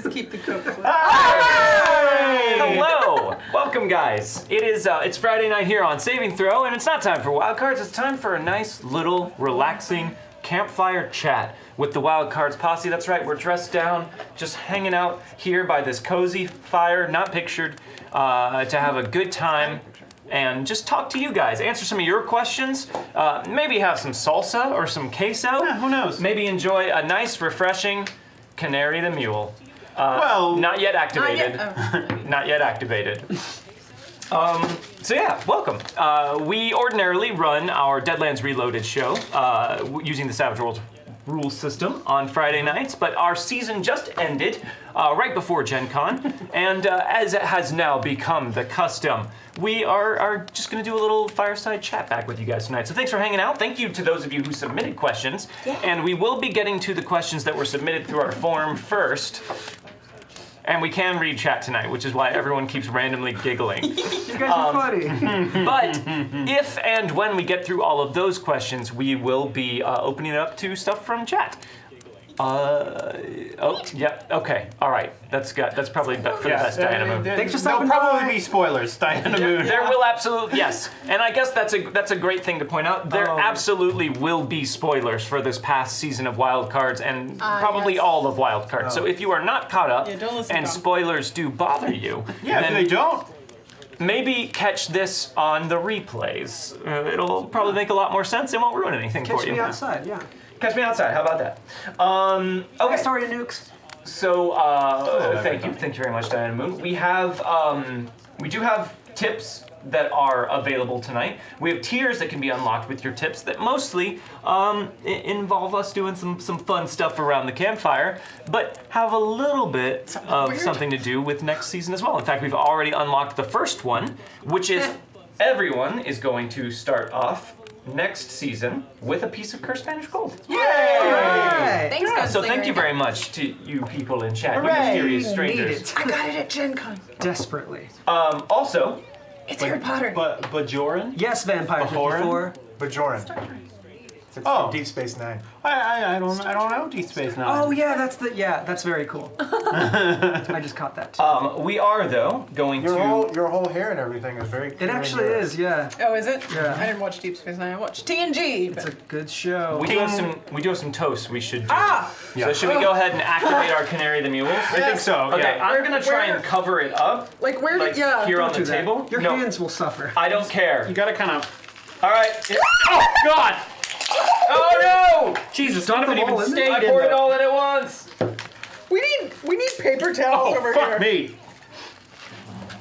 Please keep the cook. Hello! Welcome, guys. It's Friday night here on Saving Throw, and it's not time for Wildcards. It's time for a nice little relaxing campfire chat with the Wildcards Posse. That's right, we're dressed down, just hanging out here by this cozy fire, not pictured, to have a good time and just talk to you guys, answer some of your questions, maybe have some salsa or some queso. Yeah, who knows? Maybe enjoy a nice, refreshing Canary the Mule. Well, Not yet activated. Not yet activated. So yeah, welcome. We ordinarily run our Deadlands Reloaded show using the Savage Worlds rule system on Friday nights, but our season just ended right before Gen Con, and as it has now become the custom, we are just going to do a little fireside chat back with you guys tonight. So thanks for hanging out. Thank you to those of you who submitted questions, and we will be getting to the questions that were submitted through our form first. And we can read chat tonight, which is why everyone keeps randomly giggling. You guys are funny. But if and when we get through all of those questions, we will be opening it up to stuff from chat. Yeah, okay, all right. That's probably for the best Diana Moon. Thanks for there'll stopping probably by. be spoilers, Diana Moon. There will absolutely, yes. And I guess that's a great thing to point out. There absolutely will be spoilers for this past season of Wildcards and probably all of Wildcards. So if you are not caught up don't listen and to 'em. spoilers do bother you, Yeah, if then they don't. maybe catch this on the replays. It'll probably make a lot more sense. It won't ruin anything for Catch you. me outside, yeah. Catch me outside. How about that? Okay. Story of nukes. So thank you very much, Diana Moon. We have we do have tips that are available tonight. We have tiers that can be unlocked with your tips that mostly involve us doing some fun stuff around the campfire, but have a little bit of something to do with next season as well. In fact, we've already unlocked the first one, which is everyone is going to start off next season with a piece of cursed Spanish gold. Yay! Thanks, Yeah, so Gunslinger. thank you very much to you people in chat, you Hooray! mysterious Need strangers. it I got it at Gen Con. desperately. Also, It's Harry Potter. But Bajoran? Yes, Vampire Bajoran? 54. Bajoran. It's Oh. from Deep Space Nine. I don't know Deep Space Nine. Oh yeah, that's very cool. I just caught that. we are though going to. Your whole hair and everything is very. It actually is, yeah. Oh, is it? Yeah. I didn't watch Deep Space Nine. I watched TNG. It's a good show. We do have some toasts we should do. Ah! So should we go ahead and activate our Canary the Mules? I think so. Okay, Yeah. I'm gonna try Where- and cover it up, Like, where like did, yeah. here on Don't the do that. table. Your No, hands will suffer. I don't care. You gotta kind of. All right. Oh God! Oh no! Jesus, none of it them all even in there? stayed. I poured it all in at once. We need paper towels over Fuck here. me.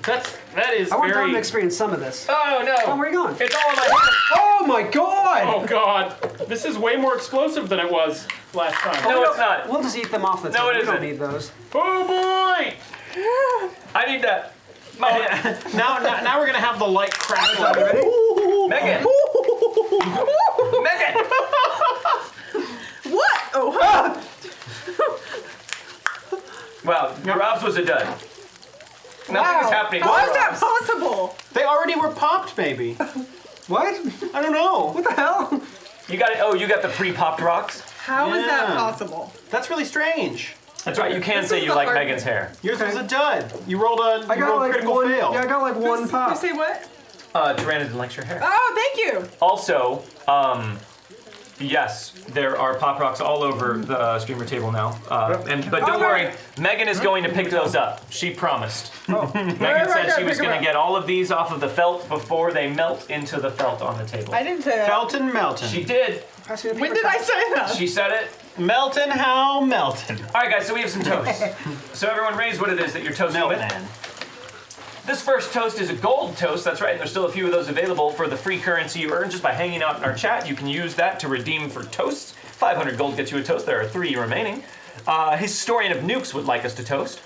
That is I want Dom very. to experience some of this. Oh no! Tom, where are you going? It's all in my hands. Oh my god! Oh god, this is way more explosive than it was last time. No, it's not. We'll just eat them off the No, table. it We don't isn't. need those. Oh boy! I need that. My hand. Now we're gonna have the light crackle. Ready? Megan. Megan. What? Oh, huh. Wow, Rob's was a dud. Nothing is happening. How with is that Rob's. possible? They already were popped, baby. What? I don't know. What the hell? You got it. Oh, you got the pre-popped rocks. How is that Yeah. possible? That's really strange. That's right. You can This say is you the like hard Megan's thing. hair. Yours was a dud. You rolled a I got like critical one. fail. Yeah, I got like one You pop. say what? Tyranna didn't like your hair. Oh, thank you. Also, yes, there are pop rocks all over the streamer table now. But don't worry, Megan is going to pick those up. She promised. Megan said she was going to get all of these off of the felt before they melt into the felt on the table. I didn't say that. Felton Melton. She did. Pass me the When paper did I towel. say that? She said it. Melton, how Melton? All right, guys. So we have some toast. So everyone, raise what it is that you're toasting with. Melton. This first toast is a gold toast, that's right, and there's still a few of those available for the free currency you earn just by hanging out in our chat. You can use that to redeem for toasts. 500 gold gets you a toast, there are 3 remaining. Historian of Nukes would like us to toast.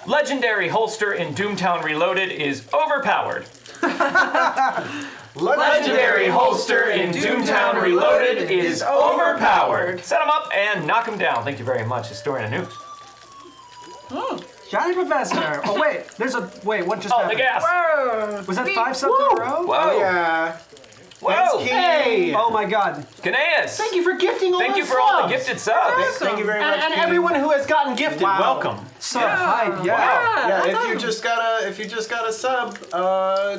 Legendary holster in Doomtown Reloaded is overpowered. Legendary holster in Doomtown Reloaded is overpowered. Set them up and knock them down. Thank you very much, Historian of Nukes. Johnny Professor. Oh wait, what just Oh, the happened? gas. Whoa. Was that 5 subs in a row? Whoa. Yeah. Whoa! Hey! Oh my God. Canaries! Thank you for gifting all Thank those you for all the subs. gifted subs. Thank you very much. And King. everyone who has gotten gifted, Wow. welcome. So hype, yeah. Yeah, if you just got a sub,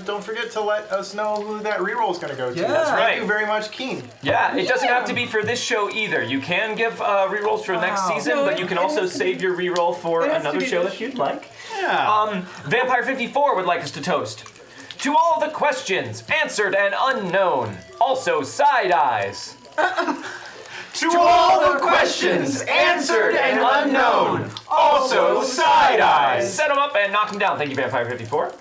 don't forget to let us know who that reroll is going to go to. Yeah. That's right. Thank you very much, Keen. Yeah, it doesn't have to be for this show either. You can give rerolls for next season, No, but you can it also has to save your reroll for it has to another be show this if you'd like. Yeah. Vampire54 would like us to toast. To all the questions answered and unknown, also side eyes. To all the questions answered and unknown, also side eyes. Set them up and knock them down. Thank you, Vampire54.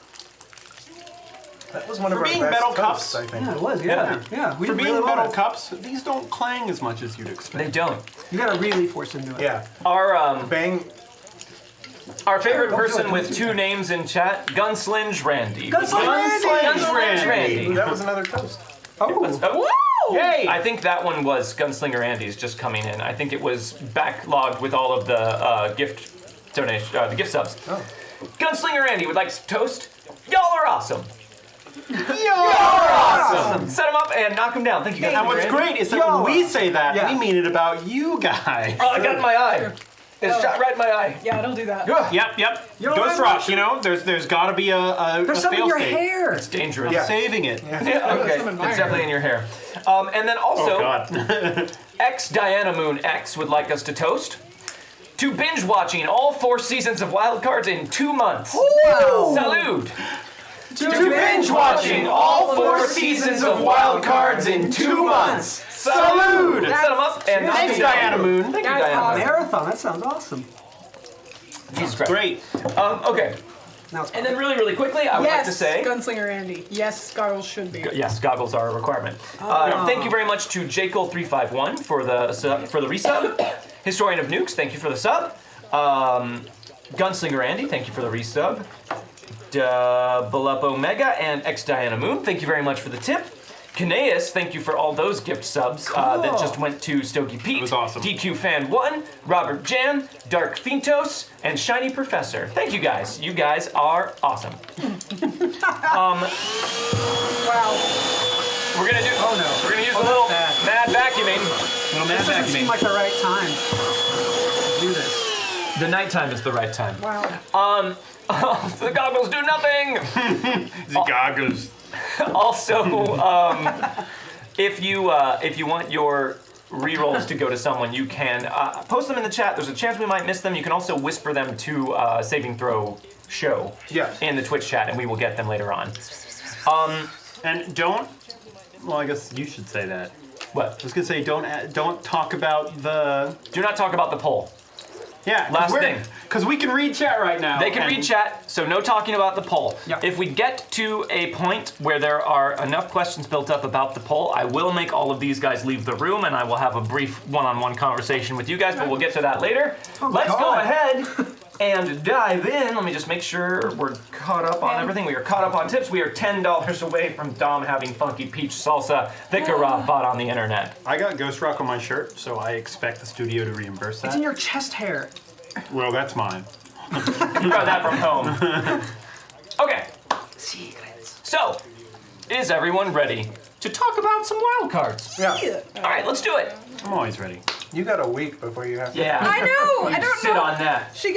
That was one of For our being best metal toasts, cups. I think. Yeah, it was, yeah. Yeah, we For did being really well. metal cups, these don't clang as much as you'd expect. They don't. You gotta really force into it. Yeah. Our Bang. favorite Don't do it, person don't with do two it. names in chat, Gunslinge Randy. Gunslinge Randy. That was another toast. Oh. Oh, Yay! I think that one was Gunslinger Andy's just coming in. I think it was backlogged with all of the gift donation, the gift subs. Oh. Gunslinger Andy would like to toast. Y'all are awesome. Y'all are awesome. Set them up and knock them down. Thank you, Gunslinger And what's Andy. great is that Yo. when we say that, Yeah. we mean it about you guys. Oh, I got it in my eye. It shot right in my eye. Yeah, don't do that. Ugh. Yep. Yo, Ghost I'm Rush, you know, there's got to be a There's something in your fail-safe. hair. It's dangerous. Yeah. Saving it. Yeah, There's okay, some in it's my hair. definitely in your hair. And then also, Oh God. X Diana Moon X would like us to toast to binge watching all 4 seasons of Wildcards in 2 months. Wow. Salute! To binge watching all 4 seasons of Wildcards in 2 months. Salute! Set them up and knock Thanks, them down. Diana Moon. Thank you, That's Diana. awesome. Marathon, that sounds awesome. Jesus Christ. Great. Okay, Now it's and then really quickly, I would like Yes, to say. Gunslinger Andy. Yes, goggles should be. Yes, goggles are a requirement. Thank you very much to Jekyll351 for the resub. Historian of Nukes, thank you for the sub. Gunslinger Andy, thank you for the resub. Double Up Omega and X Diana Moon, thank you very much for the tip. Canaries, thank you for all those gift subs that just went to Stogie Pete. It was awesome. DQ Fan 1, Robert Jan, Dark Fintos, and Shiny Professor. Thank you guys. You guys are awesome. Wow. We're gonna do. Oh, no. We're gonna use a little bad. mad vacuuming. Little man This doesn't seem vacuuming. like the right time to do this. The nighttime is the right time. Wow. The goggles do nothing. The goggles. Also, if you want your rerolls to go to someone, you can post them in the chat. There's a chance we might miss them. You can also whisper them to Saving Throw Show Yeah. in the Twitch chat, and we will get them later on. And don't. Well, I guess you should say that. What? I was gonna say don't talk about the. Do not talk about the poll. Yeah. Last thing. Because we can read chat right now. They can and- read chat, so no talking about the poll. Yep. If we get to a point where there are enough questions built up about the poll, I will make all of these guys leave the room and I will have a brief one-on-one conversation with you guys, but we'll get to that later. Let's go God. ahead and dive in. Let me just make sure we're caught up on everything. We are caught up on tips. We are $10 away from Dom having Funky Peach Salsa Vikarov bought on the internet. I got Ghost Rock on my shirt, so I expect the studio to reimburse that. It's in your chest hair. Well, that's mine. You got that from home. Okay. So, is everyone ready to talk about some wild cards? Yeah. All right, let's do it. I'm always ready. You got a week before you have to. Yeah. I know. I You don't sit know. on that. She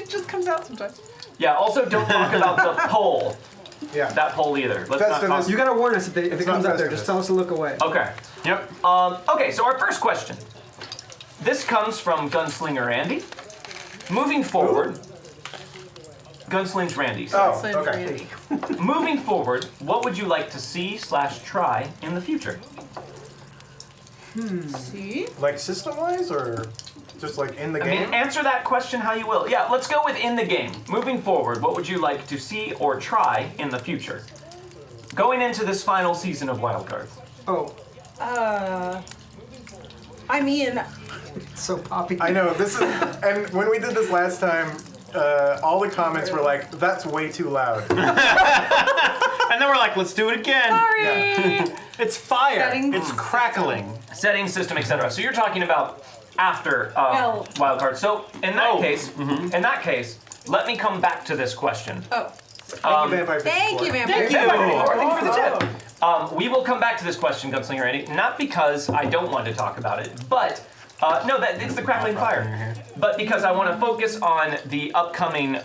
just comes out sometimes. Yeah. Also, don't talk about the poll. Yeah. That poll either. Let's not Festivus. talk. You gotta warn us if it comes not up there. Festivus. Just tell us to look away. Okay. Yep. Okay. So our first question. This comes from Gunslinger Andy. Moving forward. Gunslinger Randy. sorry. Oh, Gunslinger okay. Andy. Moving forward, what would you like to see/try in the future? See? Like system-wise or just like in the I game? mean, answer that question how you will. Yeah, let's go with in the game. Moving forward, what would you like to see or try in the future? Going into this final season of Wildcards. Oh, I mean, so poppy. I know, this is, and when we did this last time, all the comments were like, that's way too loud. And then we're like, let's do it again. sorry. It's fire. Settings. It's crackling. Setting system, etc. So you're talking about after Well- Wildcard. So in that case, let me come back to this question. Oh, Thank you, Vampire thank you, 54. Vampire. Thank you for the tip. We will come back to this question, Gunslinger Andy, not because I don't want to talk about it, but no, that it's the crackling fire. But because I want to focus on the upcoming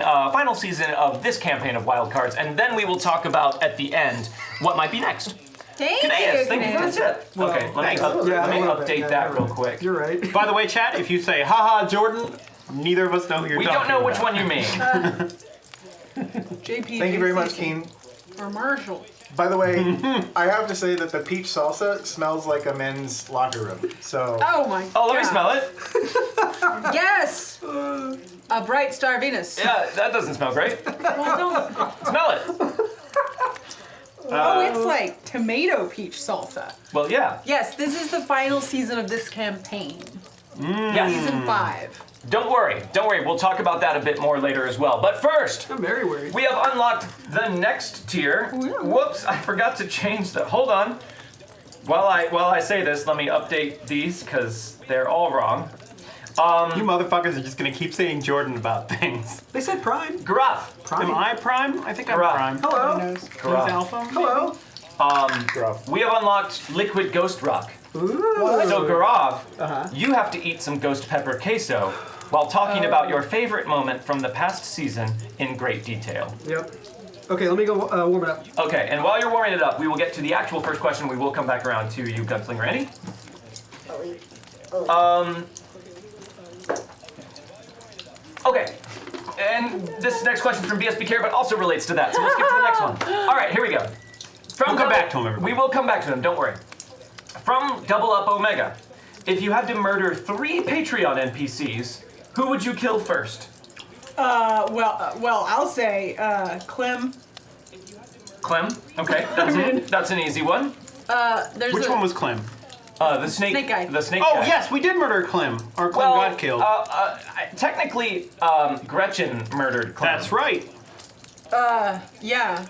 final season of this campaign of Wildcards, and then we will talk about at the end what might be next. Thank Canaries, thank you for the Canaries. tip. Okay, let me update that real quick. You're right. By the way, chat, if you say, haha, Jordan, neither of us know who you're We talking don't know which about. one you mean. JP. Thank you very much, Keen. Or Marshall. By the way, I have to say that the peach salsa smells like a men's locker room. So Oh my god. Oh, let me smell it. Yes! A bright star Venus. Yeah, that doesn't smell great. Well, don't. Smell it. Oh, it's like tomato peach salsa. Well, yeah. Yes, this is the final season of this campaign. Yes. Season 5. Don't worry. We'll talk about that a bit more later as well. But first, I'm very worried. we have unlocked the next tier. Whoops, I forgot to change the. Hold on. While I say this, let me update these because they're all wrong. You motherfuckers are just gonna keep saying Jordan about things. They said Prime. Garaf. Am I Prime? I think I'm Garaf. Prime. Hello. Who's Garaf. Alpha? Hello. We have unlocked liquid ghost rock. Ooh. So Garaf, you have to eat some ghost pepper queso while talking about your favorite moment from the past season in great detail. Yep. Okay, let me go warm it up. Okay, and while you're warming it up, we will get to the actual first question. We will come back around to you, Gunslinger Andy. Okay, and this next question is from BSB Care, but also relates to that, so let's get to the next one. All right, here we go. We'll come back to him, everybody. We will come back to him, don't worry. From Double Up Omega, if you had to murder 3 Patreon NPCs, who would you kill first? Well, I'll say Clem. Clem? Okay, that's an easy one. There's Which one was Clem? The snake. Snake guy. The snake Oh, guy. yes, we did murder Clem. Or Clem got killed. Technically, Gretchen murdered Clem. That's right. Yeah.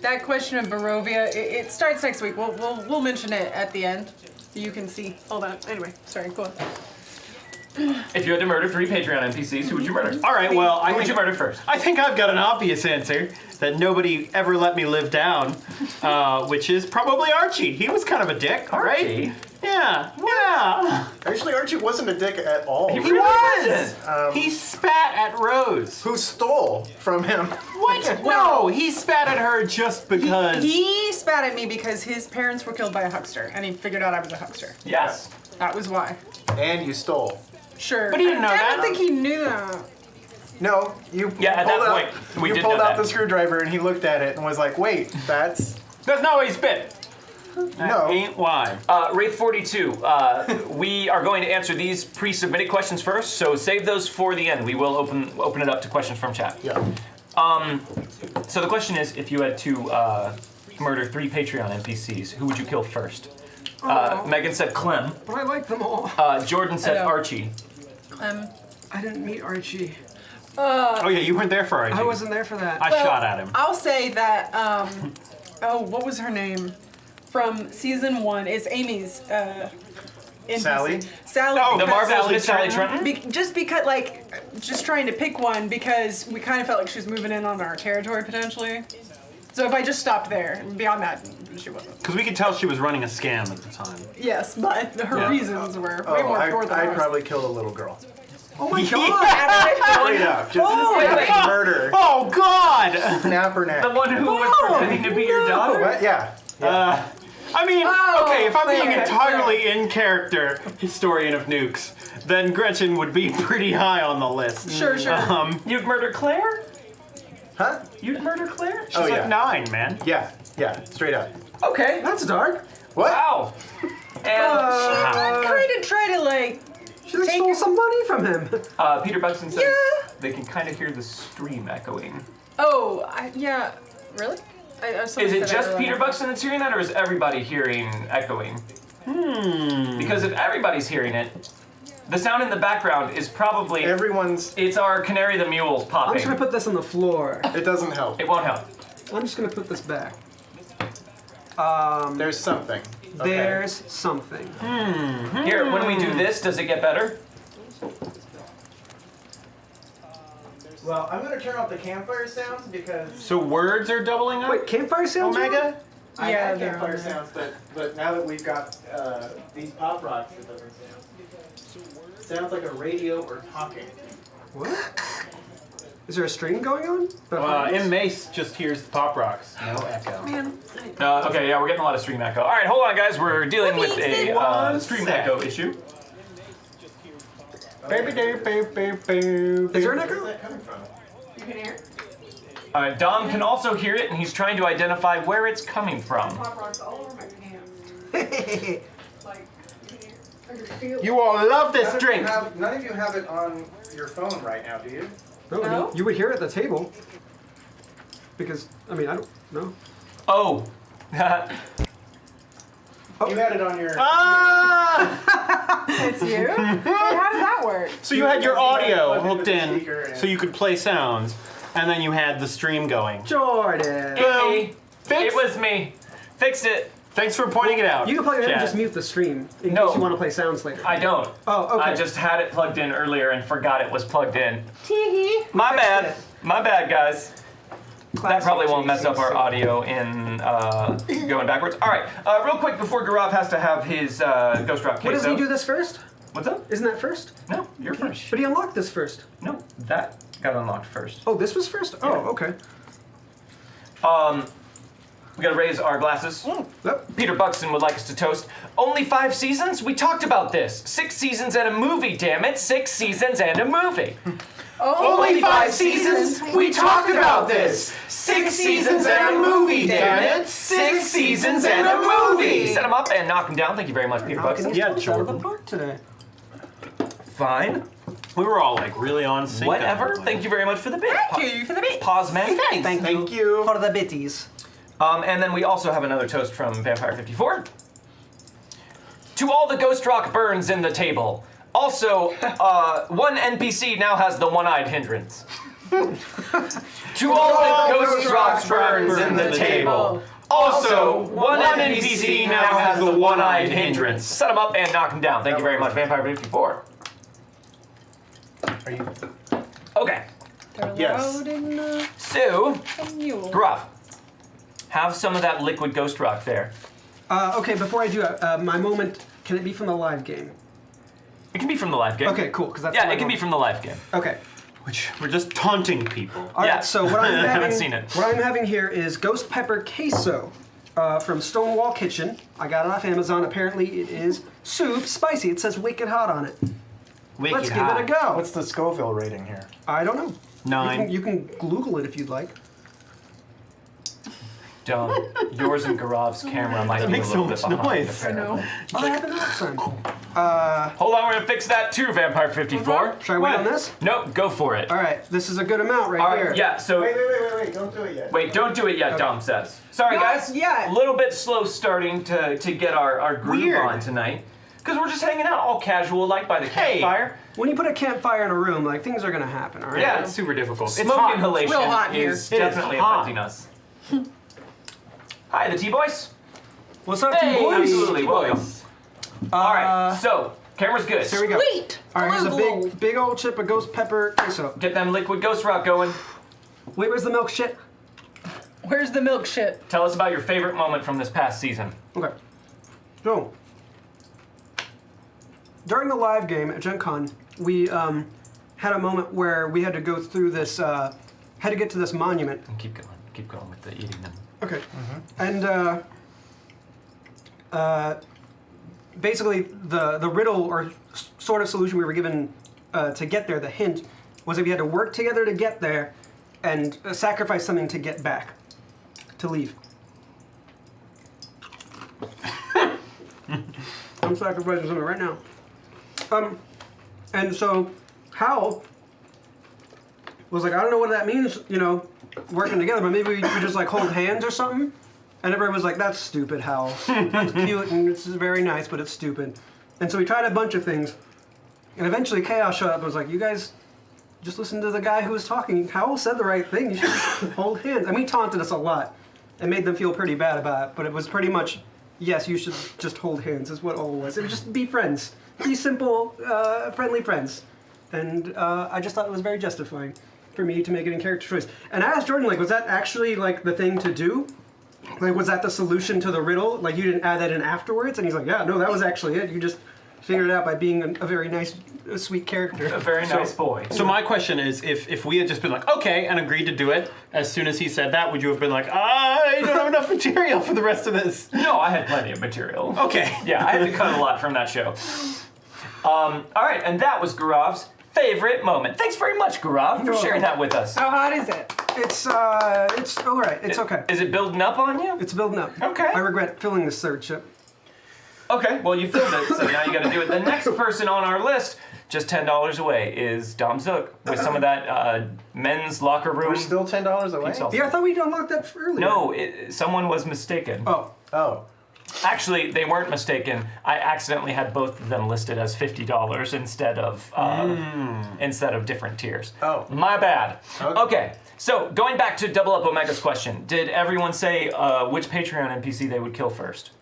That question of Barovia, it starts next week. We'll mention it at the end. You can see all that. Anyway, sorry, go on. If you had to murder 3 Patreon NPCs, who would you murder? All right, well, Who would you murder first? I think I've got an obvious answer that nobody ever let me live down, which is probably Archie. He was kind of a dick, Archie? right? Yeah. actually, Archie wasn't a dick at all. He He really was! wasn't. He spat at Rose. Who stole from him? What? No, he spat at her just because. He spat at me because his parents were killed by a huckster, and he figured out I was a huckster. Yes. That was why. And you stole. Sure. But he didn't know I that. don't think he knew that. No, you. Yeah, at pulled that out- point, we you did pulled know out that. the screwdriver and he looked at it and was like, "Wait, that's That's not what he spit. That no." ain't why. Wraith42, we are going to answer these pre-submitted questions first, so save those for the end. We will open it up to questions from chat. Yeah. So the question is, if you had to murder 3 Patreon NPCs, who would you kill first? Megan said Clem. But I like them all. Jordan said Hello. Archie. I didn't meet Archie. Oh, yeah, you weren't there for Archie. I wasn't there for that. I shot at him. I'll say that, what was her name? From season 1 is Amy's, NPC. Sally? Sally. Oh, The because- marvelous Miss Sally Trenton? just because, just trying to pick one because we kind of felt like she was moving in on our territory potentially. So if I just stopped there, beyond that, she wasn't. Because we could tell she was running a scam at the time. Yes, but her Yeah. reasons were way Oh, more core than I'd ours. probably kill a little girl. Oh my god! Straight up, just wait. murder. Oh, God! Snap her neck. The one who was pretending to be your daughter? What? Yeah. I mean, Oh, okay, if I'm being fair, entirely in character historian of nukes, then Gretchen would be pretty high on the list. Sure. You'd murder Claire? Huh? You'd murder Claire? She's Oh, like yeah. 9, man. Yeah. Straight up. Okay. That's dark. What? Wow. And Kind of try to She like Take stole your- some money from him. Peter Buxton says Yeah. they can kind of hear the stream echoing. yeah. Really? Is it just Peter Buxton that's hearing that, or is everybody hearing echoing? Because if everybody's hearing it, the sound in the background is probably it's our Canary the Mule I'm popping. just gonna put this on the floor. It doesn't help. It won't help. I'm just gonna put this back. There's something. Okay. There's something. Here, when we do this, does it get better? Well, I'm gonna turn off the campfire sounds because So words are doubling up? Wait, campfire sounds? Omega? I Yeah, had they're campfire on there. sounds, but now that we've got these pop rocks, it doesn't sound. Sounds like a radio or talking. What? Is there a string going on? M. Mace just hears the pop rocks. No echo. Okay, yeah, we're getting a lot of stream echo. All right, hold on, guys. We're dealing with a stream echo issue. Is there an Where's echo? that coming from? You can hear? All right, Dom can also hear it, and he's trying to identify where it's coming from. Pop rocks all over my pants. Like, you can hear? I can feel You all love this drink. None of you have it on your phone right now, do you? No? You would hear it at the table. Because, I mean, I don't know. Oh. You had it on your. Ah! It's you? Wait, how does that work? So you had your audio Plugged into hooked the in, speaker and- so you could play sounds, and then you had the stream going. Jordan! Me. Fix- It was me. Fixed it. Thanks for pointing it out. You can plug it in and Chad. just mute the stream in No. case you want to play sounds later. I don't. Oh, okay. I just had it plugged in earlier and forgot it was plugged in. Tee-hee. My Fixed bad. it. My bad, guys. That Classic probably won't mess up our JCC. audio in going backwards. All right, real quick before Gaurav has to have his Ghost Drop What, queso. doesn't he do this first? What's up? Isn't that first? No, you're first. But he unlocked this first. No, that got unlocked first. Oh, this was first? Oh, okay. We gotta raise our glasses. Yep. Peter Buxton would like us to toast. Only 5 seasons? We talked about this. 6 seasons and a movie, damn it. 6 seasons and a movie. Only 5 seasons? We talked about this. 6 seasons and a movie, damn it. 6 seasons and a movie. Set him up and knock him down. Thank you very much, Peter Buxton. Yeah, Out of the Jordan. park today. Fine. We were all like really on sync. Whatever. Thank you very much for the bit. Thank you for the beat. Pause, man. Thank you for the bitties. And then we also have another toast from Vampire 54. To all the Ghost Rock burns in the table. Also, one NPC now has the one-eyed hindrance. To all the Ghost Rock burns in the table. Also, one NPC now has the one-eyed hindrance. Set him up and knock him down. Thank you very much, Vampire 54. Are you? Okay, Yes. so, Mule. Gruff, have some of that liquid Ghost Rock there. Okay, before I do my moment, can it be from the live game? It can be from the live game. Okay, cool, because that's Yeah, my it can be moment. from the live game. Okay. Which we're just taunting people. All right, Yeah. so what I'm having, Haven't seen it. What I'm having here is ghost pepper queso from Stonewall Kitchen. I got it off Amazon. Apparently, it is soup spicy. It says wicked hot on it. Let's give it a go. What's the Scoville rating here? I don't know. 9. You can Google it if you'd like. Dumb. Yours and Garav's camera might be a makes little so bit much behind. noise. apparently. Oh, that happened last time. Hold on, we're gonna fix that too, Vampire 54. Should I wait on this? No, go for it. All right, this is a good amount right All here. right, yeah, so, Wait! Don't do it yet. wait, don't do it yet, Dom says. Sorry, Not guys. yet. A little bit slow starting to get our groove Weird. on tonight. Because we're just hanging out all casual, like by the campfire. When you put a campfire in a room, like things are gonna happen. All right. Yeah. It's super difficult. It's Smoke hot. inhalation Real hot here. is It is definitely hot. affecting us. Hi, the T-Boys. What's up, Hey, T-boys? absolutely, welcome. All right, so, camera's good. Here we go. Sweet. All right, here's a Glue. big old chip of ghost pepper queso. Get them liquid Ghost Rock going. Wait, where's the milk shit? Where's the milk shit? Tell us about your favorite moment from this past season. Okay. So, during the live game at Gen Con, we had a moment where we had to go through this, had to get to this monument. Keep going with the eating them. Okay. And basically, the riddle or sort of solution we were given to get there, the hint, was that we had to work together to get there and sacrifice something to get back, to leave. I'm sacrificing something right now. And so Hal was like, I don't know what that means, you know, working together, but maybe we could just like hold hands or something. And everyone was like, that's stupid, Hal. That's cute and it's very nice, but it's stupid. And so we tried a bunch of things. And eventually Chaos showed up and was like, you guys just listen to the guy who was talking. Hal said the right thing. You should hold hands. And we taunted us a lot and made them feel pretty bad about it. But it was pretty much, yes, you should just hold hands is what all it was. It was just be friends. Be simple, friendly friends. And I just thought it was very justifying. for me to make it in character choice. And I asked Jordan, like, was that actually like the thing to do? Like, was that the solution to the riddle? Like, you didn't add that in afterwards? And he's like, yeah, no, that was actually it. You just figured it out by being a very nice, sweet character. A very nice boy. So my question is, if we had just been like, okay, and agreed to do it, as soon as he said that, would you have been like, I don't have enough material for the rest of this? No, I had plenty of material. Okay. Yeah, I had to cut a lot from that show. All right, and that was Gaurav's favorite moment. Thanks very much, Gaurav, for sharing that with us. How hot is it? It's all right. It's okay. Is it building up on you? It's building up. Okay. I regret filling this third ship. Okay, well, you filled it, so now you gotta do it. The next person on our list, just $10 away, is Dom Zook with some of that men's locker room. We're still $10 away? pizza. Yeah, I thought we'd unlocked that earlier. No, someone was mistaken. Oh. Oh. Actually, they weren't mistaken. I accidentally had both of them listed as $50 instead of different tiers. Oh. My bad. Okay. Okay, so going back to Double Up Omega's question, did everyone say which Patreon NPC they would kill first?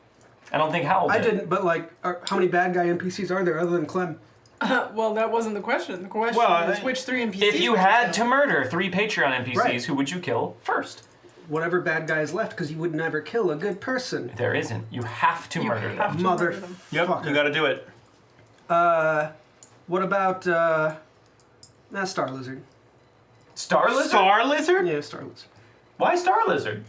I don't think Howell did. I didn't, but like, how many bad guy NPCs are there other than Clem? Well, that wasn't the question. The question was which 3 NPCs. If you had to murder 3 Patreon NPCs, Right. who would you kill first? Whatever bad guy is left, because you would never kill a good person. There isn't. You have to murder them. have to murder them. Yep, you gotta do it. What about, Star Lizard? Star Lizard? Star Lizard? Yeah, Star Lizard. Why Star Lizard?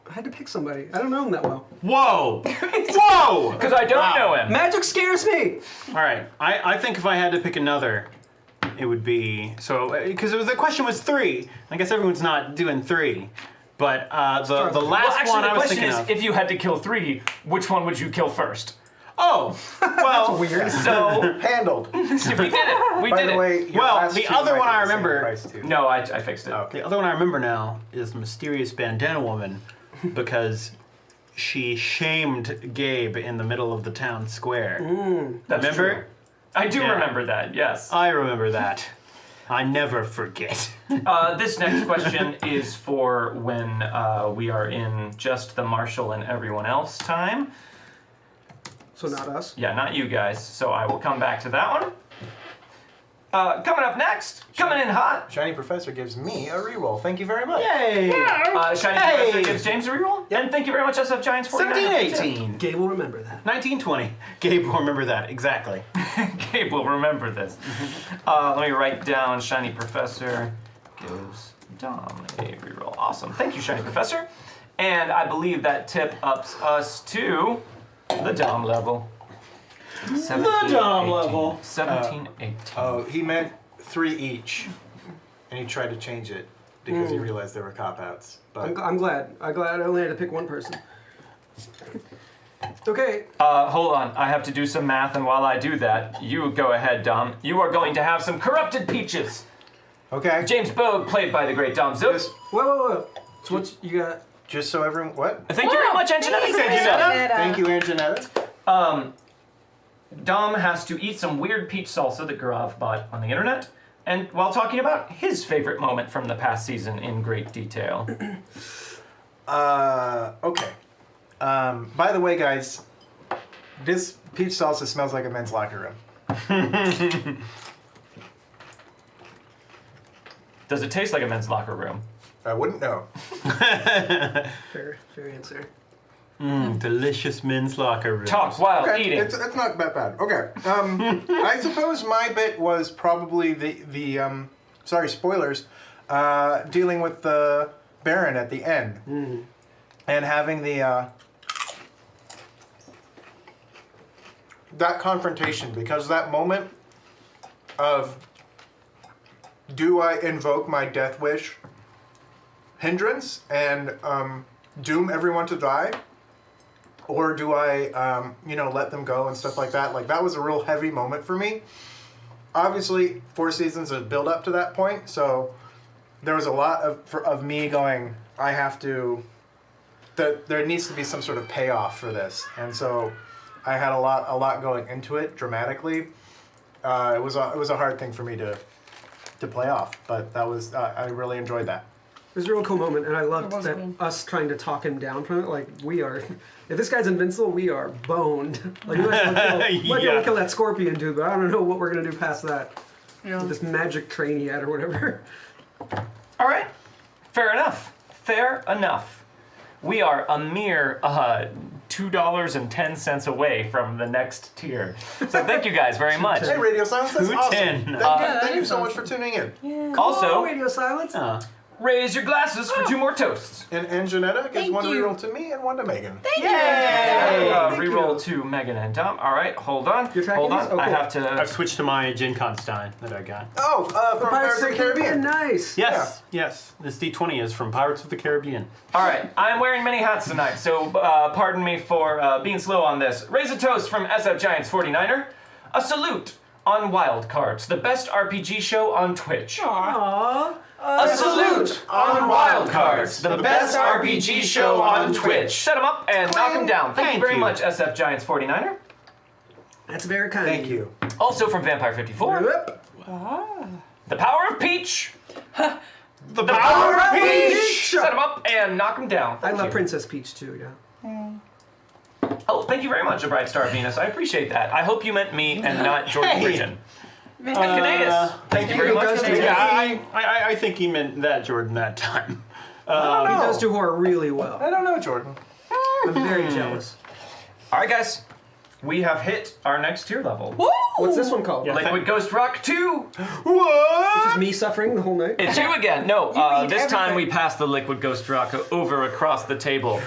I had to pick somebody. I don't know him that well. Whoa! Whoa! Because I don't know him. Magic scares me! Alright, I think if I had to pick another, it would be, because the question was 3. I guess everyone's not doing 3. But the Well, last actually, one the I was question thinking is, of. if you had to kill 3, which one would you kill first? Oh, well, Weird. So, Handled. we did it. We By did the it. way, your Well, last the two other might one be I the same remember- price, too. No, I fixed it. Okay. the other one I remember now is the mysterious bandana woman, because she shamed Gabe in the middle of the town square. That's Remember? true. I do Yeah. remember that, yes. I remember that. I never forget. This next question is for when we are in just the Marshall and everyone else time. So not us. Yeah, not you guys, so I will come back to that one. Coming up next, coming in hot. Shiny Professor gives me a reroll. Thank you very much. Yay! Shiny Hey! Professor gives James a reroll. And thank you very much, SF Giants 49. 1718. Gabe will remember that. 1920. Gabe will remember that, exactly. Gabe will remember this. Let me write down Shiny Professor gives Dom a reroll. Awesome. Thank you, Shiny Professor. And I believe that tip ups us to the Dom level. 17, Dom 18. level. 17, 18. Oh, he meant 3 each. And he tried to change it because he realized there were cop-outs. But I'm glad. I only had to pick one person. Okay. Hold on. I have to do some math, and while I do that, you go ahead, Dom. You are going to have some corrupted peaches. okay. James Bogue, played by the great Dom Zook. Whoa. So what you got? Just so everyone... What? Thank you very much, Anjanetta. Thank you, Anjanetta. Dom has to eat some weird peach salsa that Gaurav bought on the internet, and while talking about his favorite moment from the past season in great detail. Okay. By the way, guys, this peach salsa smells like a men's locker room. Does it taste like a men's locker room? I wouldn't know. Fair answer. Delicious men's locker room. Talk while Okay, eating. it's not that bad. Okay. I suppose my bit was probably the sorry, spoilers, dealing with the Baron at the end. And having the that confrontation, because that moment of, do I invoke my death wish hindrance and doom everyone to die? Or do I, let them go and stuff like that? Like, that was a real heavy moment for me. Obviously, 4 seasons of build up to that point, so there was a lot of me going, I have to, there needs to be some sort of payoff for this. And so I had a lot going into it dramatically. It was a hard thing for me to play off, but that was, I really enjoyed that. It was a real cool moment, and I loved It was that cool. us trying to talk him down from it. Like, we are, if this guy's invincible, we are boned. Like, we might be able to kill that scorpion dude, but I don't know what we're gonna do past that. Yeah. This magic train he had or whatever. All right. Fair enough. Fair enough. We are a mere $2.10 away from the next tier. So thank you guys very much. Hey, Radio Silence, that's awesome. 210. Thank you so much for tuning in. Also, Radio silence. raise your glasses for 2 more toasts. And Janetta gives Thank 1 you. reroll to me and 1 to Megan. Thank Yay! Thank Reroll you. to Megan and Tom. All right, hold on. You're tracking Hold on. these? Oh, I cool. have to. I've switched to my Gin Con Stein that I got. Oh, from Pirates of the Caribbean. Nice. Yes, yes. This D20 is from Pirates of the Caribbean. All right, I'm wearing many hats tonight, so pardon me for being slow on this. Raise a toast from SF Giants 49er. A salute on Wildcards, the best RPG show on Twitch. Aww. A salute on Wildcards, the best RPG show on Twitch. Set them up and knock them down. Thank you very much, SF Giants 49er. That's very kind. Thank you. Also from Vampire 54, Yep. the Power of Peach. The Power of Peach! Set them up and knock them down. I Thank love you. Princess Peach too. Yeah. Oh, thank you very much, A Bright Star Venus. I appreciate that. I hope you meant me and not Jordan Bridgen. And Canaries. Thank you very much. does Canaries. do Yeah, I think he meant that, Jordan, that time. He does do horror really well. I don't know, Jordan. I'm very jealous. All right, guys. We have hit our next tier level. What's this one called? Yeah. Liquid Ghost Rock 2. What? Just me suffering the whole night. It's you again. No, eat this time everything. we passed the Liquid Ghost Rock over across the table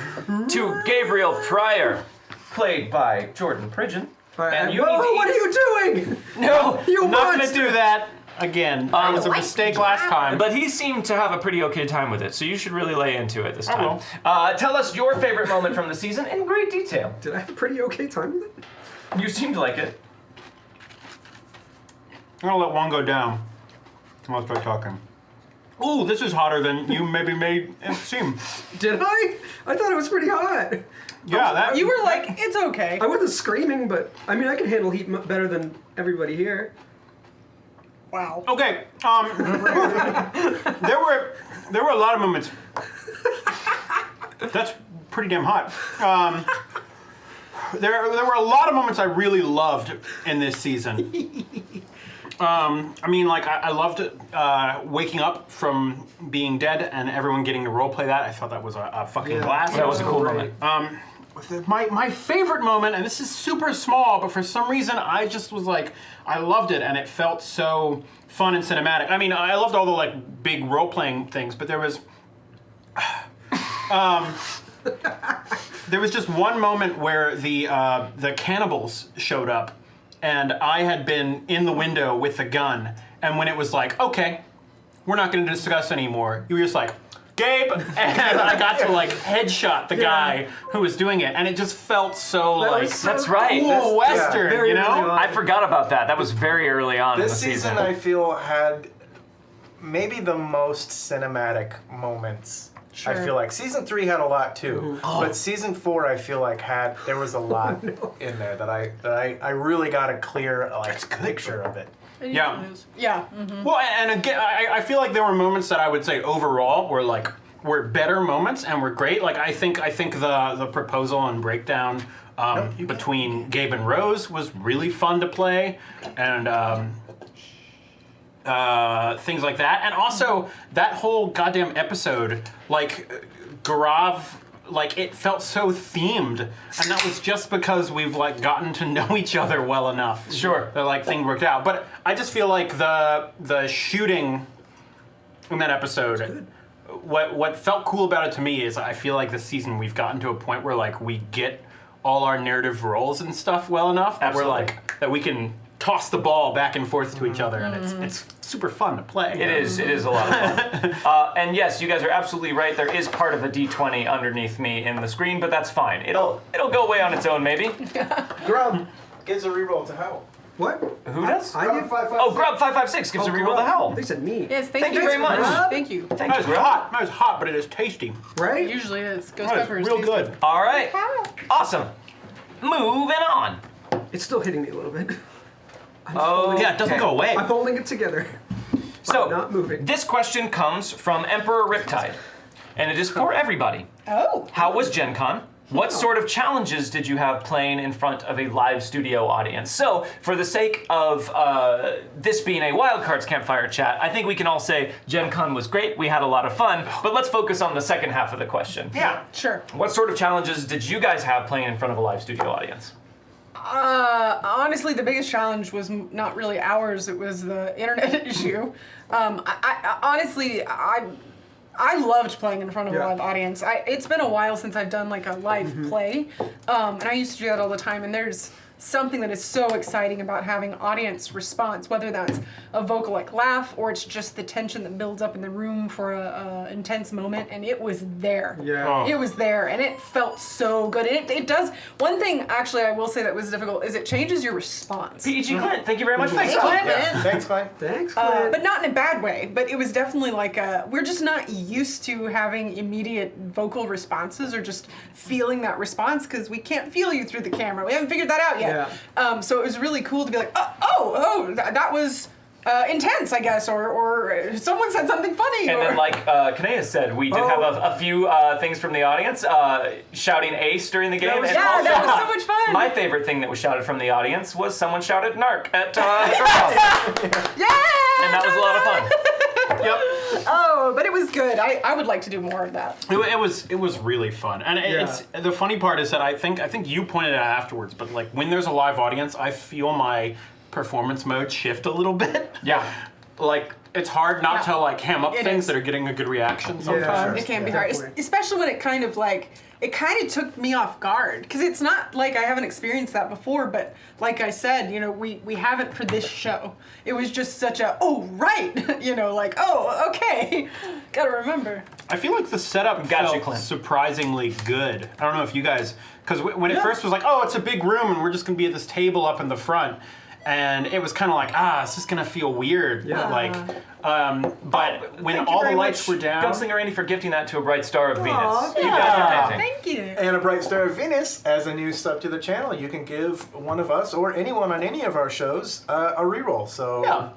to Gabriel Pryor, played by Jordan Pridgeon. All right, And you whoa, need to what eat- are you doing? No, You I'm not monster. gonna do that again. That was a mistake last time. but he seemed to have a pretty okay time with it, so you should really lay into it this I time. will. Tell us your favorite moment from the season in great detail. Did I have a pretty okay time with it? You seemed like it. I'm gonna let one go down. I'll start talking. Ooh, this is hotter than you maybe made it seem. Did I? I thought it was pretty hot. Yeah, that. You were like, it's okay. I wasn't screaming, but I mean, I can handle heat better than everybody here. Wow. Okay. There were a lot of moments. That's pretty damn hot. There were a lot of moments I really loved in this season. I mean, like I loved waking up from being dead and everyone getting to roleplay that. I thought that was a fucking blast. That was a cool Great. moment. My favorite moment, and this is super small, but for some reason I just was like, I loved it, and it felt so fun and cinematic. I mean, I loved all the like big role-playing things, but there was just one moment where the cannibals showed up, and I had been in the window with the gun, and when it was like, okay, we're not going to discuss anymore, you were just like, Gabe, and I got to like headshot the guy who was doing it, and it just felt so That like was so That's right. cool Western, very you know? early on. I forgot about that. That was very early on in the This season. season, I feel, had maybe the most cinematic moments. I feel like season 3 had a lot too, but season 4 I feel like there was a lot in there that I really got a clear picture of it. Yeah. Yeah. Well, and again, I feel like there were moments that I would say overall were better moments and were great. Like I think the proposal and breakdown between Gabe and Rose was really fun to play, and things like that. And also that whole goddamn episode, like Gaurav, like it felt so themed, and that was just because we've like gotten to know each other well enough. Sure. That like thing worked out. But I just feel like the shooting in that episode, what felt cool about it to me is I feel like this season we've gotten to a point where like we get all our narrative roles and stuff well enough that we're like that we can toss the ball back and forth to each other, and it's super fun to play. It is a lot of fun. And yes, you guys are absolutely right. There is part of a D20 underneath me in the screen, but that's fine. It'll go away on its own, maybe. Grub gives a reroll to Howl. What? Who does? I Grub give. 556. Oh, Grub556 gives a reroll to Howl. They said me. Yes, Thank you very much. Thank you. Thank That you, was Grub. hot. That was hot, but it is tasty. Right? It usually is. Ghost That pepper is is real tasty. good. All right. Awesome. Moving on. It's still hitting me a little bit. Oh, Yeah, it doesn't go away. I'm holding it together. So, Not moving. this question comes from Emperor Riptide, and it is for everybody. Oh. How was Gen Con? What sort of challenges did you have playing in front of a live studio audience? So, for the sake of this being a Wildcards Campfire chat, I think we can all say Gen Con was great, we had a lot of fun, but let's focus on the second half of the question. Yeah, sure. What sort of challenges did you guys have playing in front of a live studio audience? Honestly, the biggest challenge was not really ours, it was the internet issue. Honestly, I loved playing in front of a live audience. It's been a while since I've done like a live play, and I used to do that all the time, and there's something that is so exciting about having audience response, whether that's a vocal like laugh or it's just the tension that builds up in the room for a intense moment, and it was there. Yeah. It was there, and it felt so good. And it does, one thing actually I will say that was difficult is it changes your response. PEG Clint, thank you very much. Thanks, Clint. Thanks, Clint. Thanks, Clint. But not in a bad way, but it was definitely like we're just not used to having immediate vocal responses or just feeling that response because we can't feel you through the camera. We haven't figured that out yet. Yeah. So it was really cool to be like, that was intense, I guess, or someone said something funny. And or... then, like Kanea said, we did have a few things from the audience, shouting ace during the game. Yeah, that was so much fun. My favorite thing that was shouted from the audience was someone shouted narc at House. Yeah! And that was a lot of fun. Yep. Oh, but it was good. I would like to do more of that. It was really fun, and it's the funny part is that I think you pointed it out afterwards, but like when there's a live audience, I feel my performance mode shift a little bit. Yeah. Like it's hard not to like ham up It things is. that are getting a good reaction sometimes. sure. It can be Yeah, hard, definitely. especially when it kind of took me off guard because it's not like I haven't experienced that before. But like I said, we haven't for this show. It was just such a okay, gotta remember. I feel like the setup Got you, felt Clint. surprisingly good. I don't know if you guys, because when it first was like, oh, it's a big room and we're just gonna be at this table up in the front, and it was kind of like, it's just gonna feel weird. Yeah. Like, but when Thank you all the very lights much, were down, Gunslinger Andy, for gifting that to a bright star of Venus. Aw, You guys are amazing. Thank you. And a bright star of Venus, as a new sub to the channel, you can give one of us or anyone on any of our shows a reroll. So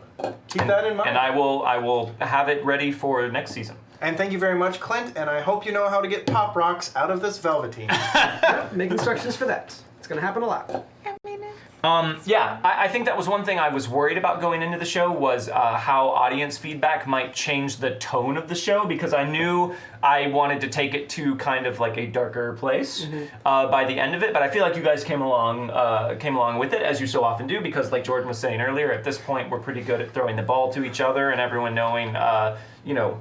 keep that in mind. And I will have it ready for next season. And thank you very much, Clint. And I hope you know how to get pop rocks out of this velveteen. Make instructions for that. It's gonna happen a lot. I think that was one thing I was worried about going into the show was how audience feedback might change the tone of the show because I knew I wanted to take it to kind of like a darker place by the end of it. But I feel like you guys came along with it as you so often do because, like Jordan was saying earlier, at this point we're pretty good at throwing the ball to each other and everyone knowing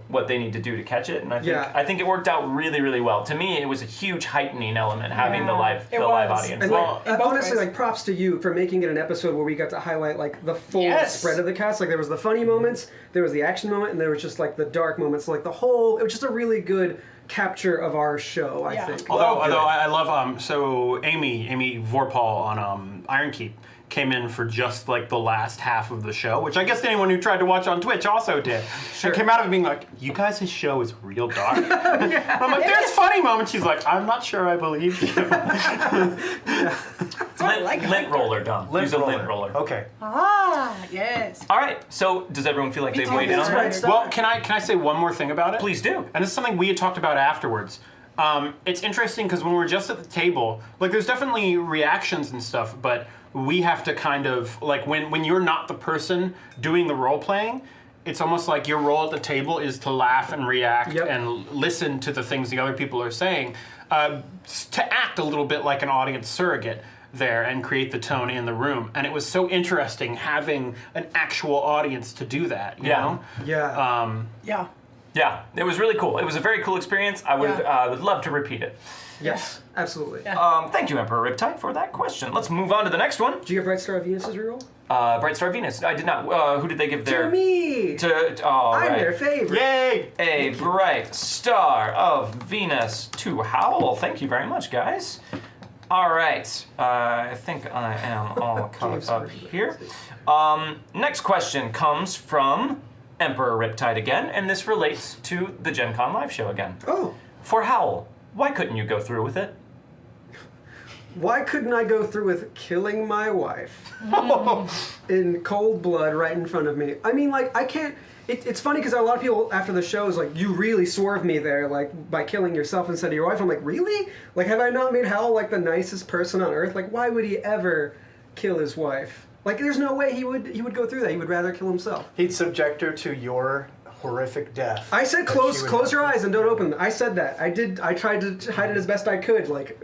what they need to do to catch it. And I think it worked out really, really well. To me, it was a huge heightening element having the live audience. And honestly, ways. like props to you for making it an episode where we got to highlight like the full spread of the cast. Like there was the funny moments, there was the action moment, and there was just like the dark moments. Like the whole, it was just a really good capture of our show, I think. Although I love so Amy Vorpal on Iron Keep came in for just like the last half of the show, which I guess anyone who tried to watch on Twitch also did. Sure. And came out of it being like, you guys' show is real dark. I'm like, there's funny moments. She's like, I'm not sure I believe you. Lint roller, Dom. Use a lint roller. Okay. Yes. All right. So does everyone feel like they've weighed in on that? Well, can I say one more thing about it? Please do. And it's something we had talked about afterwards. It's interesting because when we're just at the table, like there's definitely reactions and stuff, but we have to kind of, like when you're not the person doing the role playing, it's almost like your role at the table is to laugh and react and listen to the things the other people are saying, to act a little bit like an audience surrogate there and create the tone in the room. And it was so interesting having an actual audience to do that, you know? Yeah. Yeah, it was really cool. It was a very cool experience. I would love to repeat it. Yes, absolutely. Thank you, Emperor Riptide, for that question. Let's move on to the next one. Did you get Bright Star of Venus's reroll? Bright Star Venus. I did not. Who did they give their... To me! I'm their favorite. Yay! A Bright Star of Venus to Howl. Thank you very much, guys. All right. I think I am all caught up here. Next question comes from Emperor Riptide again, and this relates to the Gen Con live show again. Oh. For Howl, why couldn't you go through with it? why couldn't I go through with killing my wife in cold blood right in front of me? I mean, like, I can't. It's funny because a lot of people after the show is like, you really swerved me there, like, by killing yourself instead of your wife. I'm like, really? Like, have I not made Hal, like, the nicest person on earth? Like, why would he ever kill his wife? Like, there's no way he would go through that. He would rather kill himself. He'd subject her to your horrific death. I said close your eyes and don't open them. I said that. I tried to hide it as best I could. Like,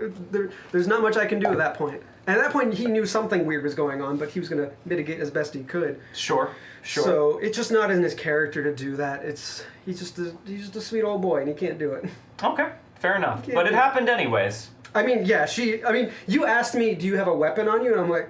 there's not much I can do at that point. And at that point, he knew something weird was going on, but he was going to mitigate as best he could. Sure. So it's just not in his character to do that. He's just a sweet old boy, and he can't do it. Okay, fair enough. But it happened anyways. I mean, yeah, you asked me, do you have a weapon on you? And I'm like,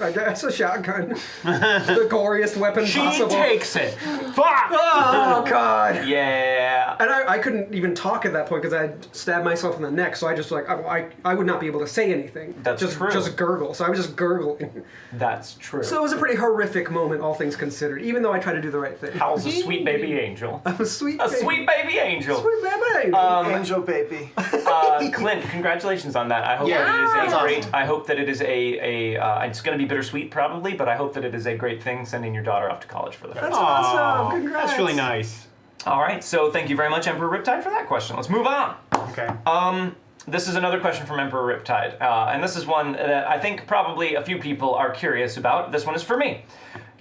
I guess a shotgun. The goriest weapon possible. She takes it. Fuck! Oh, God. Yeah. And I couldn't even talk at that point because I had stabbed myself in the neck, so I just, like, I would not be able to say anything. That's true. Just gurgle. So I was just gurgling. That's true. So it was a pretty horrific moment, all things considered, even though I tried to do the right thing. Hal's a sweet baby angel. I'm a sweet Sweet baby angel. Sweet baby. Angel baby. Clint, congratulations on that. I hope that it is a great. I hope that it is it's going to be bittersweet probably, but I hope that it is a great thing sending your daughter off to college for the first That's time. awesome. Congrats. That's really nice. All right, so thank you very much, Emperor Riptide, for that question. Let's move on. Okay. This is another question from Emperor Riptide, and this is one that I think probably a few people are curious about. This one is for me.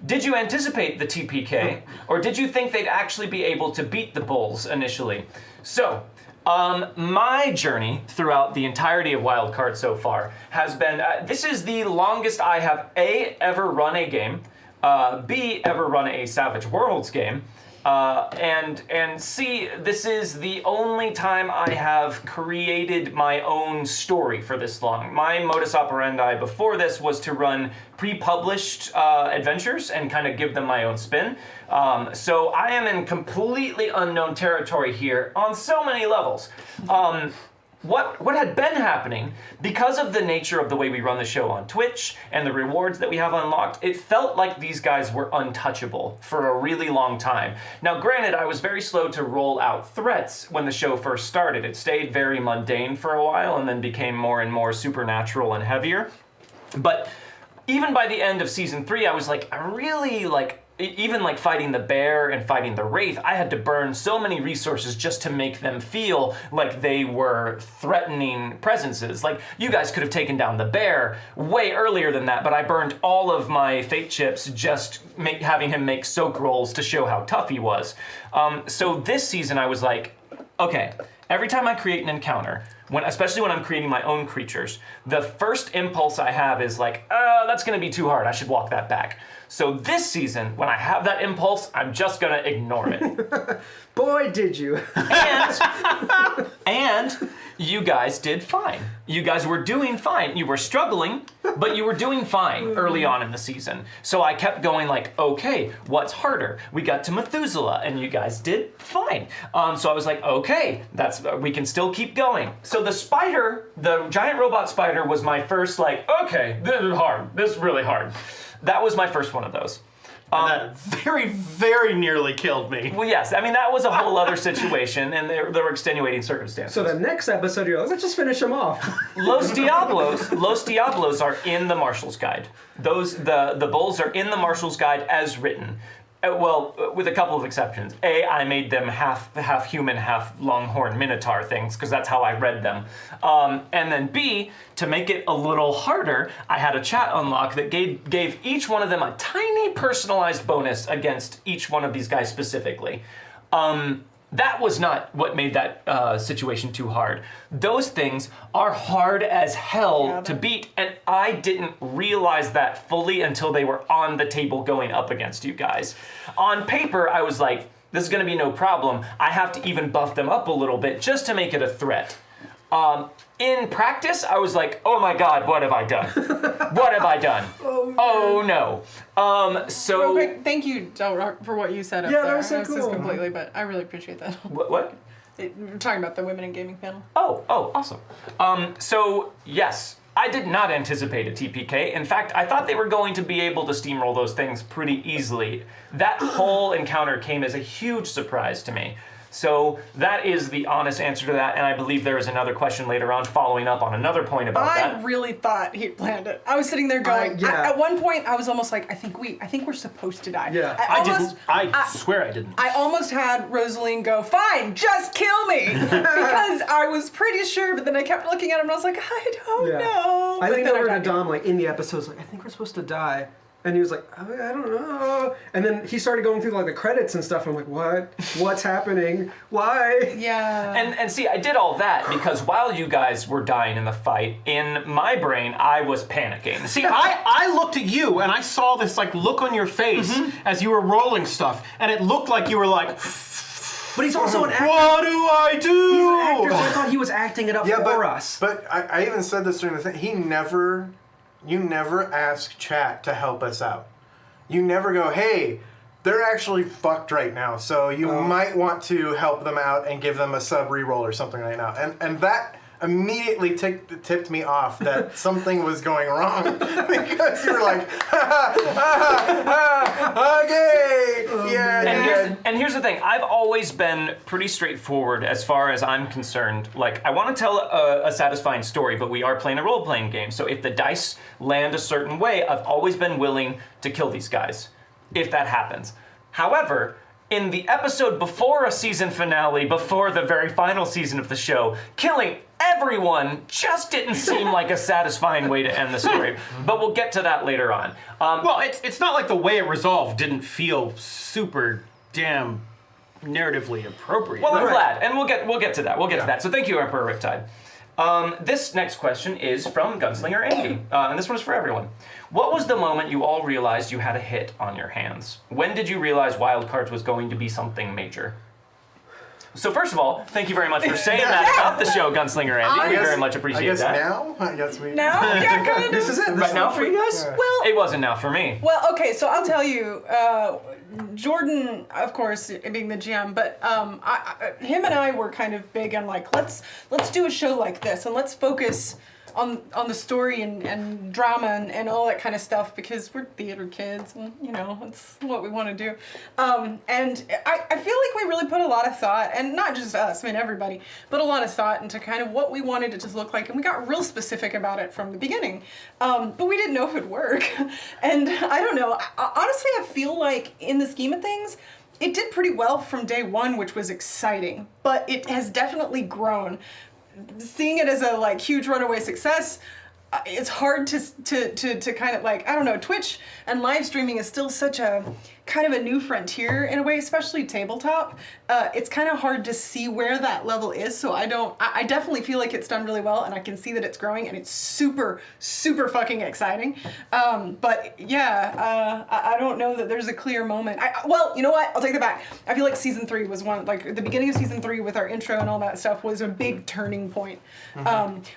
Did you anticipate the TPK, or did you think they'd actually be able to beat the Bulls initially? So, my journey throughout the entirety of Wildcards so far has been, this is the longest I have A, ever run a game, B, ever run a Savage Worlds game, and C, this is the only time I have created my own story for this long. My modus operandi before this was to run pre-published adventures and kind of give them my own spin. So I am in completely unknown territory here on so many levels. What had been happening, because of the nature of the way we run the show on Twitch and the rewards that we have unlocked, it felt like these guys were untouchable for a really long time. Now, granted, I was very slow to roll out threats when the show first started. It stayed very mundane for a while and then became more and more supernatural and heavier. But even by the end of season 3, I was like, I really even like fighting the bear and fighting the wraith, I had to burn so many resources just to make them feel like they were threatening presences. Like, you guys could have taken down the bear way earlier than that, but I burned all of my fate chips just having him make soak rolls to show how tough he was. So this season I was like, okay, every time I create an encounter, especially when I'm creating my own creatures, the first impulse I have is like, that's gonna be too hard, I should walk that back. So this season, when I have that impulse, I'm just gonna ignore it. Boy, did you. And you guys did fine. You guys were doing fine. You were struggling, but you were doing fine early on in the season. So I kept going like, okay, what's harder? We got to Methuselah, and you guys did fine. So I was like, okay, we can still keep going. So the spider, the giant robot spider, was my first like, okay, this is hard. This is really hard. That was my first one of those. That very, very nearly killed me. Well, yes. I mean, that was a whole other situation, and there were extenuating circumstances. So the next episode, you're like, let's just finish them off. Los Diablos are in the Marshal's Guide. The bulls are in the Marshal's Guide as written. Well, with a couple of exceptions. A, I made them half human, half longhorn minotaur things, because that's how I read them. And then B, to make it a little harder, I had a chat unlock that gave each one of them a tiny personalized bonus against each one of these guys specifically. That was not what made that situation too hard. Those things are hard as hell to beat, and I didn't realize that fully until they were on the table going up against you guys. On paper, I was like, this is gonna be no problem. I have to even buff them up a little bit just to make it a threat. In practice, I was like, oh my God, what have I done? What have I done? Oh no. Real quick, thank you, Del, for what you said up there. That was so I was cool. just completely, but I really appreciate that. What? We're talking about the women in gaming panel. Oh, awesome. So yes, I did not anticipate a TPK. In fact, I thought they were going to be able to steamroll those things pretty easily. That whole encounter came as a huge surprise to me. So that is the honest answer to that, and I believe there is another question later on following up on another point about that. I really thought he planned it. I was sitting there going, at one point I was almost like, I think we're supposed to die. Yeah. I swear I didn't. I almost had Rosaline go, fine, just kill me, because I was pretty sure, but then I kept looking at him and I was like, I don't know. I think they were to Dom, like, in the episodes, like, I think we're supposed to die. And he was like, I don't know. And then he started going through, like, the credits and stuff. And I'm like, what? What's happening? Why? Yeah. And see, I did all that because while you guys were dying in the fight, in my brain, I was panicking. See, I looked at you and I saw this, like, look on your face as you were rolling stuff. And it looked like you were like... But he's also an actor. What do I do? He's an actor, so I thought he was acting it up for us. But I even said this during the thing. You never ask chat to help us out. You never go, hey, they're actually fucked right now, so you might want to help them out and give them a sub reroll or something right now. And that immediately tipped me off that something was going wrong because you were like, okay, yeah. And here's the thing. I've always been pretty straightforward as far as I'm concerned. Like, I want to tell a satisfying story, but we are playing a role-playing game. So if the dice land a certain way, I've always been willing to kill these guys, if that happens. However, in the episode before a season finale, before the very final season of the show, killing everyone just didn't seem like a satisfying way to end the story. But we'll get to that later on. Well, it's not like the way it resolved didn't feel super damn narratively appropriate. Well, I'm glad, and we'll get to that. We'll get to that. So thank you, Emperor Riptide. This next question is from Gunslinger Andy, and this one is for everyone. What was the moment you all realized you had a hit on your hands? When did you realize Wildcards was going to be something major? So first of all, thank you very much for saying that about the show, Gunslinger Andy. We very much appreciate that. I guess we... Now? Yeah, kind of. This is it. Right now for you guys? Yeah. Well, It wasn't now for me. Well, okay, so I'll tell you, Jordan, of course, being the GM, but him and I were kind of big on like, let's do a show like this and let's focus on the story and drama and all that kind of stuff because we're theater kids and, you know, it's what we want to do. And I feel like we really put a lot of thought, and not just us, I mean everybody, put a lot of thought into kind of what we wanted it to look like, and we got real specific about it from the beginning. But we didn't know if it would work. And I don't know, honestly I feel like in the scheme of things, it did pretty well from day one, which was exciting, but it has definitely grown. Seeing it as a like huge runaway success, it's hard to kind of like, I don't know, Twitch and live streaming is still such a kind of a new frontier in a way, especially tabletop. It's kind of hard to see where that level is, so I definitely feel like it's done really well, and I can see that it's growing, and it's super, super fucking exciting. But yeah, I don't know that there's a clear moment. Well, you know what? I'll take that back. I feel like season 3 was one, like the beginning of season 3 with our intro and all that stuff was a big turning point.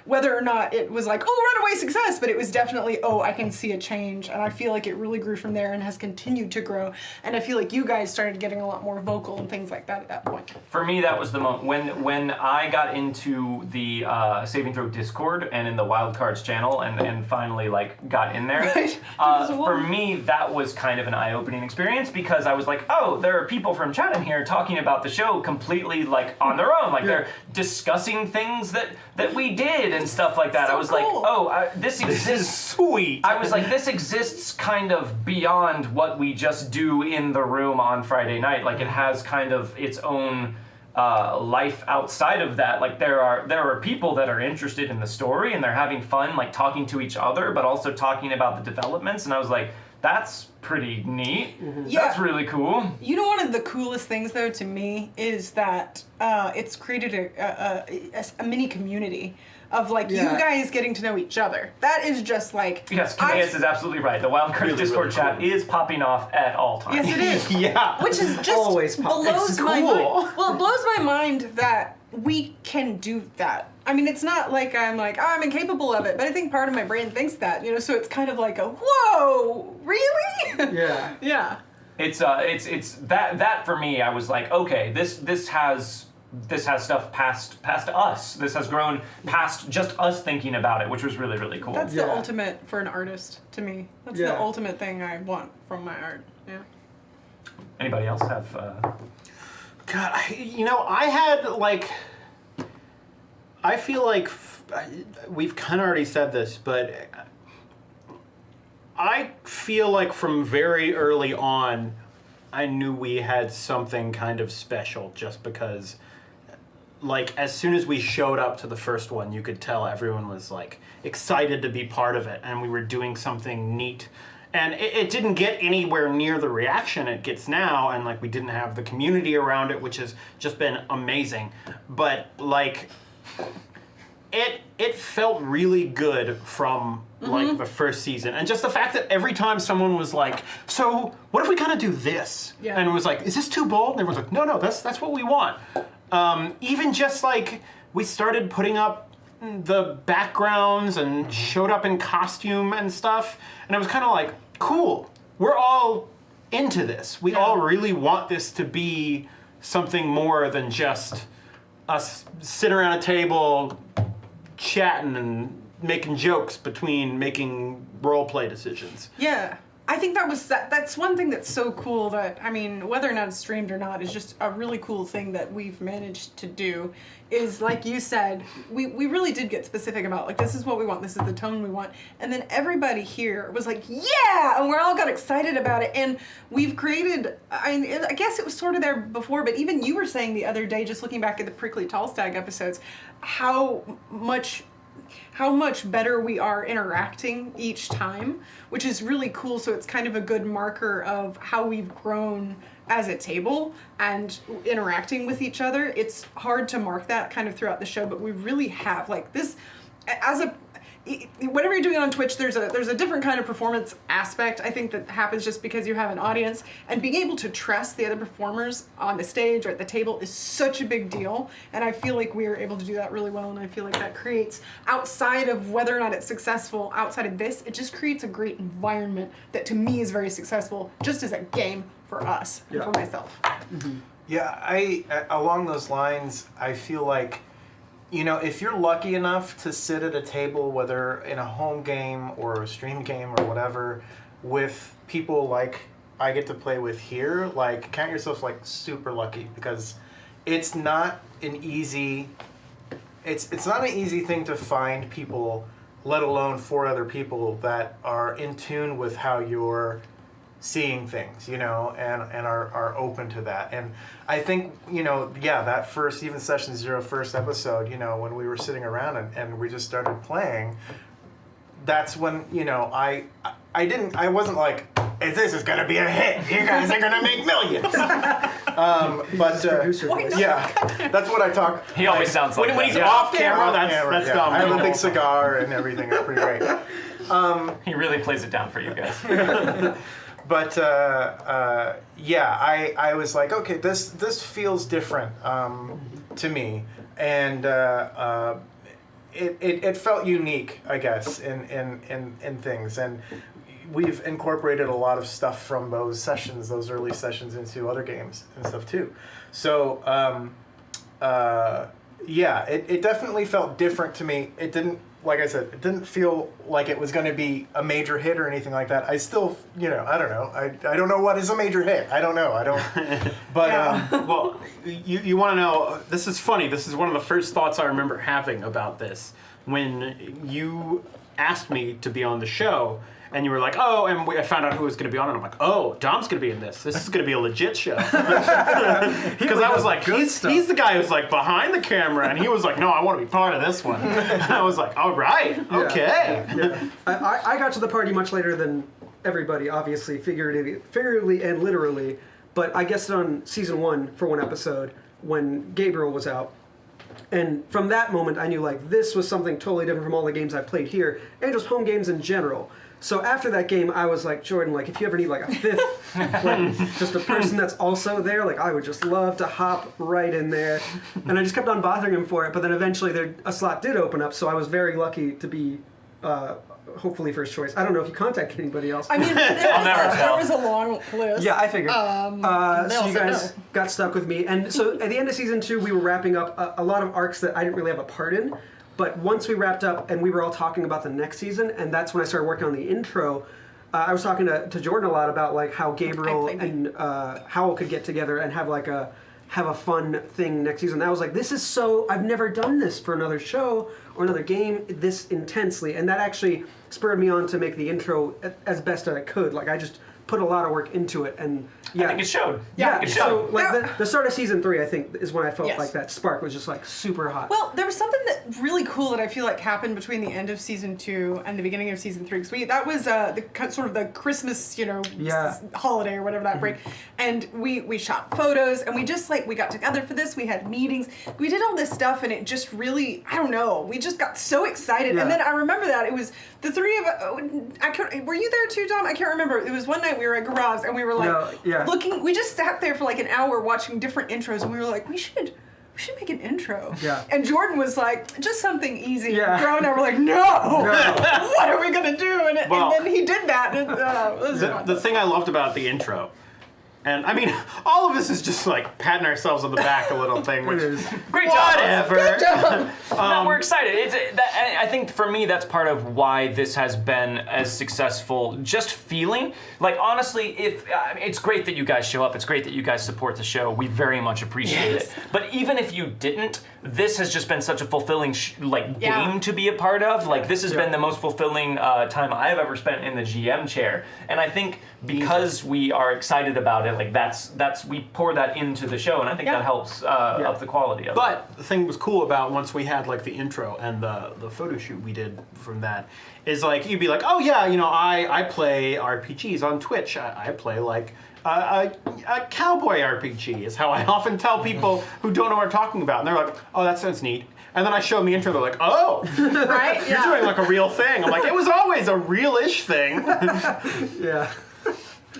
Whether or not it was like, oh, runaway success, but it was definitely, oh, I can see a change, and I feel like it really grew from there and has continued to grow. And I feel like you guys started getting a lot more vocal and things like that at that point. For me, that was the moment when I got into the Saving Throw Discord and in the Wildcards channel and finally like got in there. Right. For me, that was kind of an eye-opening experience because I was like, oh, there are people from chat in here talking about the show completely like on their own, like they're discussing things that we did and stuff like that. So I was cool. like, oh, this is sweet. I was like, this exists kind of beyond what we just do in the room on Friday night. Like it has kind of its own life outside of that. Like there are people that are interested in the story and they're having fun like talking to each other, but also talking about the developments. And I was like, that's pretty neat. Yeah. That's really cool. You know, one of the coolest things though to me is that it's created a mini community of like you guys getting to know each other. That is just like... Yes, Canaries is absolutely right. The Wildcards Discord chat is popping off at all times. Yes, it is. Yeah. Which is just Always blows my mind. Well, it blows my mind that we can do that. I mean, it's not like I'm like, oh, I'm incapable of it, but I think part of my brain thinks that, you know, so it's kind of like a, whoa, really? Yeah. Yeah. It's that for me, I was like, okay, this has stuff past us. This has grown past just us thinking about it, which was really, really cool. That's the ultimate for an artist to me. That's the ultimate thing I want from my art. Yeah. Anybody else have God, I had like, I feel like we've kind of already said this, but I feel like from very early on, I knew we had something kind of special just because, like, as soon as we showed up to the first one, you could tell everyone was, like, excited to be part of it, and we were doing something neat. And it didn't get anywhere near the reaction it gets now, and, like, we didn't have the community around it, which has just been amazing. But, like, it felt really good from, like, the first season. And just the fact that every time someone was like, so, what if we kind of do this? Yeah. And it was like, is this too bold? And everyone's like, no, that's what we want. Even just, like, we started putting up the backgrounds and showed up in costume and stuff. And it was kind of like, cool, we're all into this. We all really want this to be something more than just us sitting around a table chatting and making jokes between making role play decisions. Yeah. I think that's one thing that's so cool that, I mean, whether or not it's streamed or not is just a really cool thing that we've managed to do is, like you said, we really did get specific about, like, this is what we want, this is the tone we want, and then everybody here was like, yeah, and we all got excited about it, and we've created, I guess it was sort of there before, but even you were saying the other day, just looking back at the Prickly Tall Stag episodes, how much better we are interacting each time, which is really cool. So it's kind of a good marker of how we've grown as a table and interacting with each other. It's hard to mark that kind of throughout the show, but we really have, like, this as a whatever you're doing on Twitch, there's a different kind of performance aspect, I think, that happens just because you have an audience, and being able to trust the other performers on the stage or at the table is such a big deal, and I feel like we are able to do that really well, and I feel like that creates, outside of whether or not it's successful, outside of this, it just creates a great environment that to me is very successful, just as a game for us and for myself. Mm-hmm. Yeah, I along those lines, I feel like, you know, if you're lucky enough to sit at a table, whether in a home game or a stream game or whatever, with people like I get to play with here, like, count yourself like super lucky, because it's not an easy, it's not an easy thing to find people, let alone 4 other people that are in tune with how you're seeing things, you know, and are open to that. And I think, you know, yeah, that first, even Session 0 first episode, you know, when we were sitting around and we just started playing, that's when, you know, I wasn't like, this is gonna be a hit, you guys are gonna make millions. Yeah, that's what I talk. He always sounds like when he's off camera, that's dumb. I have a big cigar and everything, it's pretty great. He really plays it down for you guys. But yeah, I was like, okay, this feels different to me, and it felt unique, I guess, in things, and we've incorporated a lot of stuff from those early sessions into other games and stuff too. So yeah, it definitely felt different to me. It didn't. Like I said, it didn't feel like it was going to be a major hit or anything like that. I still, you know, I don't know. I don't know what is a major hit. I don't know. I don't. But well, you want to know? This is funny. This is one of the first thoughts I remember having about this when you asked me to be on the show. And you were like, oh, and I found out who was going to be on it. I'm like, oh, Dom's going to be in this. This is going to be a legit show. Because I was like, he's the guy who's like behind the camera. And he was like, no, I want to be part of this one. And I was like, all right, okay. Yeah. I got to the party much later than everybody, obviously, figuratively and literally. But I guessed on season 1 for one episode when Gabriel was out. And from that moment, I knew, like, this was something totally different from all the games I've played here, and just home games in general. So after that game, I was like, Jordan, like, if you ever need, like, a 5th, like, just a person that's also there, like, I would just love to hop right in there. And I just kept on bothering him for it, but then eventually a slot did open up, so I was very lucky to be, hopefully, first choice. I don't know if you contacted anybody else. I mean, there was a long list. Yeah, I figured. So you guys got stuck with me. And so at the end of season 2, we were wrapping up a lot of arcs that I didn't really have a part in. But once we wrapped up and we were all talking about the next season, and that's when I started working on the intro, I was talking to Jordan a lot about, like, how Gabriel and Howell could get together and have, like, a have a fun thing next season. I was like, this is so, I've never done this for another show or another game this intensely. And that actually spurred me on to make the intro as best as I could. Like I just put a lot of work into it, and I think it showed. Yeah, it so showed. like the start of season 3, I think, is when I felt Yes. like that spark was just like super hot. Well, there was something that really cool that I feel like happened between the end of season 2 and the beginning of season 3. Because that was sort of the Christmas, holiday or whatever that break, and we shot photos and we just we got together for this. We had meetings, we did all this stuff, and it just really, I don't know, we just got so excited. Yeah. And then I remember that it was the three of us. Were you there too, Tom? I can't remember. It was one night we were at Garage and we were looking. We just sat there for like an hour watching different intros, and we were like, we should make an intro. Yeah. And Jordan was like, just something easy. Yeah. And Girl and I were like, no. What are we gonna do? And then he did that. And, it was fun. The thing I loved about the intro, and I mean, all of this is just like patting ourselves on the back a little thing, which is Great job. whatever. Good job. No, we're excited. I think for me, that's part of why this has been as successful. Just feeling like, honestly, it's great that you guys show up. It's great that you guys support the show. We very much appreciate it. But even if you didn't, this has just been such a fulfilling game to be a part of. Like this has been the most fulfilling time I've ever spent in the GM chair. And I think because we are excited about it, like that's we pour that into the show, and I think that helps up the quality of it. But the thing was cool about once we had like the intro and the photo shoot we did from that is like you'd be like, oh yeah, I play RPGs on Twitch. I play like a cowboy RPG is how I often tell people who don't know what I'm talking about, and they're like, oh, that sounds neat. And then I show them the intro, they're like, oh, Right? you're doing like a real thing. I'm like, it was always a real-ish thing. Yeah.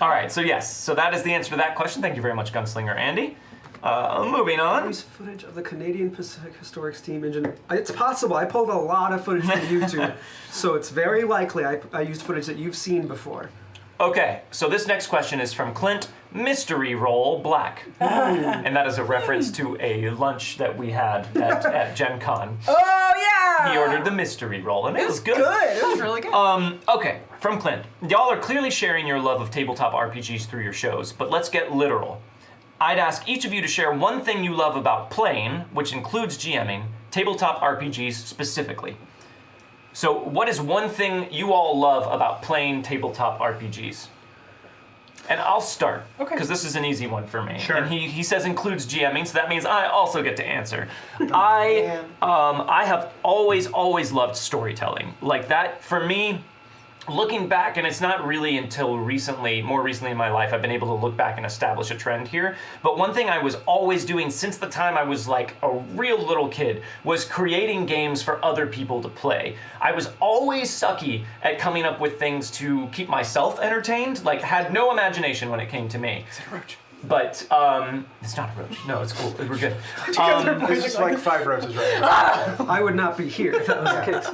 All right, so that is the answer to that question. Thank you very much, Gunslinger Andy. Moving on. Use footage of the Canadian Pacific Historic Steam Engine. It's possible. I pulled a lot of footage from YouTube, so it's very likely I used footage that you've seen before. Okay, so this next question is from Clint, Mystery Roll Black. And that is a reference to a lunch that we had at Gen Con. Oh yeah. He ordered the mystery roll, and it was good. It was really good. Okay, from Clint. Y'all are clearly sharing your love of tabletop RPGs through your shows, but let's get literal. I'd ask each of you to share one thing you love about playing, which includes GMing, tabletop RPGs specifically. So what is one thing you all love about playing tabletop RPGs? And I'll start, because this is an easy one for me. Sure. And he says includes GMing, so that means I also get to answer. I have always loved storytelling. Like that, for me, looking back, and it's not really until more recently in my life, I've been able to look back and establish a trend here. But one thing I was always doing since the time I was like a real little kid was creating games for other people to play. I was always sucky at coming up with things to keep myself entertained, like had no imagination when it came to me. Is it a roach? But it's not a roach. No, it's cool. We're good. There's just like 5 roaches right now. I would not be here if that was the case.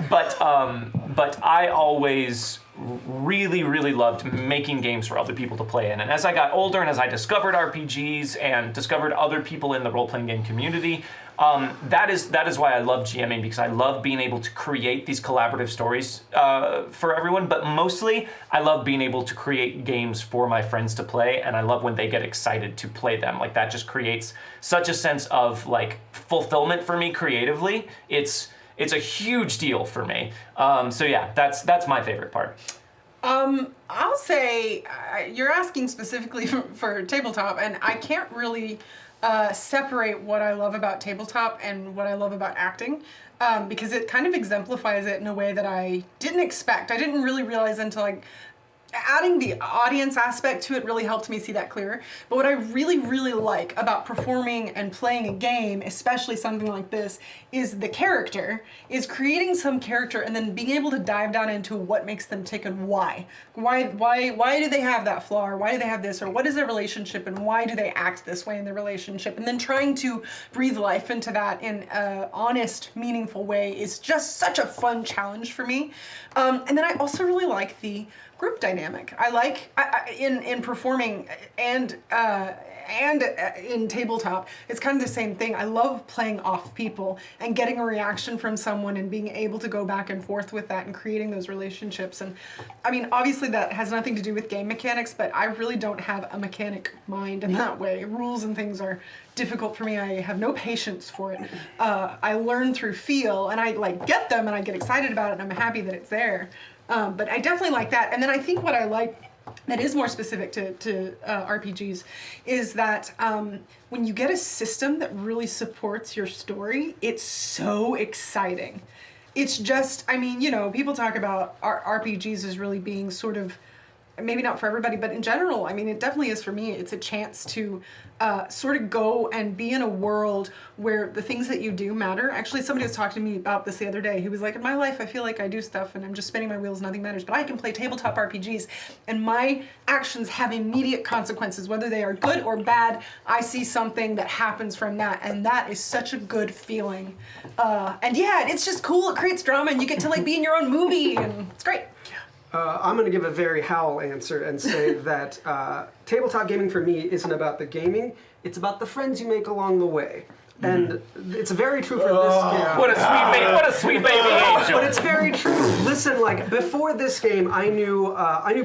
But I always really loved making games for other people to play in. And as I got older and as I discovered RPGs and discovered other people in the role-playing game community, that is why I love GMing, because I love being able to create these collaborative stories for everyone, but mostly I love being able to create games for my friends to play, and I love when they get excited to play them. Like that just creates such a sense of like fulfillment for me creatively. It's a huge deal for me. So yeah, that's my favorite part. I'll say you're asking specifically for tabletop, and I can't really separate what I love about tabletop and what I love about acting, because it kind of exemplifies it in a way that I didn't expect. I didn't really realize until adding the audience aspect to it really helped me see that clearer. But what I really like about performing and playing a game, especially something like this, is the character, is creating some character and then being able to dive down into what makes them tick and why. Why do they have that flaw, or why do they have this, or what is their relationship and why do they act this way in their relationship? And then trying to breathe life into that in an honest, meaningful way is just such a fun challenge for me. And then I also really like the group dynamic. I like in performing and in tabletop, it's kind of the same thing. I love playing off people and getting a reaction from someone and being able to go back and forth with that and creating those relationships. And I mean, obviously that has nothing to do with game mechanics, but I really don't have a mechanic mind in that way. Rules and things are difficult for me. I have no patience for it. I learn through feel, and I like get them and I get excited about it and I'm happy that it's there. But I definitely like that. And then I think what I like that is more specific to RPGs is that when you get a system that really supports your story, it's so exciting. It's just, I mean, you know, people talk about RPGs as really being sort of, maybe not for everybody, but in general, I mean, it definitely is for me. It's a chance to sort of go and be in a world where the things that you do matter. Actually, somebody was talking to me about this the other day. He was like, in my life, I feel like I do stuff and I'm just spinning my wheels, nothing matters, but I can play tabletop RPGs and my actions have immediate consequences, whether they are good or bad. I see something that happens from that, and that is such a good feeling. And yeah, it's just cool. It creates drama and you get to like be in your own movie and it's great. I'm going to give a very Howl answer and say that tabletop gaming for me isn't about the gaming, it's about the friends you make along the way. And it's very true for this game. What a sweet baby angel. But it's very true. Listen, like, before this game, I knew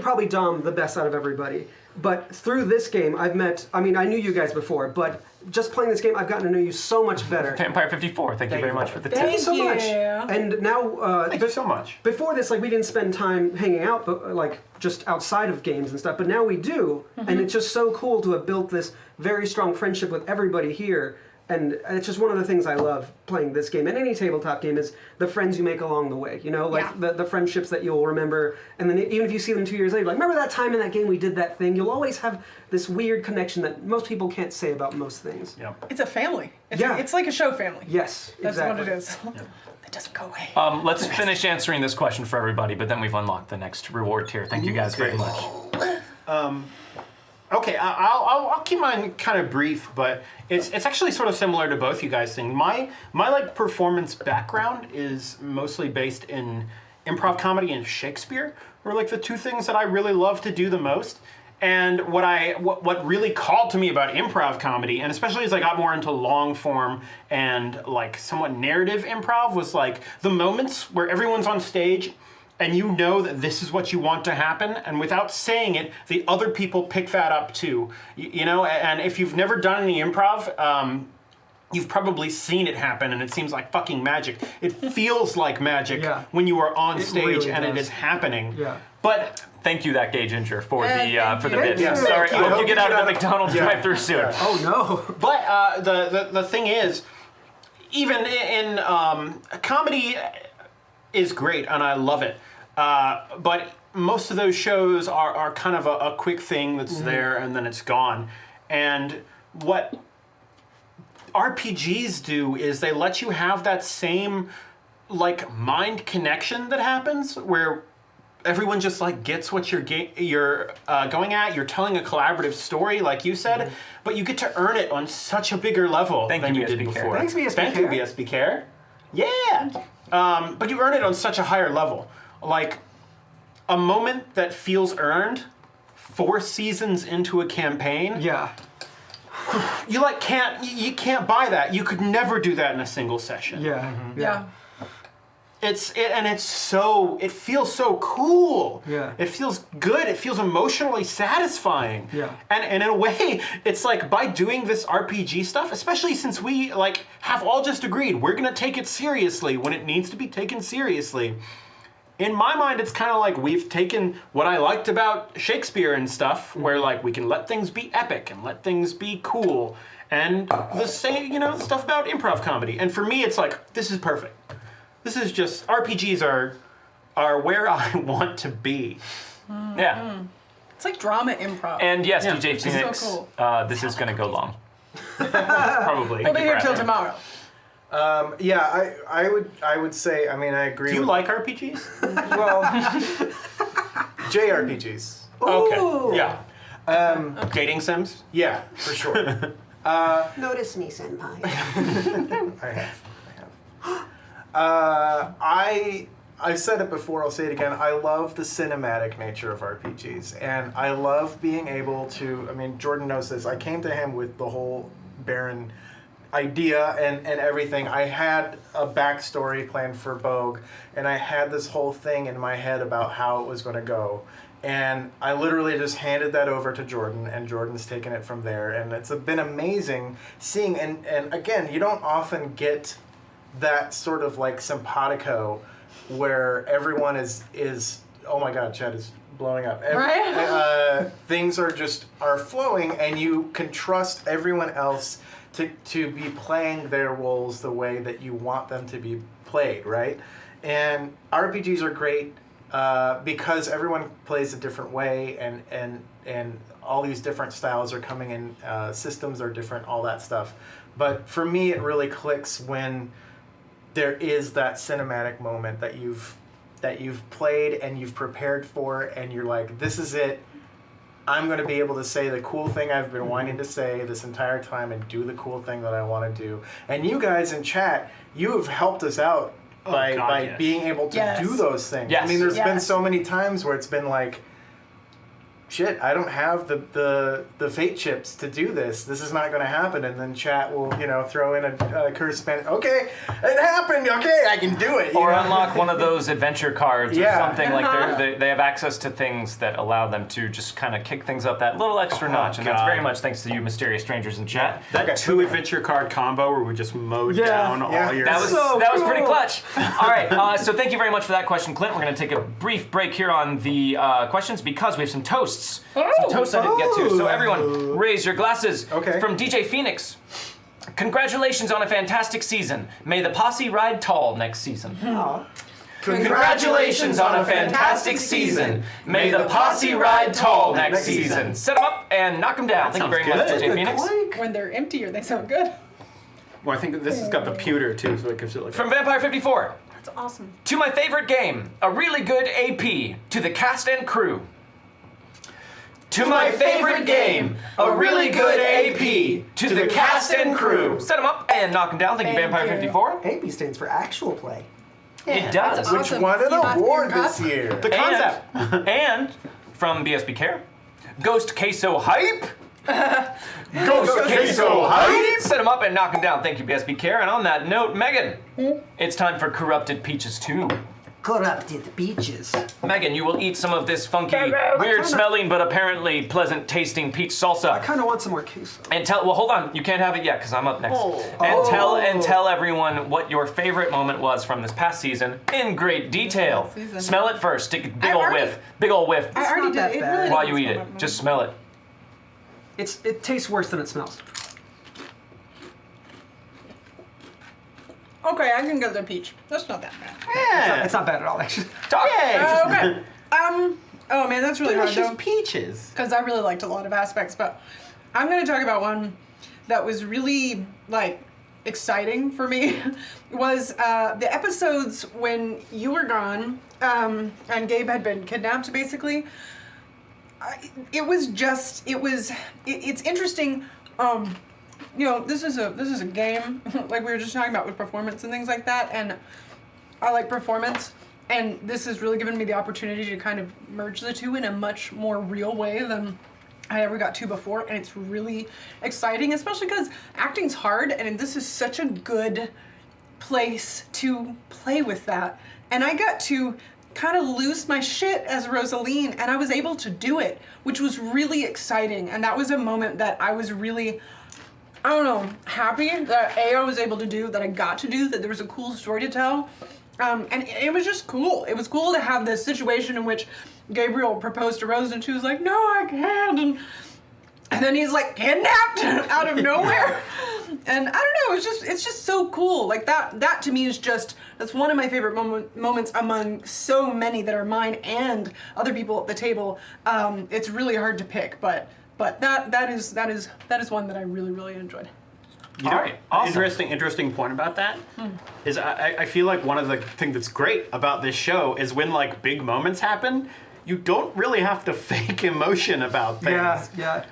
probably Dom the best out of everybody. But through this game, I knew you guys before, but just playing this game, I've gotten to know you so much better. Campfire 54, thank you very much for the tip. Thank you so much. And now, Thank you so much. Before this, like, we didn't spend time hanging out, but like just outside of games and stuff. But now we do, and it's just so cool to have built this very strong friendship with everybody here. And it's just one of the things I love playing this game and any tabletop game is the friends you make along the way. You know, like the friendships that you'll remember. And then even if you see them 2 years later, like, remember that time in that game we did that thing? You'll always have this weird connection that most people can't say about most things. Yep. It's a family. Yeah. It's like a show family. Yes, That's exactly. what it is. That doesn't go away. Let's finish answering this question for everybody, but then we've unlocked the next reward tier. Thank you guys very much. Okay, I'll keep mine kind of brief, but it's actually sort of similar to both you guys' thing. My like performance background is mostly based in improv comedy and Shakespeare, were like the two things that I really love to do the most. And what really called to me about improv comedy, and especially as I got more into long form and like somewhat narrative improv, was like the moments where everyone's on stage and you know that this is what you want to happen, and without saying it, the other people pick that up too. You know, and if you've never done any improv, you've probably seen it happen, and it seems like fucking magic. It feels like magic when you are on stage really and does. it is happening. Yeah. But Thank you, that Gay Ginger, for the bit. you. Sorry, Thank I you. hope you get out of the McDonald's drive-thru soon. Oh no. But the thing is, even in comedy is great, and I love it. But most of those shows are kind of a quick thing that's there and then it's gone. And what RPGs do is they let you have that same like mind connection that happens where everyone just like gets what you're going at. You're telling a collaborative story, like you said, but you get to earn it on such a bigger level than you did BSB before. Thanks, BSB Thank you, BSB Care. Yeah. But you earn it on such a higher level. Like a moment that feels earned 4 seasons into a campaign. Yeah. You like can't buy that. You could never do that in a single session. Yeah. Yeah. It feels so cool. Yeah. It feels good. It feels emotionally satisfying. Yeah. And in a way, it's like by doing this RPG stuff, especially since we like have all just agreed we're gonna take it seriously when it needs to be taken seriously. In my mind, it's kind of like we've taken what I liked about Shakespeare and stuff, where like we can let things be epic and let things be cool, and the same, stuff about improv comedy. And for me, it's like this is perfect. This is just RPGs are where I want to be. Yeah. It's like drama improv. And yes, Yeah. DJ is so Phoenix, cool. this is going to go long. Probably. we'll be here till Thank you for tomorrow. Yeah, I would say, I mean, I agree Do you with, like RPGs? well, JRPGs. Okay. Yeah. Dating sims? Yeah, for sure. Notice me, senpai. I have. I've said it before, I'll say it again. I love the cinematic nature of RPGs, and I love being able to. I mean, Jordan knows this. I came to him with the whole Baron idea and everything. I had a backstory planned for Bogue, and I had this whole thing in my head about how it was going to go. And I literally just handed that over to Jordan, and Jordan's taken it from there. And it's been amazing seeing, and again, you don't often get that sort of like simpatico where everyone is oh my God, Chad is blowing up. Right? Things are flowing, and you can trust everyone else to be playing their roles the way that you want them to be played, right? And RPGs are great because everyone plays a different way, and all these different styles are coming in, systems are different, all that stuff. But for me, it really clicks when there is that cinematic moment that you've played and you've prepared for, and you're like, this is it. I'm going to be able to say the cool thing I've been wanting to say this entire time and do the cool thing that I want to do. And you guys in chat, you have helped us out by being able to do those things. Yes. I mean, there's been so many times where it's been like, shit, I don't have the fate chips to do this. This is not going to happen. And then chat will, throw in a curse spell. Okay, it happened. Okay, I can do it. Or unlock one of those adventure cards or something. Uh-huh. Like they have access to things that allow them to just kind of kick things up that little extra notch. And that's very much thanks to you, mysterious strangers in chat. That 2 adventure card combo where we just mowed down all your... That was pretty clutch. All right, so thank you very much for that question, Clint. We're going to take a brief break here on the questions because we have some toasts. Some toasts I didn't get to. So everyone, raise your glasses. Okay. From DJ Phoenix. Congratulations on a fantastic season. May the Posse ride tall next season. Congratulations on a fantastic season. May the Posse ride tall next season. Set them up and knock them down. Thank you very much, DJ Phoenix. When they're emptier, they sound good. Well, I think this has got the pewter too, so it gives it like... From Vampire 54. That's awesome. To my favorite game, a really good AP. To the cast and crew. To my favorite game, a really good AP. To the cast and crew. Set them up and knock them down. Thank you, Vampire 54. AP stands for actual play. It does. That's Which won an award this year. The concept. And from BSB Care, Ghost Queso Hype. Ghost Queso Hype. Set them up and knock them down. Thank you, BSB Care. And on that note, Megan, it's time for Corrupted Peaches 2. Corrupted peaches. Megan, you will eat some of this funky, weird smelling, but apparently pleasant tasting peach salsa. I kind of want some more queso. And hold on, you can't have it yet because I'm up next. And tell everyone what your favorite moment was from this past season in great detail. Smell it first. Take a big ol' whiff. I already not that did. It bad. really While doesn't you eat smell it, that just smell it. It tastes worse than it smells. Okay, I can get the peach. That's not that bad. It's not bad at all, actually. Okay. Oh man, that's really hard though. peaches. Because I really liked a lot of aspects, but I'm gonna talk about one that was really exciting for me. Was the episodes when you were gone and Gabe had been kidnapped, basically. It's interesting. This is a game, like we were just talking about with performance and things like that, and I like performance, and this has really given me the opportunity to kind of merge the two in a much more real way than I ever got to before, and it's really exciting, especially because acting's hard, and this is such a good place to play with that, and I got to kind of lose my shit as Rosaline, and I was able to do it, which was really exciting, and that was a moment that I was really, happy that I was able to do, that I got to do, that there was a cool story to tell. And it was just cool. It was cool to have this situation in which Gabriel proposed to Rose and she was like, no, I can't. And then he's like kidnapped out of nowhere. And I don't know, it's just so cool. Like that to me is that's one of my favorite moments among so many that are mine and other people at the table. It's really hard to pick, but that is one that I really, really enjoyed. You know, awesome. Interesting point about that is I feel like one of the things that's great about this show is when big moments happen, you don't really have to fake emotion about things. Yeah.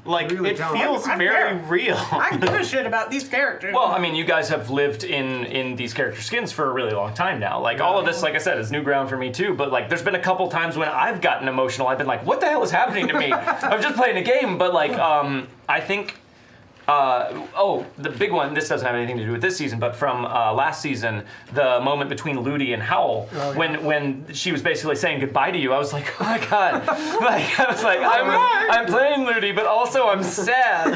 Like, really it don't. feels I'm very fair. real. I give a shit about these characters. Well, I mean, you guys have lived in these character skins for a really long time now. Like, all of this, like I said, is new ground for me too. But like, there's been a couple times when I've gotten emotional. I've been like, "What the hell is happening to me?" I'm just playing a game. But like, I think. The big one, this doesn't have anything to do with this season, but from last season, the moment between Ludi and Howl, when she was basically saying goodbye to you, I was like, oh my god. Like, I was like, I'm playing Ludi, but also I'm sad.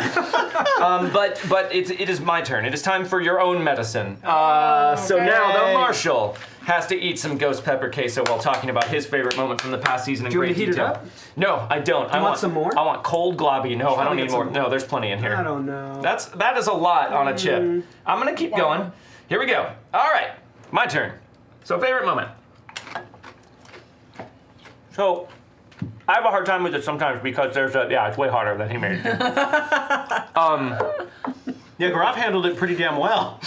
But it is my turn. It is time for your own medicine. So now the Marshal has to eat some ghost pepper queso while talking about his favorite moment from the past season in Do you want great me to heat it detail. up? No, I don't. I want some more? I want cold globby. No, I don't I'll need get more. some No, there's plenty in here. I don't know. That is a lot on a chip. I'm gonna keep going. Here we go. All right, my turn. So favorite moment. So I have a hard time with it sometimes because it's way harder than he made it. Yeah, Graf handled it pretty damn well.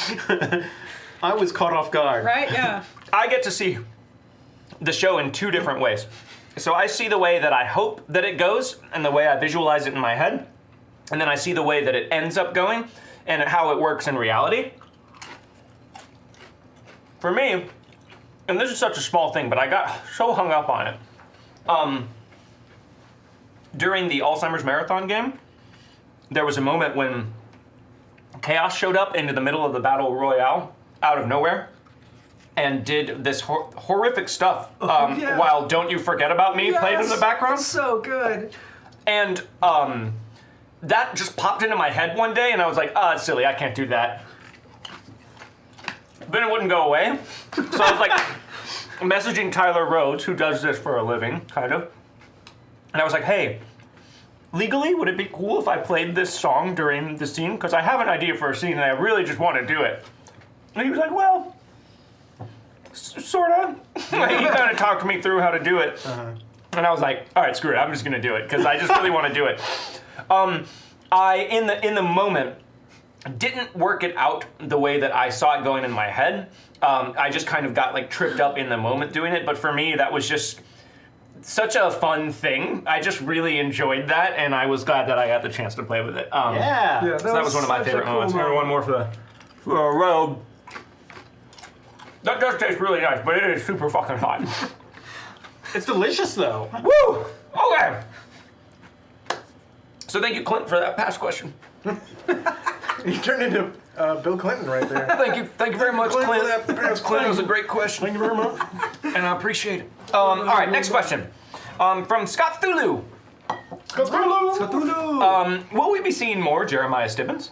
I was caught off guard. right? Yeah. I get to see the show in two different ways. So I see the way that I hope that it goes and the way I visualize it in my head. And then I see the way that it ends up going and how it works in reality. For me, and this is such a small thing, but I got so hung up on it. During the Alzheimer's Marathon game, there was a moment when Chaos showed up into the middle of the Battle Royale out of nowhere and did this horrific stuff yeah. while Don't You Forget About Me played in the background. So good. And that just popped into my head one day and I was like, it's silly, I can't do that. Then it wouldn't go away. So I was like messaging Tyler Rhodes, who does this for a living, kind of. And I was like, hey, legally, would it be cool if I played this song during the scene? Because I have an idea for a scene and I really just want to do it. And he was like, well, sort of. He kind of talked me through how to do it. And I was like, all right, screw it, I'm just going to do it because I just really want to do it. In the moment, didn't work it out the way that I saw it going in my head. I just kind of got like tripped up in the moment doing it. But for me, that was just such a fun thing. I just really enjoyed that, and I was glad that I got the chance to play with it. Yeah. So that was one of my such a favorite cool moments. Here, moment. one more for the robe. That does taste really nice, but it is super fucking hot. It's delicious, though. Woo! Okay. So thank you, Clint, for that past question. You turned into Bill Clinton right there. Thank you very much, Clint. Clint, was a great question. Thank you very much, and I appreciate it. All right, next question. From Scott Thulu. Will we be seeing more Jeremiah Stibbins?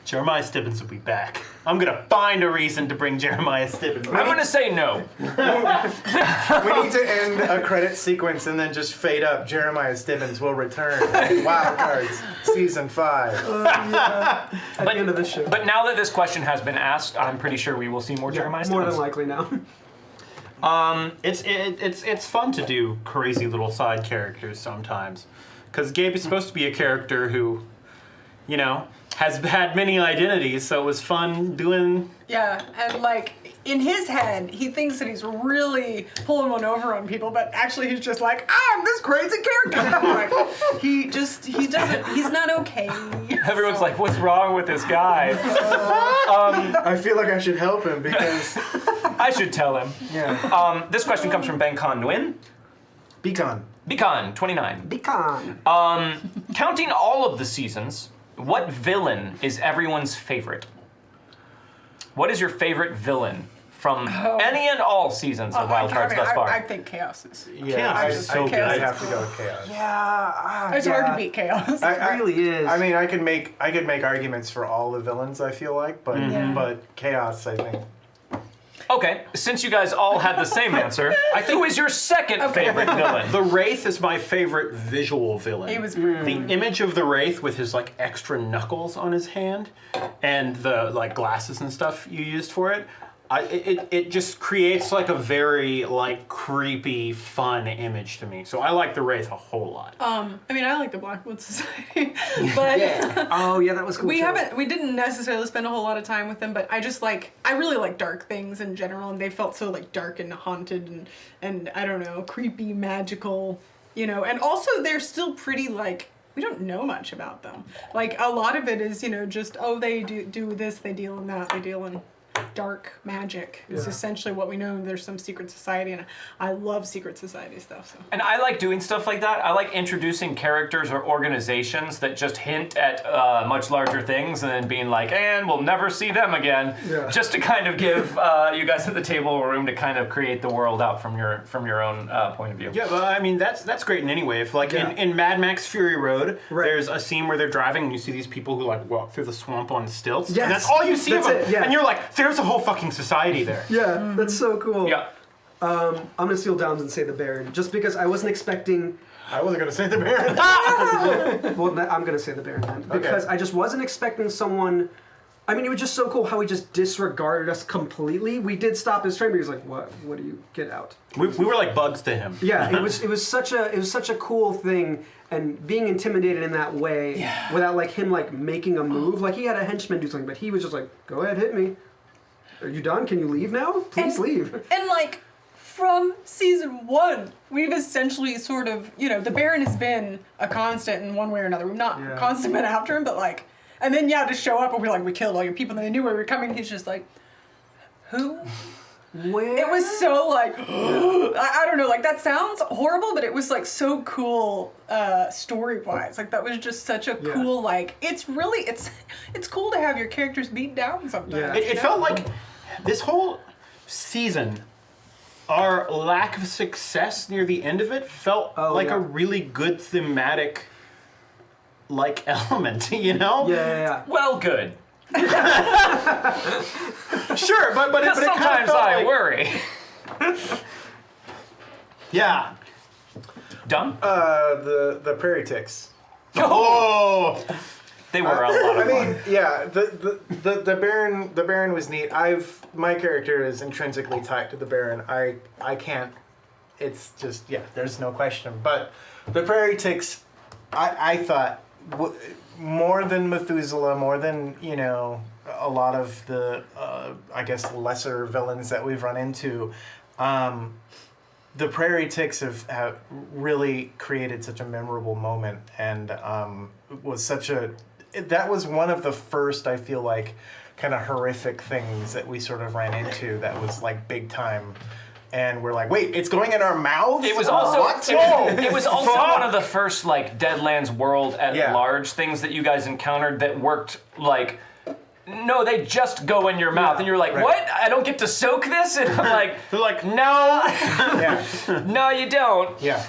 Jeremiah Stibbins will be back. I'm gonna find a reason to bring Jeremiah Stibbins I'm back. gonna say no. We need to end a credit sequence and then just fade up. Jeremiah Stibbins will return. Wildcards Season 5. At the end of the show. But now that this question has been asked, I'm pretty sure we will see more Jeremiah More Stibbins. than likely now. It's fun to do crazy little side characters sometimes, because Gabe is supposed to be a character who, you know, has had many identities, so it was fun doing. Yeah, and like in his head, he thinks that he's really pulling one over on people, but actually he's just like, I'm this crazy character. Like, he's not okay. Everyone's like, what's wrong with this guy? I feel like I should help him because I should tell him. yeah. This question comes from Ben Con Nguyen. Beacon. Beacon, 29. Beacon. Counting all of the seasons, what villain is everyone's favorite? What is your favorite villain from any and all seasons of Wildcards thus far? I think Chaos is. Yeah, Chaos is so good. I'd have to go with Chaos. Yeah. It's hard to beat Chaos. It really is. I mean, I could make arguments for all the villains. I feel like, but but Chaos, I think. Okay, since you guys all had the same answer, who is your second favorite villain? The Wraith is my favorite visual villain. He was brilliant. The image of the Wraith with his like extra knuckles on his hand and the like glasses and stuff you used for it. It just creates like a very like creepy, fun image to me. So I like the Wraith a whole lot. I mean, I like the Blackwood Society, but Oh yeah, that was cool. we didn't necessarily spend a whole lot of time with them, but I really like dark things in general, and they felt so like dark and haunted and I don't know, creepy, magical. and also they're still pretty like, we don't know much about them. Like a lot of it is, just, they do this, they deal in that, they deal in dark magic. It's essentially what we know. There's some secret society, and I love secret society stuff. So. And I like doing stuff like that. I like introducing characters or organizations that just hint at much larger things and then being like, and we'll never see them again. Yeah. Just to kind of give you guys at the table room to kind of create the world out from your own point of view. Yeah, but I mean, that's great in any way. If like in Mad Max Fury Road, there's a scene where they're driving and you see these people who like walk through the swamp on stilts. Yes. And that's all you see of them. Yeah. And you're like, there's a whole fucking society there. Yeah, that's so cool. Yeah. I'm gonna steal Downs and say the Baron, just because I wasn't expecting. I wasn't gonna say the Baron. Well, I'm gonna say the Baron then, because I just wasn't expecting someone. I mean, it was just so cool how he just disregarded us completely. We did stop his train, but he was like, "What? What do you get out?" We were like bugs to him. Yeah, it was such a cool thing, and being intimidated in that way without like him like making a move. Like he had a henchman do something, but he was just like, "Go ahead, hit me. Are you done? Can you leave now? Please leave." And like from season 1, we've essentially sort of, the Baron has been a constant in one way or another. We've not constantly been after him, but like, and then to show up and we're like, we killed all your people and they knew we were coming. He's just like, who? Where? It was so like, I don't know, like that sounds horrible, but it was like so cool story-wise. Like that was just such a cool, like, it's cool to have your characters beat down sometimes. Yeah. It felt like this whole season, our lack of success near the end of it felt like a really good thematic like element, Yeah. Well, good. Sure, but Because sometimes I worry. Yeah. Done? The prairie ticks. Oh. They were a lot of fun. The Baron was neat. My character is intrinsically tied to the Baron. I can't. It's just there's no question. But the prairie ticks, I thought more than Methuselah, more than a lot of the I guess lesser villains that we've run into. The prairie ticks have really created such a memorable moment, and that was one of the first, I feel like, kind of horrific things that we sort of ran into that was like big time. And we're like, wait, it's going in our mouths? It was also it was also Fuck. one of the first like Deadlands world at large things that you guys encountered that worked like. No, they just go in your mouth, and you're like, "What? I don't get to soak this?" And I'm like, They're like, "No, no, you don't." Yeah.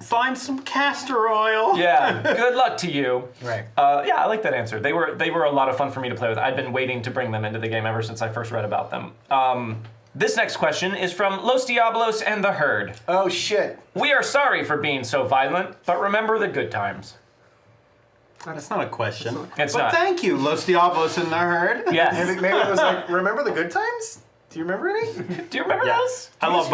find some castor oil. Yeah. Good luck to you. Right. Yeah, I like that answer. They were a lot of fun for me to play with. I'd been waiting to bring them into the game ever since I first read about them. This next question is from Los Diablos and the Herd. Oh shit. We are sorry for being so violent, but remember the good times. That's not a question. It's but not. thank you, Los Diablos and the Herd. Yes. Maybe it was like, remember the good times? Do you remember any? Do you remember those? I love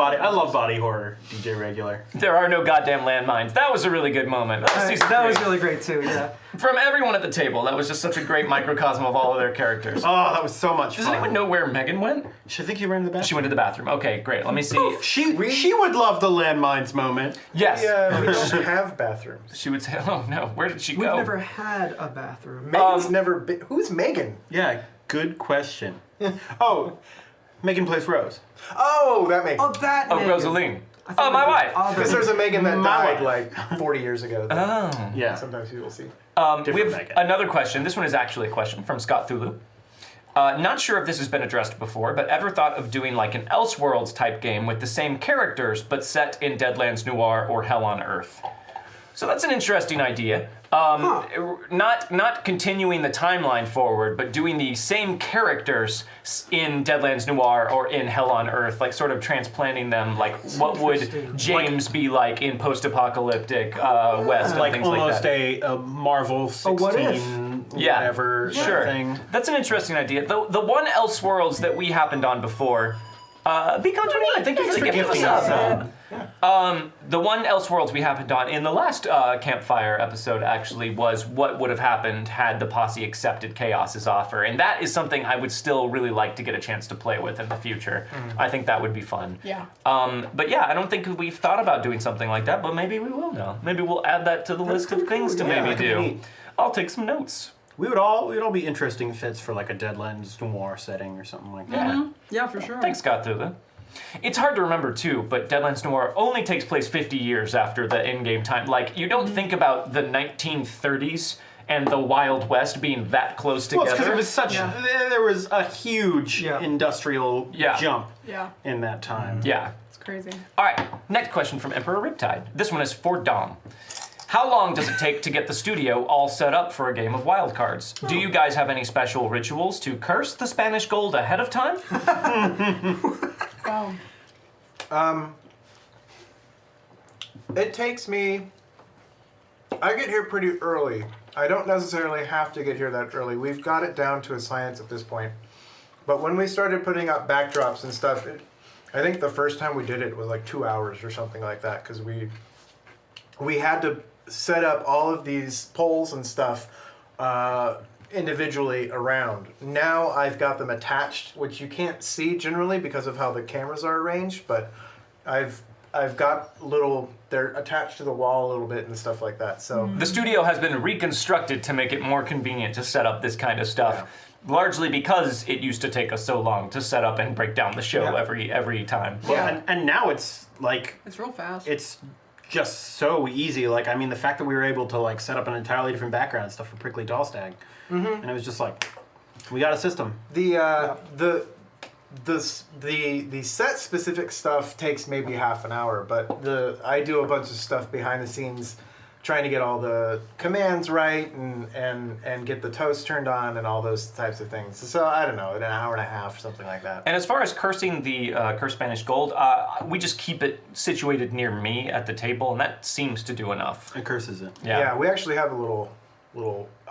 body horror, DJ Regular. There are no goddamn landmines. That was a really good moment. That was season That was 3. really great too. Yeah. From everyone at the table, that was just such a great microcosm of all of their characters. Oh, that was so much Does fun. anyone know where Megan went? Should I think you ran to the bathroom? She went to the bathroom. Okay, great. Let me see. She would love the landmines moment. Yes. We don't have bathrooms. She would say, oh no, where did she We've go? never had a bathroom. Megan's never been. Who's Megan? Yeah, good question. Oh, Megan plays Rose. Oh, that Megan. Oh, that. Oh, Megan. Rosaline. I thought Oh, my Megan- wife. Oh, Because there's a Megan that My died wife. like 40 years ago. Oh. Yeah. Sometimes people see. We Different have Megan. another question. This one is actually a question from Scott Thulu. Not sure if this has been addressed before, but ever thought of doing like an Elseworlds type game with the same characters, but set in Deadlands Noir or Hell on Earth? So that's an interesting idea. Not continuing the timeline forward, but doing the same characters in Deadlands Noir or in Hell on Earth, like sort of transplanting them. Like, what would James be like in post-apocalyptic West and Like things almost like that? a Marvel 16 what if? whatever Sure. thing. That's an interesting idea. The one Elseworlds that we happened on before, Beacon 29, thank you for the gift of the sub. The one Elseworlds we happened on in the last Campfire episode actually was what would have happened had the Posse accepted Chaos's offer, and that is something I would still really like to get a chance to play with in the future. I think that would be fun. Yeah. But yeah, I don't think we've thought about doing something like that, but maybe we will now. Maybe we'll add that to the list of things to maybe do. I'll take some notes. We'd all be interesting fits for like a Deadlands Noir setting or something like that. Yeah, for sure. Thanks, Scott Thula. It's hard to remember too, but Deadlands Noir only takes place 50 years after the in-game time. Like, you don't think about the 1930s and the Wild West being that close together. Well, because it was such. There was a huge industrial jump Yeah. in that time. Yeah. It's crazy. All right, next question from Emperor Riptide. This one is for Dom. How long does it take to get the studio all set up for a game of Wildcards? Do you guys have any special rituals to curse the Spanish gold ahead of time? Wow. It takes me. I get here pretty early. I don't necessarily have to get here that early. We've got it down to a science at this point. But when we started putting up backdrops and stuff, I think the first time we did it was like 2 hours or something like that, because we had to set up all of these poles and stuff individually around. Now I've got them attached, which you can't see generally because of how the cameras are arranged, but I've got they're attached to the wall a little bit and stuff like that. So The studio has been reconstructed to make it more convenient to set up this kind of stuff. Largely because it used to take us so long to set up and break down the show every time. And now it's like It's real fast. it's just so easy. Like, I mean, the fact that we were able to like set up an entirely different background and stuff for Prickly Dollstag, and it was just like, we got a system. The set specific stuff takes maybe half an hour, but I do a bunch of stuff behind the scenes, trying to get all the commands right and get the toast turned on and all those types of things. So I don't know, an hour and a half, something like that. And as far as cursing the Curse Spanish Gold, we just keep it situated near me at the table, and that seems to do enough. It curses it. Yeah, we actually have a little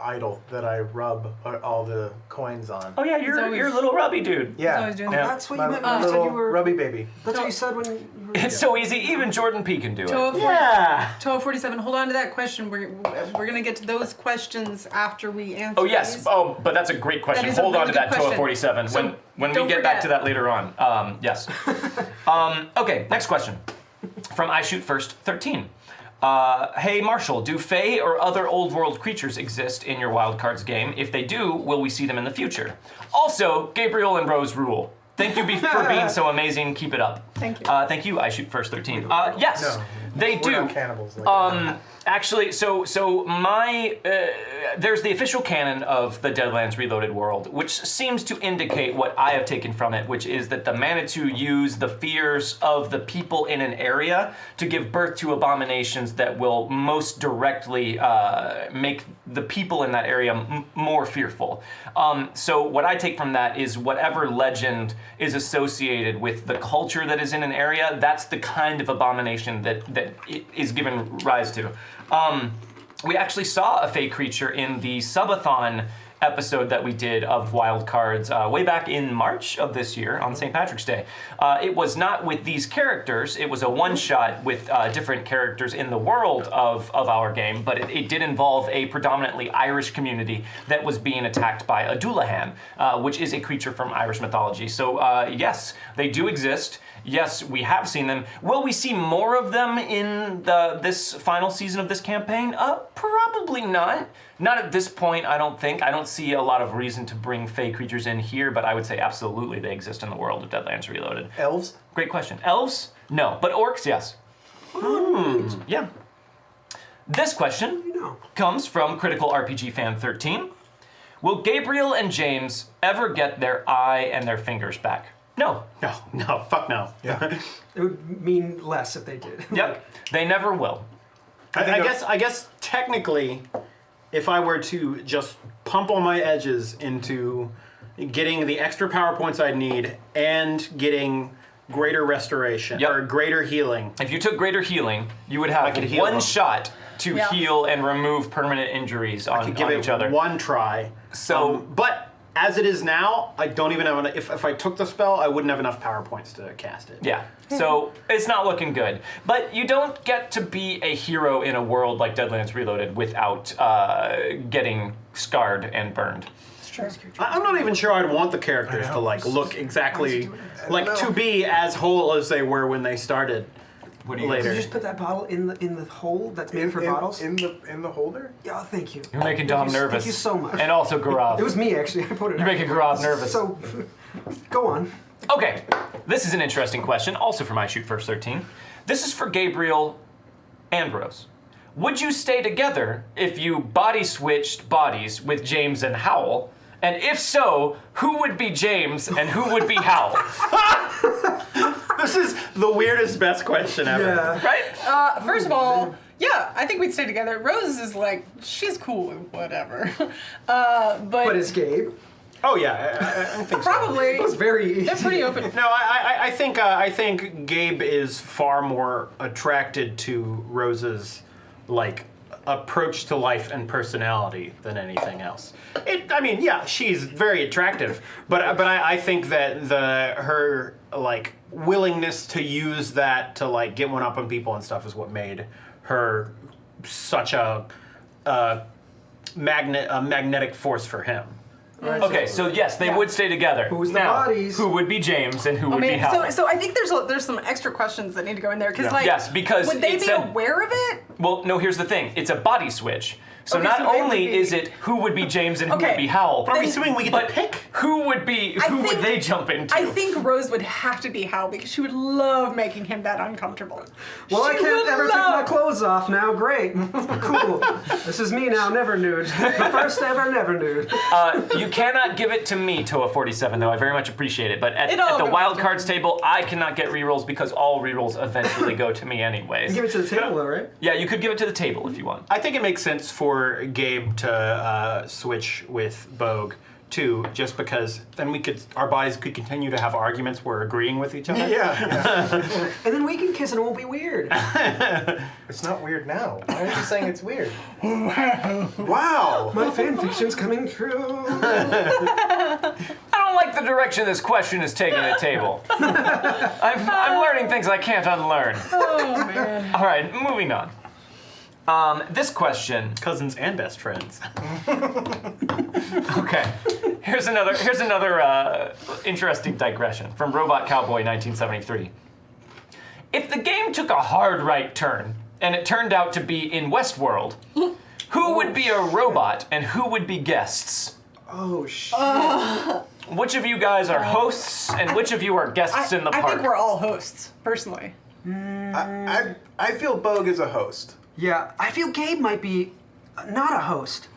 idol that I rub all the coins on. Oh yeah, you're a little rubby dude. Yeah, always doing Yeah. That's what my you meant when you said little you were. rubby baby. That's what you said when you were. It's so easy, even Jordan P can do it. Yeah. Toe 47. Hold on to that question. We're gonna get to those questions after we answer. Oh yes. these. Oh, but that's a great question. That is a Hold on really to good that, Toa question. 47. So when we don't get back forget. to that later on. Yes. Okay. Next question from I Shoot First 13. Hey Marshall, do Fae or other old world creatures exist in your Wildcards game? If they do, will we see them in the future? Also, Gabriel and Rose rule. Thank you for being so amazing. Keep it up. Thank you. Thank you, I Shoot First 13. Yes, No, they we're do. not cannibals. Like Actually, so my there's the official canon of the Deadlands Reloaded world, which seems to indicate what I have taken from it, which is that the Manitou use the fears of the people in an area to give birth to abominations that will most directly make the people in that area more fearful. So what I take from that is whatever legend is associated with the culture that is in an area, that's the kind of abomination that it is given rise to. We actually saw a Fae creature in the subathon episode that we did of Wildcards way back in March of this year on St. Patrick's Day. It was not with these characters, it was a one-shot with different characters in the world of our game, but it did involve a predominantly Irish community that was being attacked by a Doulahan, which is a creature from Irish mythology. So yes, they do exist. Yes, we have seen them. Will we see more of them in this final season of this campaign? Probably not. Not at this point, I don't think. I don't see a lot of reason to bring Fae creatures in here, but I would say absolutely they exist in the world of Deadlands Reloaded. elves. Great question. Elves? No, but orcs, yes. Yeah. This question comes from Critical RPG Fan 13. Will Gabriel and James ever get their eye and their fingers back? No. No, fuck no. Yeah. It would mean less if they did. Yep. They never will. I guess technically, if I were to just pump all my edges into getting the extra power points I'd need and getting greater restoration or greater healing. If you took greater healing, you would have could heal one them. shot to heal and remove permanent injuries on I could give each other. one try. So, but as it is now, I don't even have enough. If I took the spell, I wouldn't have enough power points to cast it. Yeah. So it's not looking good. But you don't get to be a hero in a world like Deadlands Reloaded without getting scarred and burned. I'm not even sure I'd want the characters to like look exactly like to be as whole as they were when they started. What do you later? Did you just put that bottle in the hole that's made for bottles? In the holder? Yeah, thank you. You're making Dom nervous. Thank you so much. And also Gaurav. It was me actually. I put it. You're making Gaurav nervous. So, go on. Okay, this is an interesting question, also for my Shoot First 13. This is for Gabriel and Rose. Would you stay together if you body switched bodies with James and Howell? And if so, who would be James and who would be Howell? This is the weirdest, best question ever. Yeah. Right? First of all, yeah, I think we'd stay together. Rose is like, she's cool with whatever. But it's Gabe. Oh yeah, I think so. Probably. It's very. They're pretty open. No, I think Gabe is far more attracted to Rose's like approach to life and personality than anything else. Yeah, she's very attractive, but I think that her like willingness to use that to like get one up on people and stuff is what made her such a magnetic force for him. Right, Okay, so yes, they would stay together. Who's the now, bodies? who would be James and who would be Maybe, Howell? so I think there's some extra questions that need to go in there because like Yes, because would they it be said- aware of it? Well, no, here's the thing. It's a body switch. So Okay, not so they would only be- is it who would be James and who Okay, would be Howell, Are we assuming we get but to pick? who would think- they jump into? I think Rose would have to be Hal because she would love making him that uncomfortable. Well, I She can't would ever take my love- clothes off now. Great. Cool. This is me now, never nude. The first ever never nude. You cannot give it to me, Toa 47, though. I very much appreciate it. But at It all the goes wild to cards table, I cannot get rerolls because all rerolls eventually go to me anyways. Give it to the table, though, right? Yeah, you could give it to the table if you want. I think it makes sense for Gabe to switch with Bogue too, just because then our bodies could continue to have arguments where we're agreeing with each other. Yeah. And then we can kiss and it won't be weird. It's not weird now. Why are you saying it's weird? Wow. My fan fiction's coming true. I don't like the direction this question is taking the table. I'm learning things I can't unlearn. Oh man. All right, moving on. This question. Cousins and best friends. Okay. Here's another interesting digression from Robot Cowboy 1973. If the game took a hard right turn and it turned out to be in Westworld, who would be a robot and who would be guests? Oh, shit. Which of you guys are hosts and which of you are guests in the park? I think we're all hosts, personally. I feel Bogue is a host. Yeah, I feel Gabe might be not a host.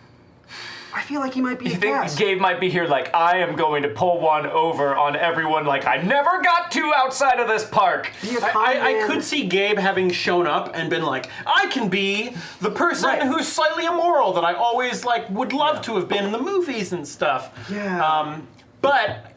I feel like he might be You a think guest. Gabe might be here like, I am going to pull one over on everyone like I never got to outside of this park. Be a con I man. could see Gabe having shown up and been like, I can be the person Right. who's slightly immoral that I always like would love to have been in the movies and stuff. Yeah. But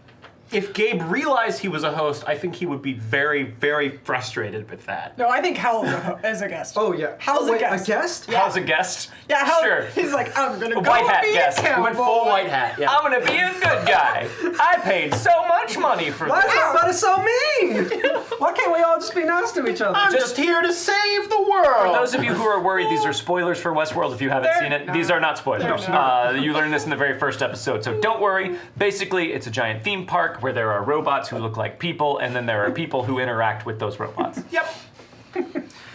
if Gabe realized he was a host, I think he would be very, very frustrated with that. No, I think Hal is a guest. Oh, yeah. Hal's Oh, wait, a guest. A guest? How's a guest? Yeah, Hal. Sure. He's like, I'm gonna A go white hat be guest. a He cowboy. Went full white hat, yeah. I'm gonna be a good guy. I paid so much money for Why is this. everybody so mean? Why can't we all just be nice to each other? I'm just here to save the world. For those of you who are worried, these are spoilers for Westworld if you haven't They're seen it. not. These are not spoilers. They're not. You learned this in the very first episode, so don't worry. Basically, it's a giant theme park where there are robots who look like people, and then there are people who interact with those robots. Yep.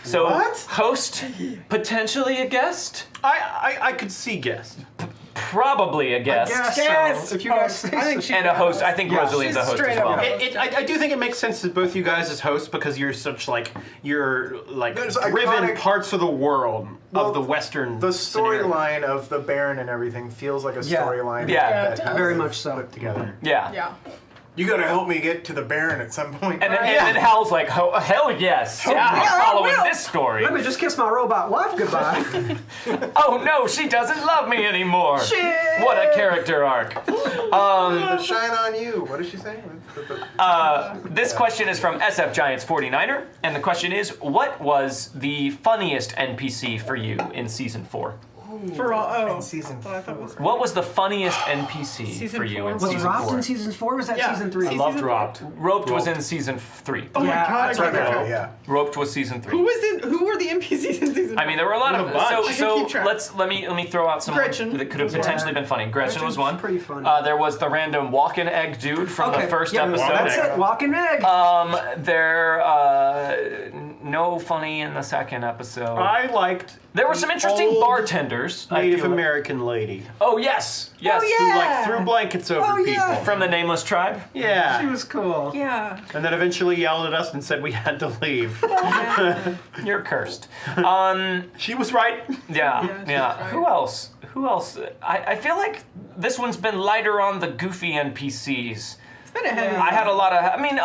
So, What? host, potentially a guest, I could see guest. probably a guest, Yes. Yes. So, if you guys host. I think she and a host. I think Yeah. Rosalie's a She's host straight as up well. a host. I do think it makes sense that both you guys as hosts because you're such you're There's driven iconic- parts of the world Well, of the Western. The scenario. storyline of the Baron and everything feels like a Yeah. storyline. Yeah. that Yeah, very much so. put together. Yeah. Yeah. You gotta help me get to the Baron at some point. And then Hal's like, oh, hell yes, yeah, yeah, I'm I following will. this story. Let me just kiss my robot wife goodbye. Oh no, she doesn't love me anymore. Shit. What a character arc. The shine on you. What did she say? This question is from SF Giants 49er, and the question is, what was the funniest NPC for you in season 4? For all, in season I thought it was. What was the funniest NPC Season for you 4. in Was Was season Robbed 4? in season 4? Or was that Yeah. season 3? I loved Season Robbed. Roped was in season 3. Oh my Yeah, god! that's I right, can't Okay, remember. yeah. Roped was season 3. Who were the NPCs in season? I mean, there were a lot What of a bunch. so I can so. keep track. Let me throw out some Gretchen that could have was one. potentially been funny. Gretchen was one. Pretty funny. There was the random walk-in egg dude from the first yeah, episode. That's it. Walking egg. No funny in the second episode. I liked There were some interesting old bartenders. I Native feel like. American lady Oh yes, yes. Oh, who yeah. like threw blankets over Oh, people. yeah. From the nameless tribe. Yeah. She was cool. Yeah. And then eventually yelled at us and said we had to leave. You're cursed. She was right. Yeah, she's yeah. right. Who else? Who else? I feel like this one's been lighter on the goofy NPCs. It's been a heavy. I had a lot of. I mean,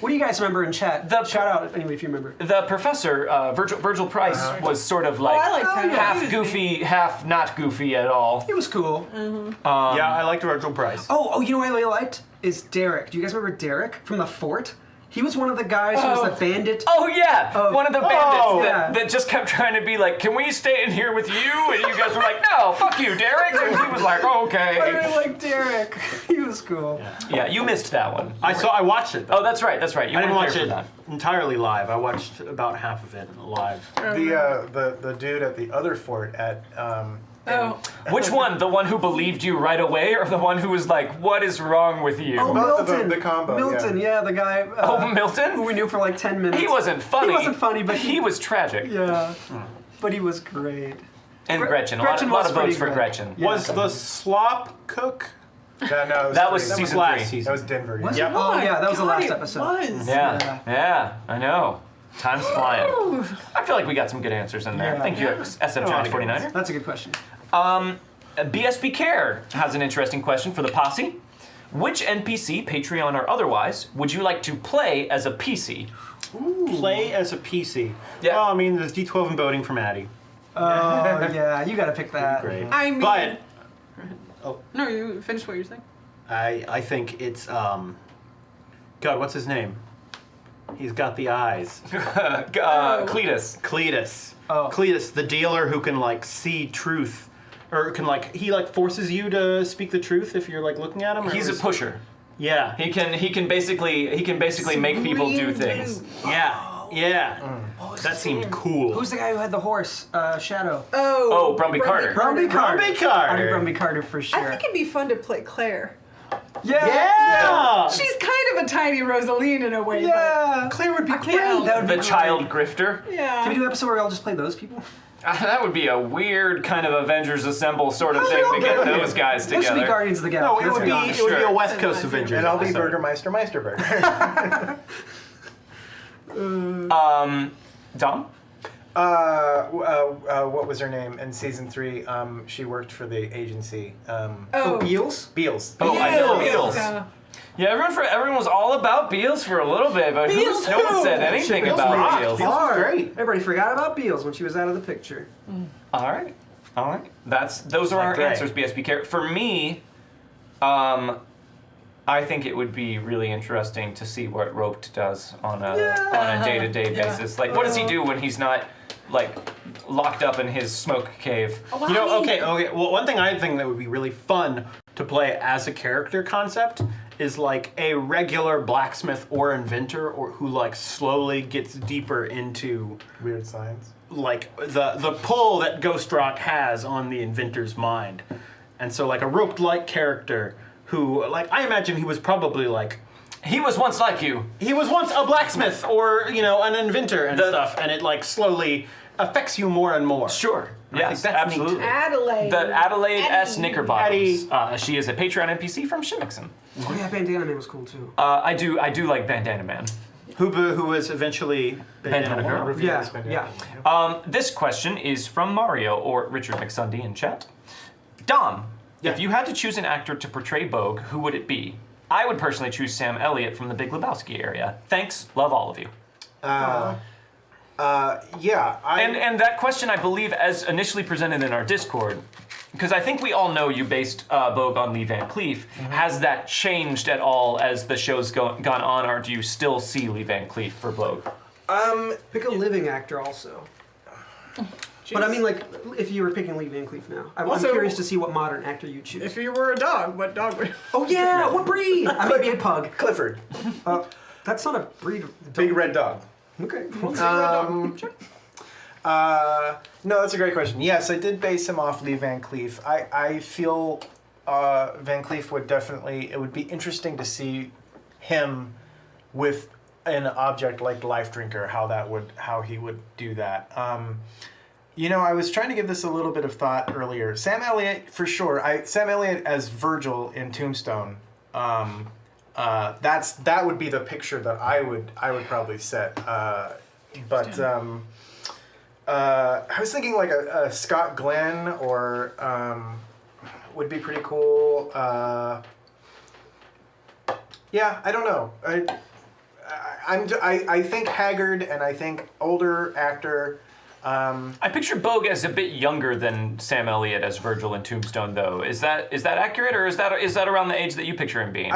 What do you guys remember in chat? Shout out anyway if you remember. the professor, Virgil Price, was sort of like I liked him. half He was goofy, half not goofy at all. He was cool. Yeah, I liked Virgil Price. Oh, you know what I really liked? Is Derek. Do you guys remember Derek from the fort? He was one of the guys who was the bandit. Oh yeah, one of the bandits Oh. that just kept trying to be like, "Can we stay in here with you?" And you guys were like, "No, fuck you, Derek." And he was like, oh, I "Okay." really like Derek. He was cool. Yeah, you missed that one. I watched it. Oh, that's right. That's right. You I didn't weren't watch there it for that. entirely live. I watched about half of it live. The dude at the other fort at Oh. Which one? The one who believed you right away, or the one who was like, "What is wrong with you"? Oh, Both of Milton. them, the combo, Milton, yeah. the guy. Oh, Milton? Who we knew for like 10 minutes. He wasn't funny. He wasn't funny, but he was tragic. Yeah. But he was great. And Gre- Gretchen. Gretchen a lot was of votes pretty for good. Gretchen. Yeah. Was the slop cook? no, That was three. season last 3. season. That was Denver. Was yeah. it? Oh, yeah, that was the God, last it episode. Was. Yeah, yeah, I know. Time's flying. I feel like we got some good answers in there. Yeah. Thank you, SF49er. That's a good question. BSB Care has an interesting question for the Posse. Which NPC, Patreon or otherwise, would you like to play as a PC? Play as a PC. Yeah. Well, I mean, there's D12 and boating from Addy. Oh, yeah, you gotta pick that. Great. I mean. But No, you finish what you're saying. I think it's God, what's his name? He's got the eyes. Cletus. Cletus. Oh. Cletus, the dealer who can like see truth, or can like he like forces you to speak the truth if you're like looking at him. Or He's a is- pusher. Yeah. He can basically make people do things. Yeah. Yeah. That seemed cool. Who's the guy who had the horse? Shadow. Oh, Brumby Carter. Brumby Carter. Brumby Carter. I think Brumby Carter for sure. I think it'd be fun to play Claire. Yeah. She's kind of a tiny Rosaline in a way. Yeah. Claire would be great. That would be The great. child grifter. But, yeah. Can we do an episode where we all just play those people? That would be a weird kind of Avengers Assemble sort of Oh, thing to okay. get those guys This should be together. Guardians of the No, Galaxy. it would be honest. it would be a Sure. West Coast Avengers. And I'll be episode. Burgermeister Meisterburger. Dom? What was her name in season 3? She worked for the agency. Oh, Beals? Beals. Oh, I know Beals. Beals. Yeah, everyone was all about Beals for a little bit, but Beals no one who? said anything Beals about rocked. Beals. Beals was Hard. great. Everybody forgot about Beals when she was out of the picture. All right. Those are our Great. answers. BSB care. For me, I think it would be really interesting to see what Roped does on a day-to-day basis. Like, what does he do when he's not like locked up in his smoke cave? You know, okay. Well, one thing I think that would be really fun to play as a character concept is like a regular blacksmith or inventor, or who like slowly gets deeper into Weird science. like the pull that Ghost Rock has on the inventor's mind, and so like a roped-like character who like I imagine he was probably like. He was once like you. He was once a blacksmith or, you know, an inventor and stuff, and it like slowly affects you more and more. Sure. I Yes, think that's neat. absolutely. Adelaide. The Adelaide S. Addie. Knickerbockers. She is a Patreon NPC from Shimmickson. Oh yeah, Bandana Man was cool too. I do like Bandana Man. Who was eventually Bandana Girl. Yeah. This question is from Mario or Richard McSundy in chat. Dom, if you had to choose an actor to portray Bogue, who would it be? I would personally choose Sam Elliott from the Big Lebowski area. Thanks, love all of you. Yeah. And that question, I believe, as initially presented in our Discord, because I think we all know you based Bogue on Lee Van Cleef. Has that changed at all as the show's gone on, or do you still see Lee Van Cleef for Bogue? Pick a living actor also. But I mean, like, if you were picking Lee Van Cleef now, I'm curious to see what modern actor you choose. If you were a dog, what dog would? Oh yeah, what breed? I might be a pug. Clifford. That's not a breed. Big red dog. Okay. No, that's a great question. Yes, I did base him off Lee Van Cleef. I feel Van Cleef would definitely, it would be interesting to see him with an object like the Life Drinker, how he would do that. You know, I was trying to give this a little bit of thought earlier. Sam Elliott, for sure. Sam Elliott as Virgil in Tombstone. That would be the picture that I would probably set. I was thinking like a Scott Glenn or would be pretty cool. Yeah, I don't know. I think haggard and I think older actor. I picture Bogue as a bit younger than Sam Elliott as Virgil in Tombstone, though. Is that accurate, or is that around the age that you picture him being?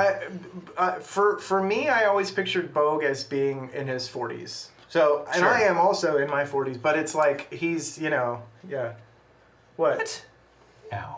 For me, I always pictured Bogue as being in his 40s. So, and Sure. I am also in my 40s, but it's like he's, yeah. What? No.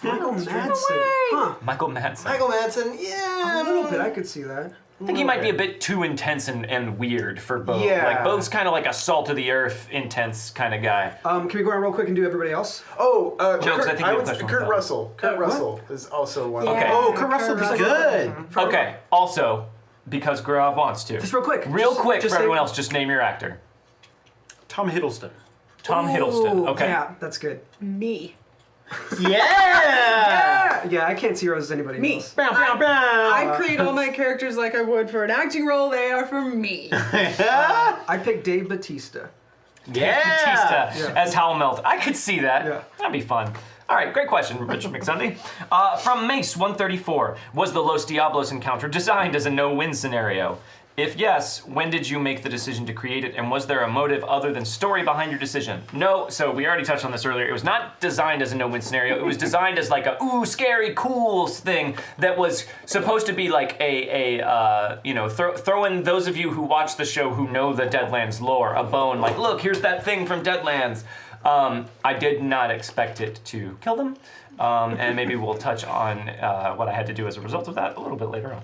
Michael Madsen. Huh. Michael Madsen. Michael Madsen, yeah. A little bit, I could see that. I think he might be a bit too intense and weird for Bogue. Yeah. Like, Bogue's kind of like a salt-of-the-earth, intense kind of guy. Can we go around real quick and do everybody else? Oh, Jokes, I think you have a question Kurt with that. Russell. Kurt Russell is also one. Okay. Oh, Kurt Russell is good. Okay, also, because Grav wants to. Just real quick. Real quick just for say- everyone else, just name your actor. Tom Hiddleston. Tom Hiddleston. Ooh, Okay. Yeah, that's good. Me. Yeah! Yeah, I can't see her as anybody Me. else. I create all my characters like I would for an acting role. They are for me. I picked Dave Bautista. Batista as Hal Melt. I could see that. Yeah. That'd be fun. All right, great question, Rich McSunday. From Mace 134, was the Los Diablos encounter designed as a no-win scenario? If yes, when did you make the decision to create it, and was there a motive other than story behind your decision? No, so we already touched on this earlier. It was not designed as a no-win scenario. It was designed as like a ooh, scary, cool thing that was supposed to be like throw in those of you who watch the show who know the Deadlands lore a bone. Like, look, here's that thing from Deadlands. I did not expect it to kill them, and maybe we'll touch on what I had to do as a result of that a little bit later on.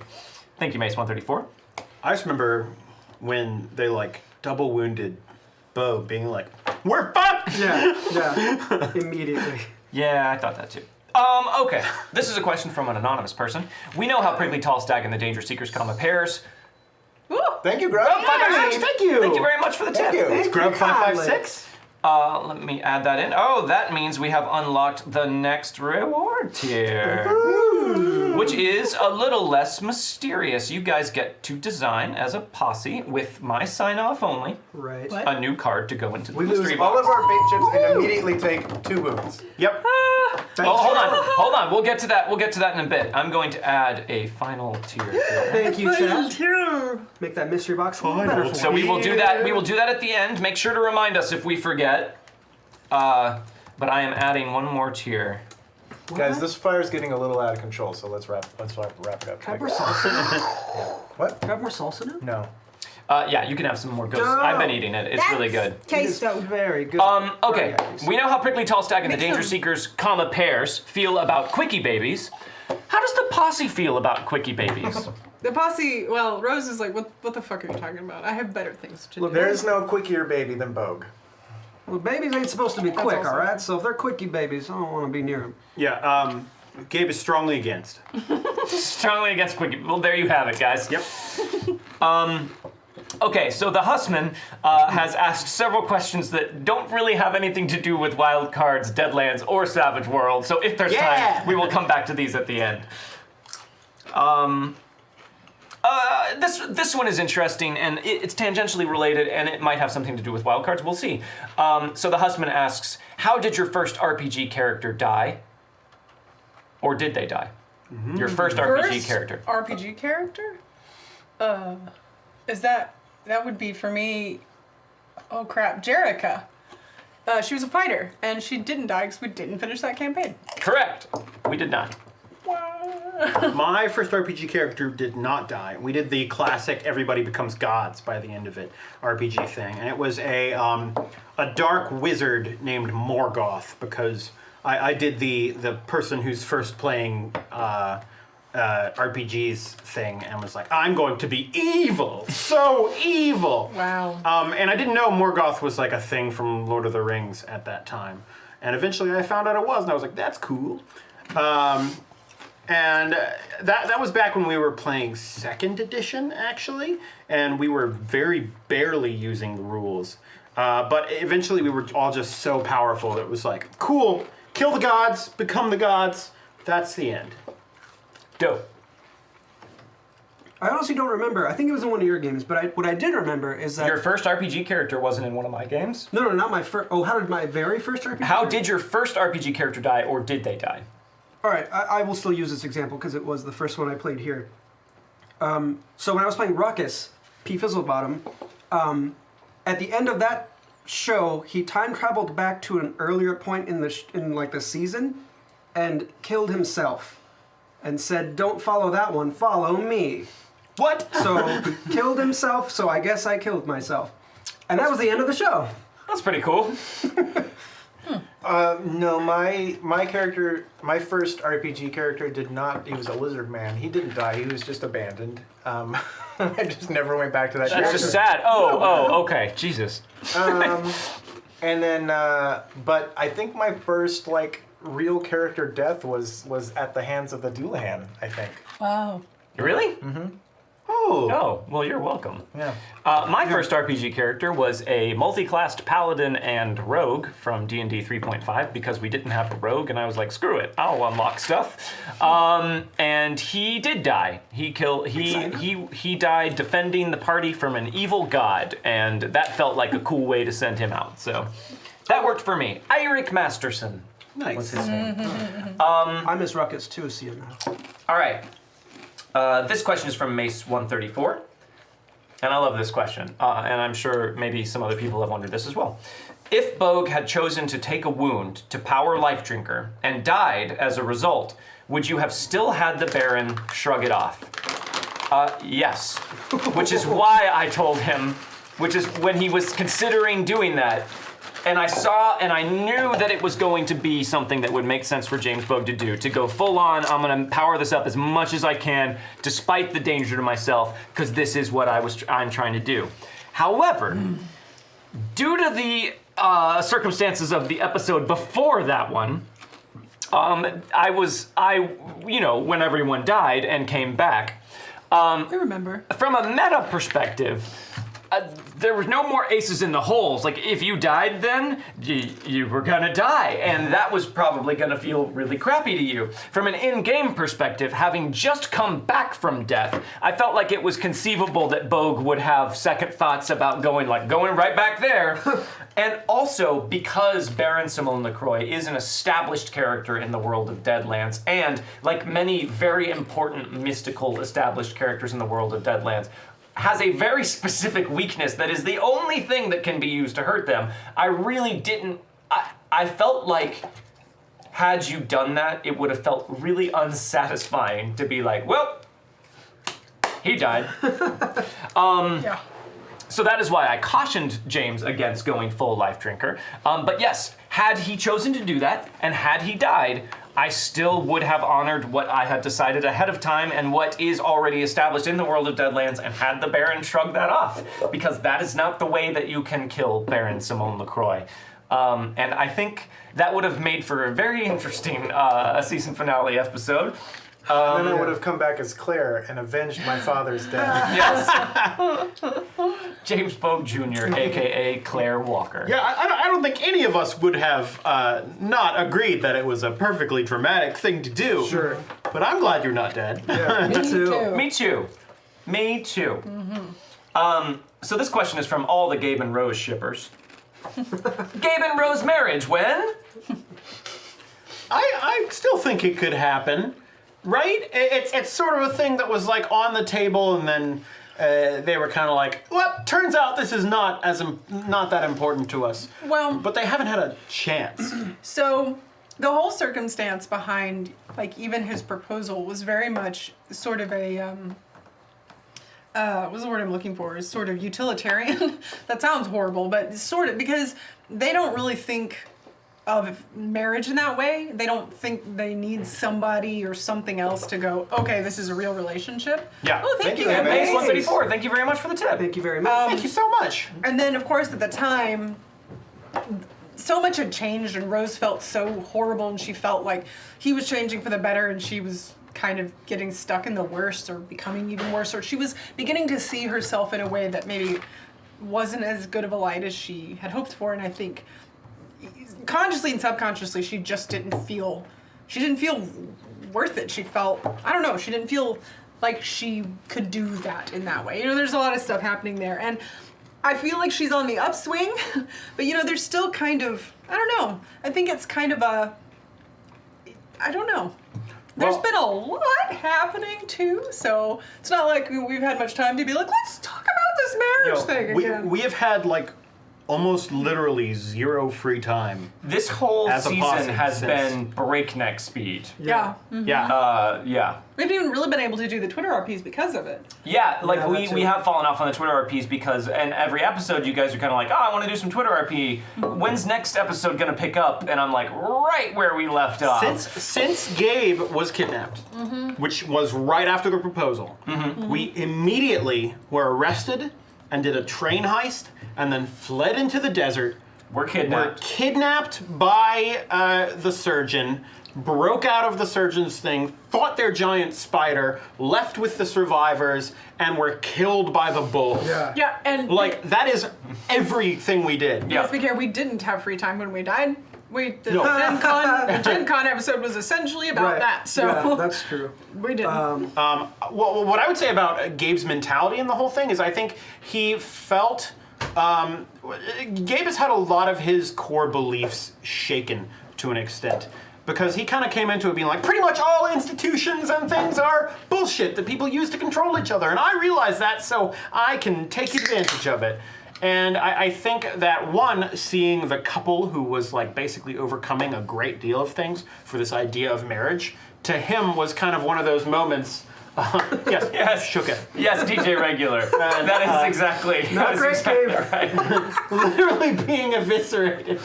Thank you, Mace 134. I just remember when they like double wounded Bo being like, "We're fucked!" Yeah, immediately. Yeah, I thought that too. Okay. This is a question from an anonymous person. We know how Prickly Tall Stag and the Danger Seekers come in pairs. Thank you, Grub. Thank you. Thank you very much for the tip. Thank you. It's Grub 556. Let me add that in. Oh, that means we have unlocked the next reward tier, which is a little less mysterious. You guys get to design as a posse with my sign-off only. Right. A new card to go into the We lose mystery all box. of our fate chips and immediately take 2 wounds. Yep. Oh, hold on. We'll get to that in a bit. I'm going to add a final tier. Thank you, Chad. Make that mystery box a little better for So we will do that. We will do that at the end. Make sure to remind us if we forget. But I am adding one more tier. Guys, this fire's getting a little out of control, so let's wrap it up. Can I have more salsa? What? Can I have more salsa now? No. Yeah, you can have some more ghosts. I've been eating it. It's really good. Taste It's very good. Okay, Very we know how Prickly Tall Stag and the Mix Danger them. Seekers, pairs, feel about quickie babies. How does the posse feel about quickie babies? The posse, well, Rose is like, what the fuck are you talking about? I have better things to do. There is no quickier baby than Bogue. Well, babies ain't supposed to be quick, also all right? So if they're quickie babies, I don't want to be near them. Yeah. Gabe is strongly against. Strongly against quickie. Well, there you have it, guys. Yep. Okay, so the Hussman has asked several questions that don't really have anything to do with Wildcards, Deadlands, or Savage Worlds. So if there's time, we will come back to these at the end. This one is interesting, and it's tangentially related, and it might have something to do with Wildcards. We'll see. So the Hussman asks, how did your first RPG character die? Or did they die? Your first RPG character. RPG character? That would be for me, oh crap, Jerica. She was a fighter, and she didn't die because we didn't finish that campaign. Correct. We did not. My first RPG character did not die. We did the classic everybody becomes gods by the end of it RPG thing. And it was a dark wizard named Morgoth, because I did the person who's first playing RPGs thing and was like, I'm going to be evil, so evil. Wow. And I didn't know Morgoth was like a thing from Lord of the Rings at that time. And eventually I found out it was, and I was like, that's cool. And that was back when we were playing 2nd edition, actually, and we were very barely using the rules. But eventually we were all just so powerful that it was like, cool, kill the gods, become the gods, that's the end. Dope. I honestly don't remember. I think it was in one of your games, but what I did remember is that... Your first RPG character wasn't in one of my games? No, not my first... Oh, how did my very first RPG... How did your first RPG character die, or did they die? All right, I will still use this example because it was the first one I played here. So when I was playing Ruckus, P. Fizzlebottom, at the end of that show, he time traveled back to an earlier point in the season, and killed himself, and said, "Don't follow that one, follow me." What? So he killed himself. So I guess I killed myself, and that was the end of the show. That's pretty cool. No, my character, my first RPG character did not. He was a lizard man. He didn't die. He was just abandoned. I just never went back to that. That's character. just sad. Oh, okay. Jesus. And then, but I think my first real character death was at the hands of the Doulahan, I think. Wow. Really? Mm-hmm. Oh, well, you're welcome. Yeah. My first RPG character was a multi-classed paladin and rogue from D&D 3.5 because we didn't have a rogue, and I was like, screw it, I'll unlock stuff. And he did die. He died defending the party from an evil god, and that felt like a cool way to send him out. So that worked for me. Eirik Masterson. Nice. What's his name? I miss Ruckus too, see you now. All right. This question is from Mace134, and I love this question, and I'm sure maybe some other people have wondered this as well. If Bogue had chosen to take a wound to power Life Drinker and died as a result, would you have still had the Baron shrug it off? Yes, which is why I told him, which is when he was considering doing that, and I saw and I knew that it was going to be something that would make sense for James Bogue to do, to go full on, I'm gonna power this up as much as I can, despite the danger to myself, because this is what I'm trying to do. However, due to the circumstances of the episode before that one, when everyone died and came back, I remember. from a meta perspective, there was no more aces in the holes. Like, if you died then, you were gonna die, and that was probably gonna feel really crappy to you. From an in-game perspective, having just come back from death, I felt like it was conceivable that Bogue would have second thoughts about going right back there. And also, because Baron Simone LaCroix is an established character in the world of Deadlands, and like many very important mystical established characters in the world of Deadlands, has a very specific weakness that is the only thing that can be used to hurt them. I really didn't... I felt like, had you done that, it would have felt really unsatisfying to be like, well, he died. Yeah. So that is why I cautioned James against going full Life Drinker. But yes, had he chosen to do that, and had he died, I still would have honored what I had decided ahead of time and what is already established in the world of Deadlands, and had the Baron shrug that off, because that is not the way that you can kill Baron Simone LaCroix. And I think that would have made for a very interesting season finale episode. Then I would have come back as Claire and avenged my father's death. Yes. James Bogue Jr., a.k.a. Claire Walker. Yeah, I don't think any of us would have not agreed that it was a perfectly dramatic thing to do. Sure. But I'm glad you're not dead. Yeah, me too. Me too. Me too. Mm-hmm. So this question is from all the Gabe and Rose shippers. Gabe and Rose marriage, when? I still think it could happen, right? It's sort of a thing that was like on the table, and then they were kind of like, well, turns out this is not that important to us. Well, But they haven't had a chance. so the whole circumstance behind, like, even his proposal was very much sort of a, what's the word I'm looking for? Is sort of utilitarian. That sounds horrible, but sort of, because they don't really think of marriage in that way. They don't think they need somebody or something else to go, okay, this is a real relationship. Yeah. Oh, thank you. And Mace. Mace 134, thank you very much for the tip. Thank you very much. Thank you so much. And then, of course, at the time, so much had changed, and Rose felt so horrible, and she felt like he was changing for the better, and she was kind of getting stuck in the worst or becoming even worse, or she was beginning to see herself in a way that maybe wasn't as good of a light as she had hoped for. And I think consciously and subconsciously, she just didn't feel worth it. She felt, I don't know, she didn't feel like she could do that in that way. You know, there's a lot of stuff happening there, and I feel like she's on the upswing, but you know, there's still kind of, I don't know, I think it's kind of a, I don't know. There's been a lot happening too, so it's not like we've had much time to be like, let's talk about this marriage thing again. We have had like almost literally zero free time. This whole As a season posse has since- been breakneck speed. Yeah. Yeah. Yeah. We haven't even really been able to do the Twitter RPs because of it. Yeah, like Yeah, we, that we too. have fallen off on the Twitter RPs because, and every episode you guys are kind of like, oh, I want to do some Twitter RP. When's next episode going to pick up? And I'm like, right where we left off. Since Gabe was kidnapped, which was right after the proposal, we immediately were arrested and did a train heist and then fled into the desert. We're Were kidnapped. kidnapped by the surgeon, broke out of the surgeon's thing, fought their giant spider, left with the survivors, and were killed by the bull. Yeah. Yeah, and Like, that is everything we did. Yeah. let's be clear, we didn't have free time when we died. The No. the Gen Con episode was essentially about Right. that, so Yeah, that's true. we didn't. Well, what I would say about Gabe's mentality in the whole thing is I think he felt... Gabe has had a lot of his core beliefs shaken to an extent. Because he kind of came into it being like, pretty much all institutions and things are bullshit that people use to control each other. And I realize that, so I can take advantage of it. And I think that, one, seeing the couple who was like basically overcoming a great deal of things for this idea of marriage, to him was kind of one of those moments. Yes, shook it. Yes, DJ Regular. That is exactly. Not that is great, exactly Gabe. right. Literally being eviscerated.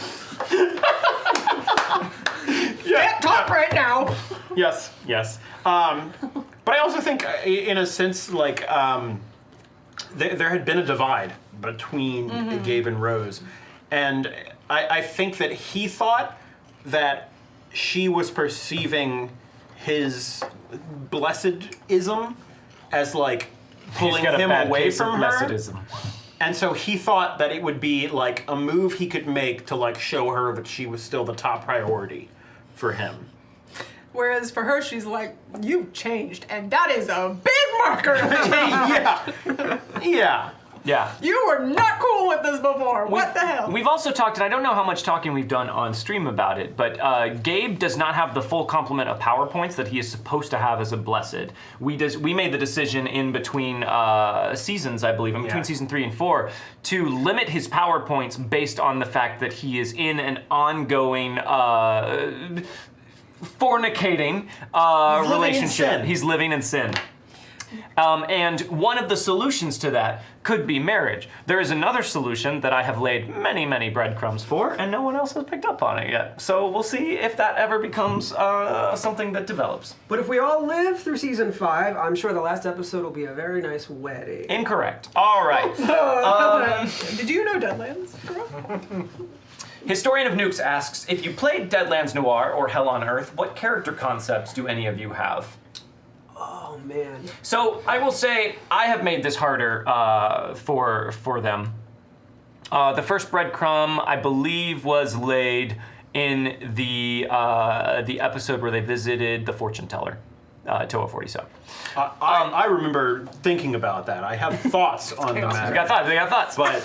Can't talk right now. Yes. But I also think, in a sense, like, there had been a divide between Gabe and Rose. And I think that he thought that she was perceiving his blessedism as, like, pulling He's got a him bad away case of from her. blessedism. And so he thought that it would be, like, a move he could make to, like, show her that she was still the top priority for him. Whereas for her, she's like, you've changed, and that is a big marker of change. Yeah. Yeah. You were not cool with this before. What the hell? We've also talked, and I don't know how much talking we've done on stream about it, but Gabe does not have the full complement of PowerPoints that he is supposed to have as a blessed. We made the decision in between seasons, I believe, in between season 3 and 4, to limit his PowerPoints based on the fact that he is in an ongoing fornicating relationship. He's living in sin. And one of the solutions to that could be marriage. There is another solution that I have laid many, many breadcrumbs for, and no one else has picked up on it yet. So we'll see if that ever becomes something that develops. But if we all live through season 5, I'm sure the last episode will be a very nice wedding. Incorrect. All right. Did you know Deadlands? Historian of Nukes asks, if you played Deadlands Noir or Hell on Earth, what character concepts do any of you have? Oh man. So I will say I have made this harder for them. The first breadcrumb, I believe, was laid in the episode where they visited the fortune teller, Toa 47. I remember thinking about that. I have thoughts on the matter. They got thoughts. But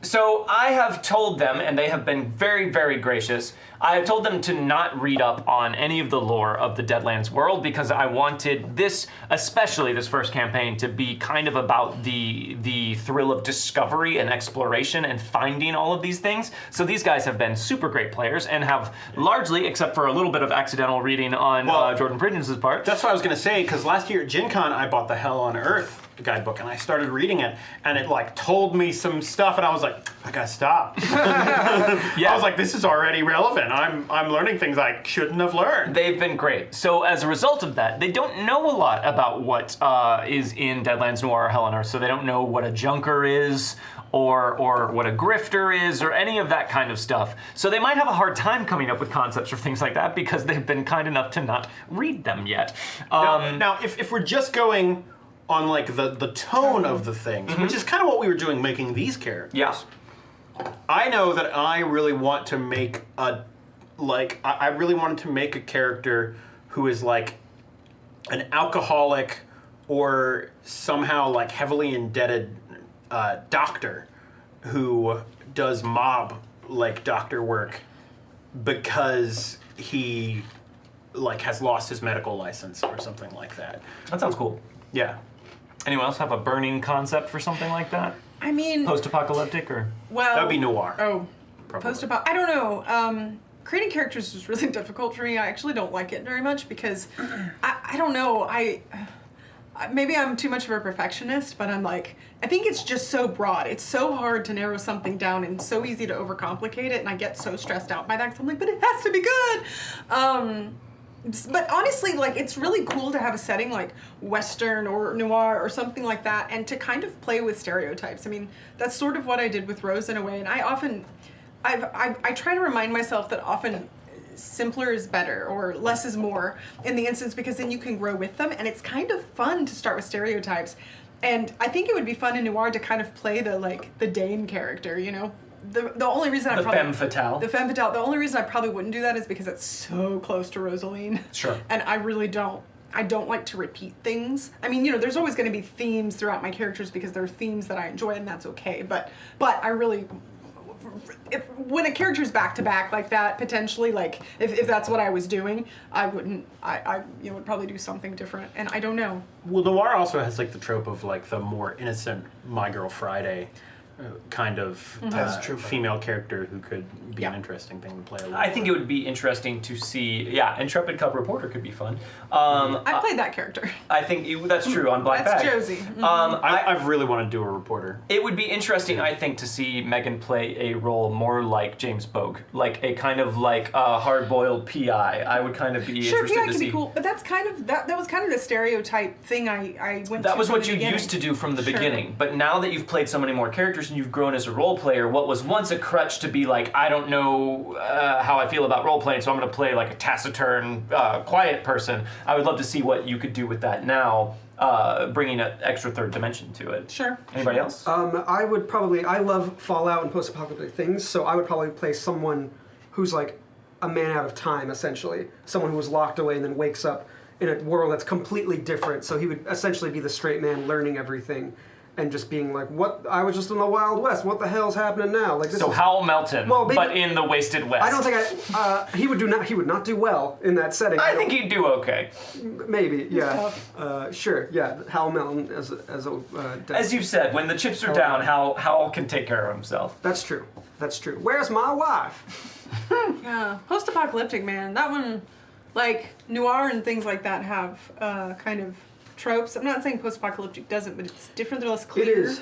So I have told them, and they have been very, very gracious, I have told them to not read up on any of the lore of the Deadlands world because I wanted this, especially this first campaign, to be kind of about the thrill of discovery and exploration and finding all of these things. So these guys have been super great players and have largely, except for a little bit of accidental reading on Jordan Pridgeon's part. That's what I was going to say, because last year at Gen Con, I bought the Hell on Earth guidebook, and I started reading it, and it like told me some stuff, and I was like, I gotta stop. I was like, this is already relevant. I'm learning things I shouldn't have learned. They've been great. So as a result of that, they don't know a lot about what is in Deadlands Noir or Hell on Earth. So they don't know what a junker is, or what a grifter is, or any of that kind of stuff. So they might have a hard time coming up with concepts or things like that because they've been kind enough to not read them yet. Now, if we're just going on like the tone of the things, which is kind of what we were doing making these characters. Yeah. I know that I really want to make I really wanted to make a character who is like an alcoholic or somehow like heavily indebted doctor who does mob like doctor work because he like has lost his medical license or something like that. That sounds cool. Yeah. Anyone else have a burning concept for something like that? I mean, Post-apocalyptic or? well, That would be noir. Oh, Probably. post-apo. I don't know. Creating characters is really difficult for me. I actually don't like it very much because I don't know. Maybe I'm too much of a perfectionist, but I'm like, I think it's just so broad. It's so hard to narrow something down and so easy to overcomplicate it, and I get so stressed out by that because I'm like, but it has to be good. But honestly, like, it's really cool to have a setting like Western or noir or something like that, and to kind of play with stereotypes. I mean, that's sort of what I did with Rose in a way, and I try to remind myself that often simpler is better or less is more in the instance, because then you can grow with them, and it's kind of fun to start with stereotypes. And I think it would be fun in noir to kind of play the Dane character, you know? The only reason The femme fatale. The femme fatale. The only reason I probably wouldn't do that is because it's so close to Rosaline. Sure. And I really don't. I don't like to repeat things. I mean, you know, there's always going to be themes throughout my characters because there are themes that I enjoy, and that's okay. But I really, when a character's back to back like that, potentially, like if that's what I was doing, I wouldn't. I would probably do something different. And I don't know. Well, noir also has like the trope of like the more innocent My Girl Friday kind of female character who could be an interesting thing to play along. I think it would be interesting to see, Intrepid Cub Reporter could be fun. I played that character. I think that's true on Black That's Bag. Josie. Mm-hmm. I've really wanted to do a reporter. It would be interesting, I think, to see Meghan play a role more like James Bogue, like a kind of like hard-boiled PI. I would kind of be Sure, interested PI to could see. be cool, but that's kind of that was kind of the stereotype thing I went to. That was from what the you beginning. used to do from the Sure. beginning. But now that you've played so many more characters and you've grown as a role player, what was once a crutch to be like, I don't know how I feel about role playing, so I'm going to play like a taciturn, quiet person. I would love to see what you could do with that now, bringing an extra third dimension to it. Sure. Anybody else? I love Fallout and post-apocalyptic things, so I would probably play someone who's like a man out of time, essentially. Someone who was locked away and then wakes up in a world that's completely different. So he would essentially be the straight man learning everything and just being like, what? I was just in the Wild West. What the hell's happening now? Like, So Hal Melton, Well, maybe- but in the Wasted West. I don't think he would not do well in that setting. I think he'd do okay. Maybe, yeah. Sure, yeah. Hal Melton as a As you've said, when the chips are down, Hal can take care of himself. That's true. That's true. Where's my wife? Yeah, post-apocalyptic, man. That one, like noir and things like that, have kind of tropes. I'm not saying post-apocalyptic doesn't, but it's different. They're less clear. It is.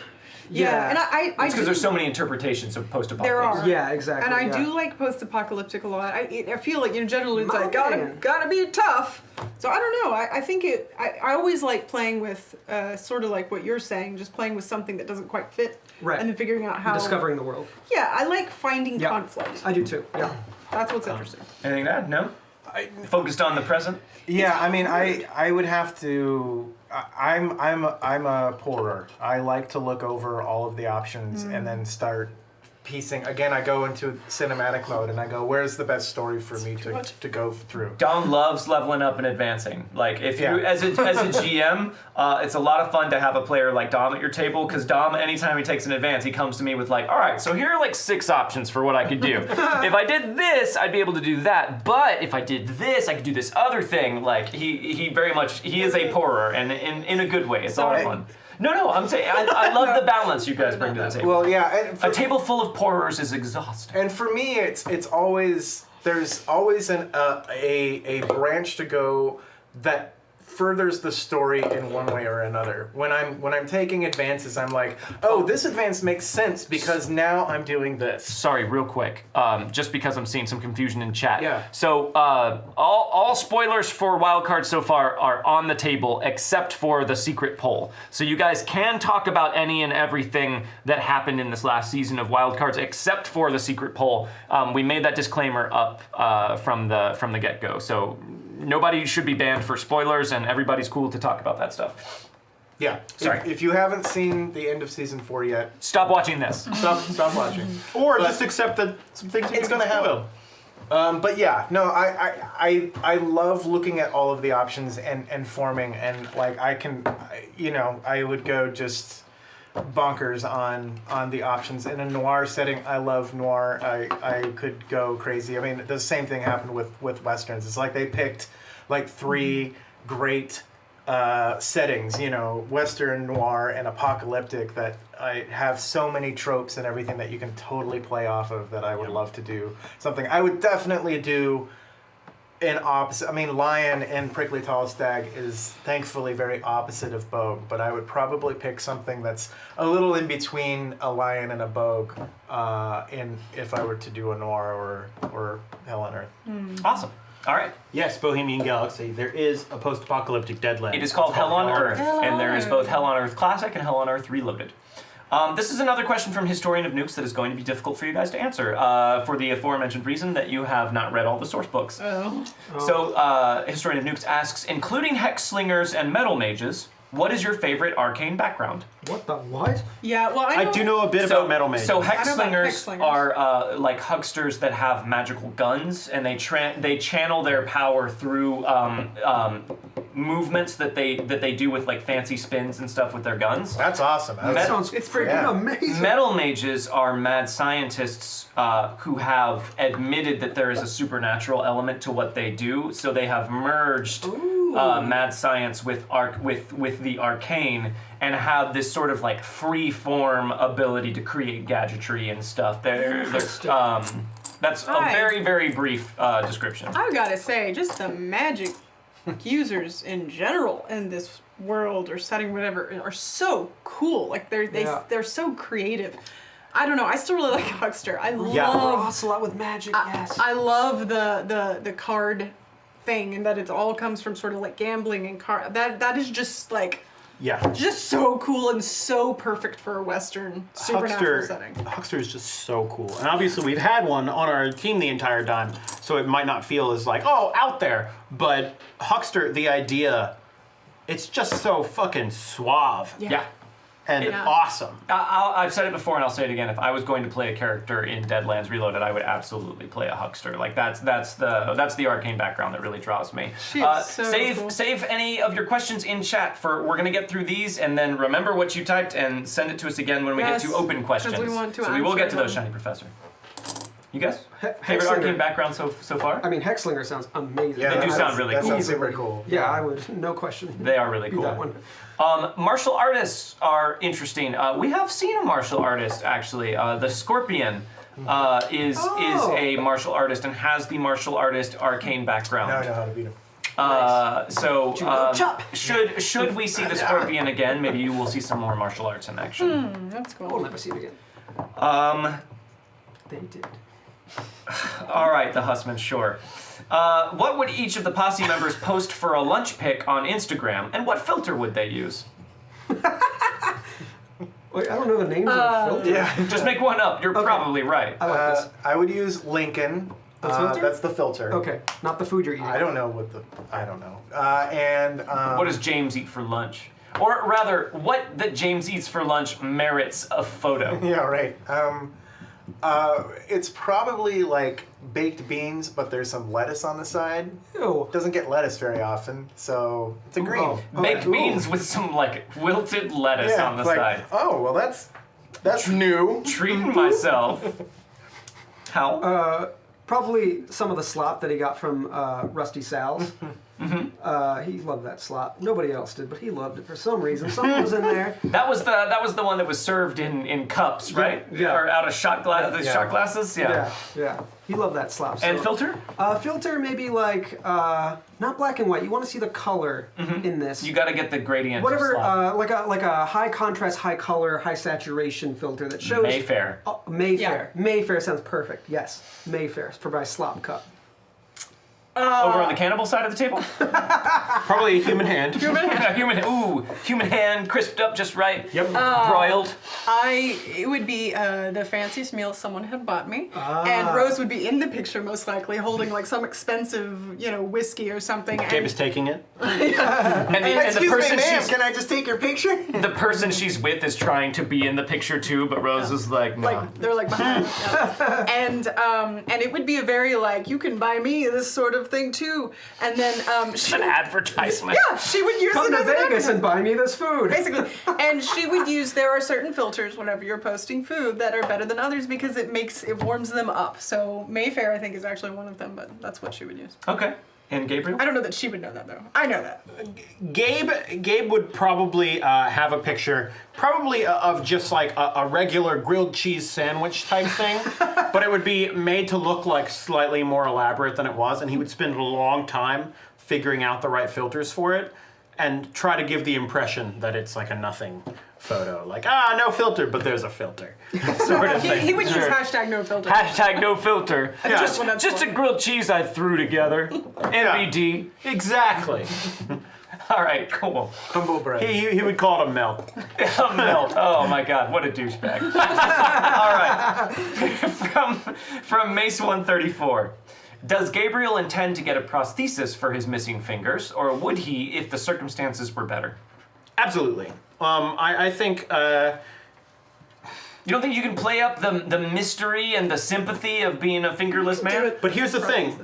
Yeah, and I It's because there's so many interpretations of post-apocalypse. There are. Yeah, exactly. And I yeah. do like post-apocalyptic a lot. I feel like, generally it's My like, man. gotta be tough. So I don't know. I think I always like playing with, sort of like what you're saying, just playing with something that doesn't quite fit. Right. And then figuring out how. Discovering the world. Yeah, I like finding Yeah. conflict. I do too. Yeah. That's what's interesting. Anything to add? No? Focused on the present? Yeah, I mean, I would have to. I'm a pourer. I like to look over all of the options and then start piecing. Again, I go into cinematic mode and I go, where's the best story for me to go through? Dom loves leveling up and advancing. Like if you, as a GM, it's a lot of fun to have a player like Dom at your table, because Dom, anytime he takes an advance, he comes to me with like, all right, so here are like 6 options for what I could do. If I did this, I'd be able to do that. But if I did this, I could do this other thing. Like he very much, he is a pourer, and in a good way. It's a lot of fun. No, I'm saying I love the balance you guys bring to the table. Well, yeah. And a table full of pourers is exhausting. And for me, it's always, there's always a branch to go that furthers the story in one way or another. When I'm taking advances, I'm like, oh, this advance makes sense because now I'm doing this. Sorry, real quick, just because I'm seeing some confusion in chat. Yeah. So all spoilers for Wildcards so far are on the table except for the secret poll. So you guys can talk about any and everything that happened in this last season of Wildcards except for the secret poll. We made that disclaimer up from the get-go. So nobody should be banned for spoilers, and everybody's cool to talk about that stuff. Yeah. Sorry. If you haven't seen the end of season 4 yet, Stop watching this. stop watching. Or just accept that some things It's are going gonna to happen. happen. But yeah, no, I love looking at all of the options and forming, and like I would go just bonkers on the options. In a noir setting, I love noir. I could go crazy. I mean, the same thing happened with westerns. It's like they picked like 3 great settings, western, noir, and apocalyptic, that I have so many tropes and everything that you can totally play off of, that I would love to do something. I would definitely do an opposite. I mean, lion and prickly tall stag is thankfully very opposite of bogue, but I would probably pick something that's a little in between a lion and a bogue, if I were to do a noir or Hell on Earth. Awesome. All right. Yes, Bohemian Galaxy. There is a post-apocalyptic Deadlands. It is called Hell on Earth, and there is both Hell on Earth Classic and Hell on Earth Reloaded. This is another question from Historian of Nukes that is going to be difficult for you guys to answer, for the aforementioned reason that you have not read all the source books. So, Historian of Nukes asks, including Hex Slingers and Metal Mages, what is your favorite arcane background? What the what? Yeah, well, I do know a bit about Metal Mages. So I know about Hex Hex Slingers Slingers. are like hucksters that have magical guns, and they channel their power through movements that they do with like fancy spins and stuff with their guns. That's awesome. That sounds It's freaking Yeah. amazing. Metal mages are mad scientists who have admitted that there is a supernatural element to what they do, so they have merged mad science with the arcane, and have this sort of like free form ability to create gadgetry and stuff. That's a very, very brief description. I've got to say, just the magic users in general in this world or setting, whatever, are so cool. Like they're so creative. I don't know. I still really like Huckster. I love a lot with magic. Yes. I love the card thing, and that it all comes from sort of like gambling and card. That is just like just so cool and so perfect for a Western supernatural setting. Huckster is just so cool. And obviously we've had one on our team the entire time, so it might not feel as like, oh, out there. But Huckster, the idea, it's just so fucking suave. Yeah. And awesome. I've said it before and I'll say it again. If I was going to play a character in Deadlands Reloaded, I would absolutely play a huckster. Like that's the arcane background that really draws me. Save any of your questions in chat for we're gonna get through these, and then remember what you typed and send it to us again when we get to open questions. We want to so we will get to those, answer Shiny Professor. You guys? Favorite Hexslinger. arcane background so far? I mean, Hexslinger sounds amazing. They do sound really that cool. sounds super cool. Yeah, I would, no question. They are really do cool. that one. Martial artists are interesting. We have seen a martial artist actually. The Scorpion is a martial artist and has the martial artist arcane background. Now I know how to beat him. Should we see the Scorpion again, maybe you will see some more martial arts in action. That's cool. We'll never see it again. They did. All right, the Hussman, sure. What would each of the Posse members post for a lunch pic on Instagram, and what filter would they use? Wait, I don't know the names of the filter. Yeah. Just make one up. You're probably right. I like this. I would use Lincoln. The filter? That's the filter. Okay, not the food you're eating. I don't know I don't know. What does James eat for lunch? Or rather, what that James eats for lunch merits a photo. Yeah, right. It's probably like baked beans, but there's some lettuce on the side. Ew. Doesn't get lettuce very often, so it's a green. Oh. Baked beans with some like wilted lettuce on the like, side. oh well, that's new. Treating myself. How? Probably some of the slop that he got from Rusty Sal's. He loved that slop. Nobody else did, but he loved it for some reason. Something was in there. That was the one that was served in cups, right? Yeah. Or out of shot shot glasses. Yeah. Yeah. He loved that slop. And So, filter? filter maybe like not black and white. You want to see the color in this. You got to get the gradient. Whatever, of slop. like a high contrast, high color, high saturation filter that shows Mayfair. Mayfair. Yeah. Mayfair sounds perfect. Yes, Mayfair for my slop cup. Over on the cannibal side of the table. Probably a human hand. Human hand, crisped up just right. Yep. Broiled. It would be the fanciest meal someone had bought me, and Rose would be in the picture most likely, holding like some expensive, whiskey or something. Gabe is taking it. And the Excuse me, person ma'am. she's Can I just take your picture? the person she's with is trying to be in the picture too, but Rose is like, no. Like they're like behind, and it would be a very like you can buy me this sort of thing too, and then she An would, advertisement. yeah, she would use Come it to as an Vegas and advertisement. buy me this food. Basically, and she would use. There are certain filters whenever you're posting food that are better than others because it warms them up. So Mayfair, I think, is actually one of them, but that's what she would use. Okay. And Gabriel? I don't know that she would know that though. I know that. Gabe would probably have a picture, probably of just like a regular grilled cheese sandwich type thing, but it would be made to look like slightly more elaborate than it was, and he would spend a long time figuring out the right filters for it, and try to give the impression that it's like a nothing photo, like no filter, but there's a filter, sort of thing. He would use hashtag no filter. Hashtag no filter. Yeah. Just a grilled cheese I threw together. NBD. Exactly. All right, cool. Humble brag. He would call it a melt. A melt. Oh my God, what a douchebag. All right. From Mace 134. Does Gabriel intend to get a prosthesis for his missing fingers, or would he if the circumstances were better? Absolutely. I think. You don't think you can play up the mystery and the sympathy of being a fingerless man? But here's the thing.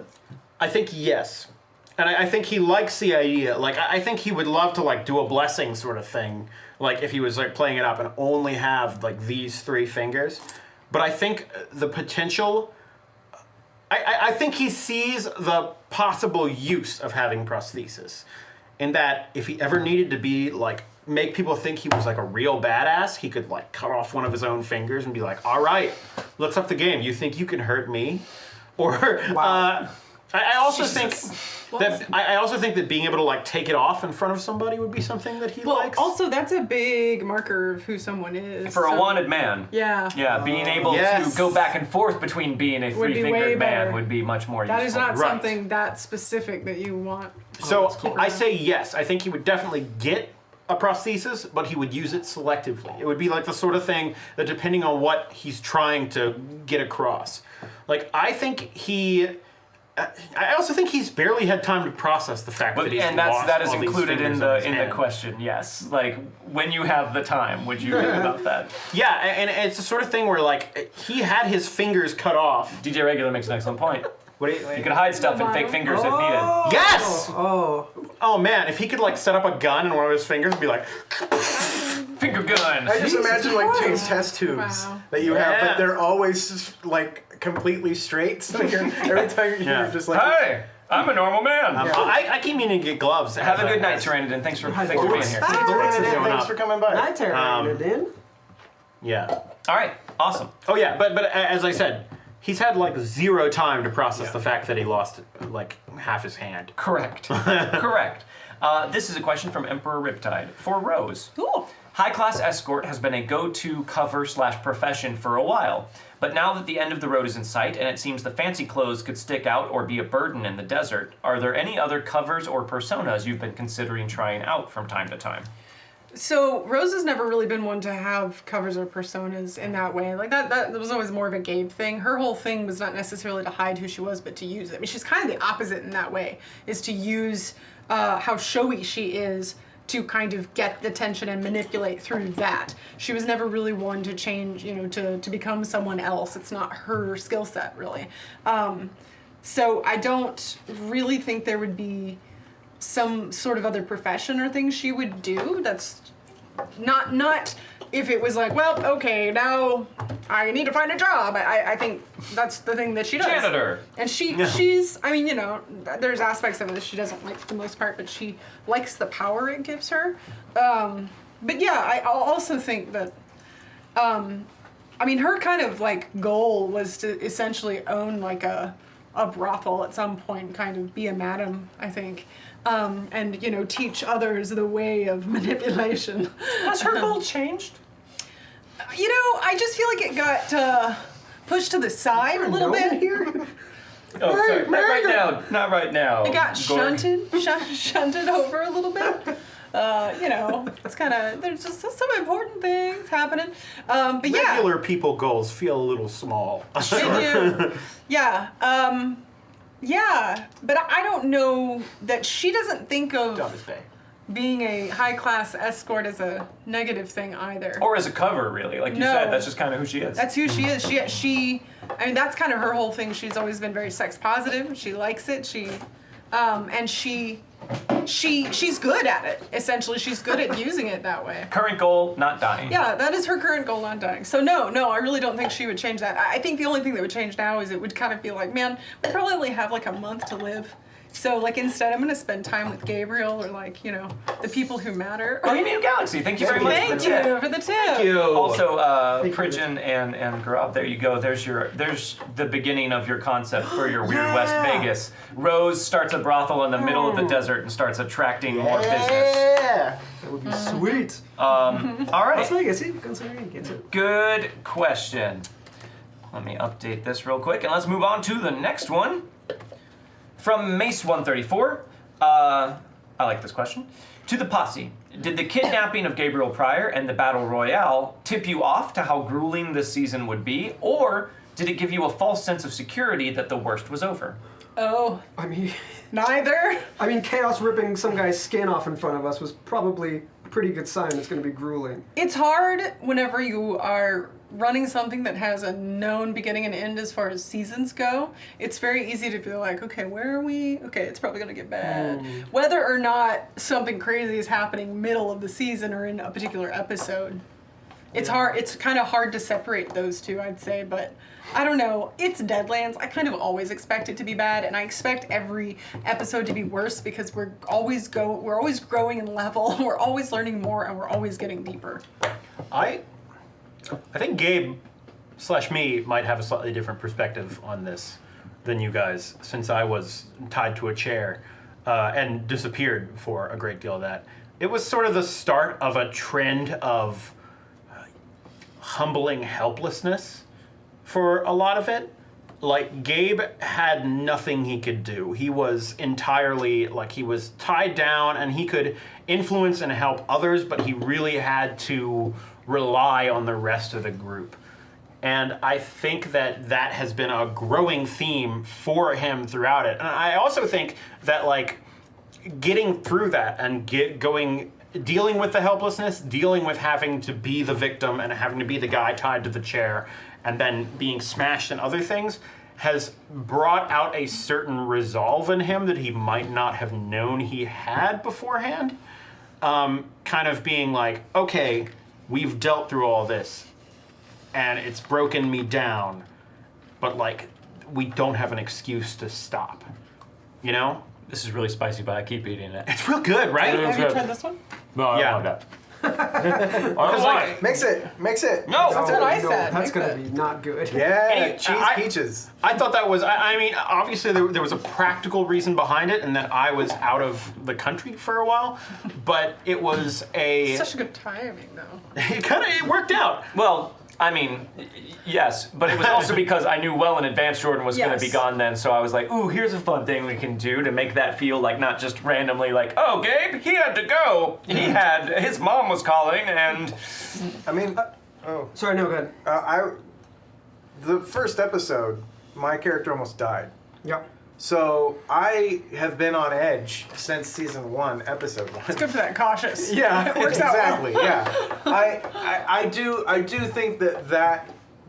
I think yes. And I think he likes the idea. Like, I think he would love to, like, do a blessing sort of thing. Like, if he was, like, playing it up and only have, like, these 3 fingers. But I think the potential... I think he sees the possible use of having prosthesis. In that, if he ever needed to be, like... make people think he was like a real badass, he could like cut off one of his own fingers and be like, all right, looks up the game. You think you can hurt me? Or Wow. I also think that being able to like take it off in front of somebody would be something that he Well, likes. also that's a big marker of who someone is. For a so- wanted man. Yeah. Yeah, being able Yes. to go back and forth between being a Would be way three-fingered man better. would be much more useful. That is not Right. something that specific that you want. So Let's keep it I around. say yes. I think he would definitely get a prosthesis, but he would use it selectively. It would be like the sort of thing that, depending on what he's trying to get across, like I think he. I also think he's barely had time to process the fact that he's and lost that is all these included in fingers on his the hand. question. Yes, like when you have the time, would you think about that? Yeah, and it's the sort of thing where like he had his fingers cut off. DJ Regular makes an excellent point. What do you You could hide stuff in fake fingers if needed. Yes! Oh. Oh man, if he could like set up a gun in one of his fingers and be like, Finger gun. I just imagine like two Christ. test tubes Wow. that you have, Yeah. but they're always like completely straight. So every time you're just like, Hey, I'm a normal man. I keep meaning to get gloves. Have a as good I- night, as- Tyrannodon. Thanks for being "Thanks, here. thanks for coming by." Hi, Tara. In. Yeah. All right, awesome. Oh yeah, but as I said, he's had like 0 time to process the fact that he lost like half his hand. Correct. Correct. This is a question from Emperor Riptide for Rose. Cool. High-class escort has been a go-to cover/profession for a while, but now that the end of the road is in sight and it seems the fancy clothes could stick out or be a burden in the desert, are there any other covers or personas you've been considering trying out from time to time? So Rose has never really been one to have covers or personas in that way. Like that was always more of a Gabe thing. Her whole thing was not necessarily to hide who she was, but to use it. I mean, she's kind of the opposite in that way, is to use how showy she is to kind of get the tension and manipulate through that. She was never really one to change, to become someone else. It's not her skill set, really. So I don't really think there would be some sort of other profession or thing she would do. That's not if it was like, well, okay, now I need to find a job. I think that's the thing that she does. Janitor. And she's, I mean, there's aspects of it that she doesn't like for the most part, but she likes the power it gives her. But yeah, I'll also think that, I mean, her kind of like goal was to essentially own like a brothel at some point, kind of be a madam, I think. And teach others the way of manipulation. Has her goal changed? I just feel like it got pushed to the side a little bit here. Oh, sorry. Not right now. Not right now. It got Gorg. shunted over a little bit. It's kind of, there's just some important things happening. But yeah. Regular people goals feel a little small. They do. Yeah. Yeah. But I don't know that she doesn't think of being a high-class escort as a negative thing either. Or as a cover, really. Like you said, that's just kind of who she is. That's who she is. She I mean, that's kind of her whole thing. She's always been very sex positive. She likes it. And she's good at it. Essentially, she's good at using it that way. Current goal, not dying. Yeah, that is her current goal, not dying. So no, I really don't think she would change that. I think the only thing that would change now is it would kind of be like, man, we probably only have like a month to live. So like instead, I'm gonna spend time with Gabriel or like the people who matter. Bohemian Galaxy, thank you very much. Thank you for the tip. Thank you. Also, Pridgeon and Garav, there you go. There's the beginning of your concept for your Weird West Vegas. Rose starts a brothel in the middle of the desert and starts attracting more business. Yeah, that would be sweet. All right. Las Vegas, sí, considering it. Good question. Let me update this real quick and let's move on to the next one. From Mace134, I like this question. To the Posse, did the kidnapping of Gabriel Pryor and the Battle Royale tip you off to how grueling this season would be, or did it give you a false sense of security that the worst was over? Oh, I mean, neither. I mean, Chaos ripping some guy's skin off in front of us was probably a pretty good sign it's going to be grueling. It's hard whenever you are running something that has a known beginning and end as far as seasons go. It's very easy to be like, okay, where are we? Okay, it's probably going to get bad. Whether or not something crazy is happening middle of the season or in a particular episode. It's hard. It's kind of hard to separate those two, I'd say, but I don't know. It's Deadlands. I kind of always expect it to be bad, and I expect every episode to be worse because we're always growing in level. We're always learning more, and we're always getting deeper. I think Gabe/me might have a slightly different perspective on this than you guys, since I was tied to a chair and disappeared for a great deal of that. It was sort of the start of a trend of humbling helplessness for a lot of it. Like, Gabe had nothing he could do. He was entirely, he was tied down, and he could influence and help others, but he really had to rely on the rest of the group. And I think that has been a growing theme for him throughout it. And I also think that, getting through that and dealing with the helplessness, dealing with having to be the victim and having to be the guy tied to the chair, and then being smashed and other things, has brought out a certain resolve in him that he might not have known he had beforehand. Kind of being like, okay, we've dealt through all this, and it's broken me down, but we don't have an excuse to stop. You know? This is really spicy, but I keep eating it. It's real good, right? Have you tried this one? No, I Yeah. don't want that. I don't want it. Mix it. No! That's what I said. That's Mix going it. to be not good. Yeah, cheese I- peaches. I thought that was, I mean, obviously there was a practical reason behind it, and that I was out of the country for a while, but it was Such a good timing, though. it worked out. Well, I mean, yes, but it was also because I knew well in advance Jordan was going to be Yes. gone then, so I was like, ooh, here's a fun thing we can do to make that feel like not just randomly oh, Gabe, he had to go. His mom was calling, and... I mean, Sorry, no, go ahead. the first episode, my character almost died. Yep. So I have been on edge since season 1, episode 1. It's good for that cautious. Yeah, It works out well. exactly. Yeah, I do think that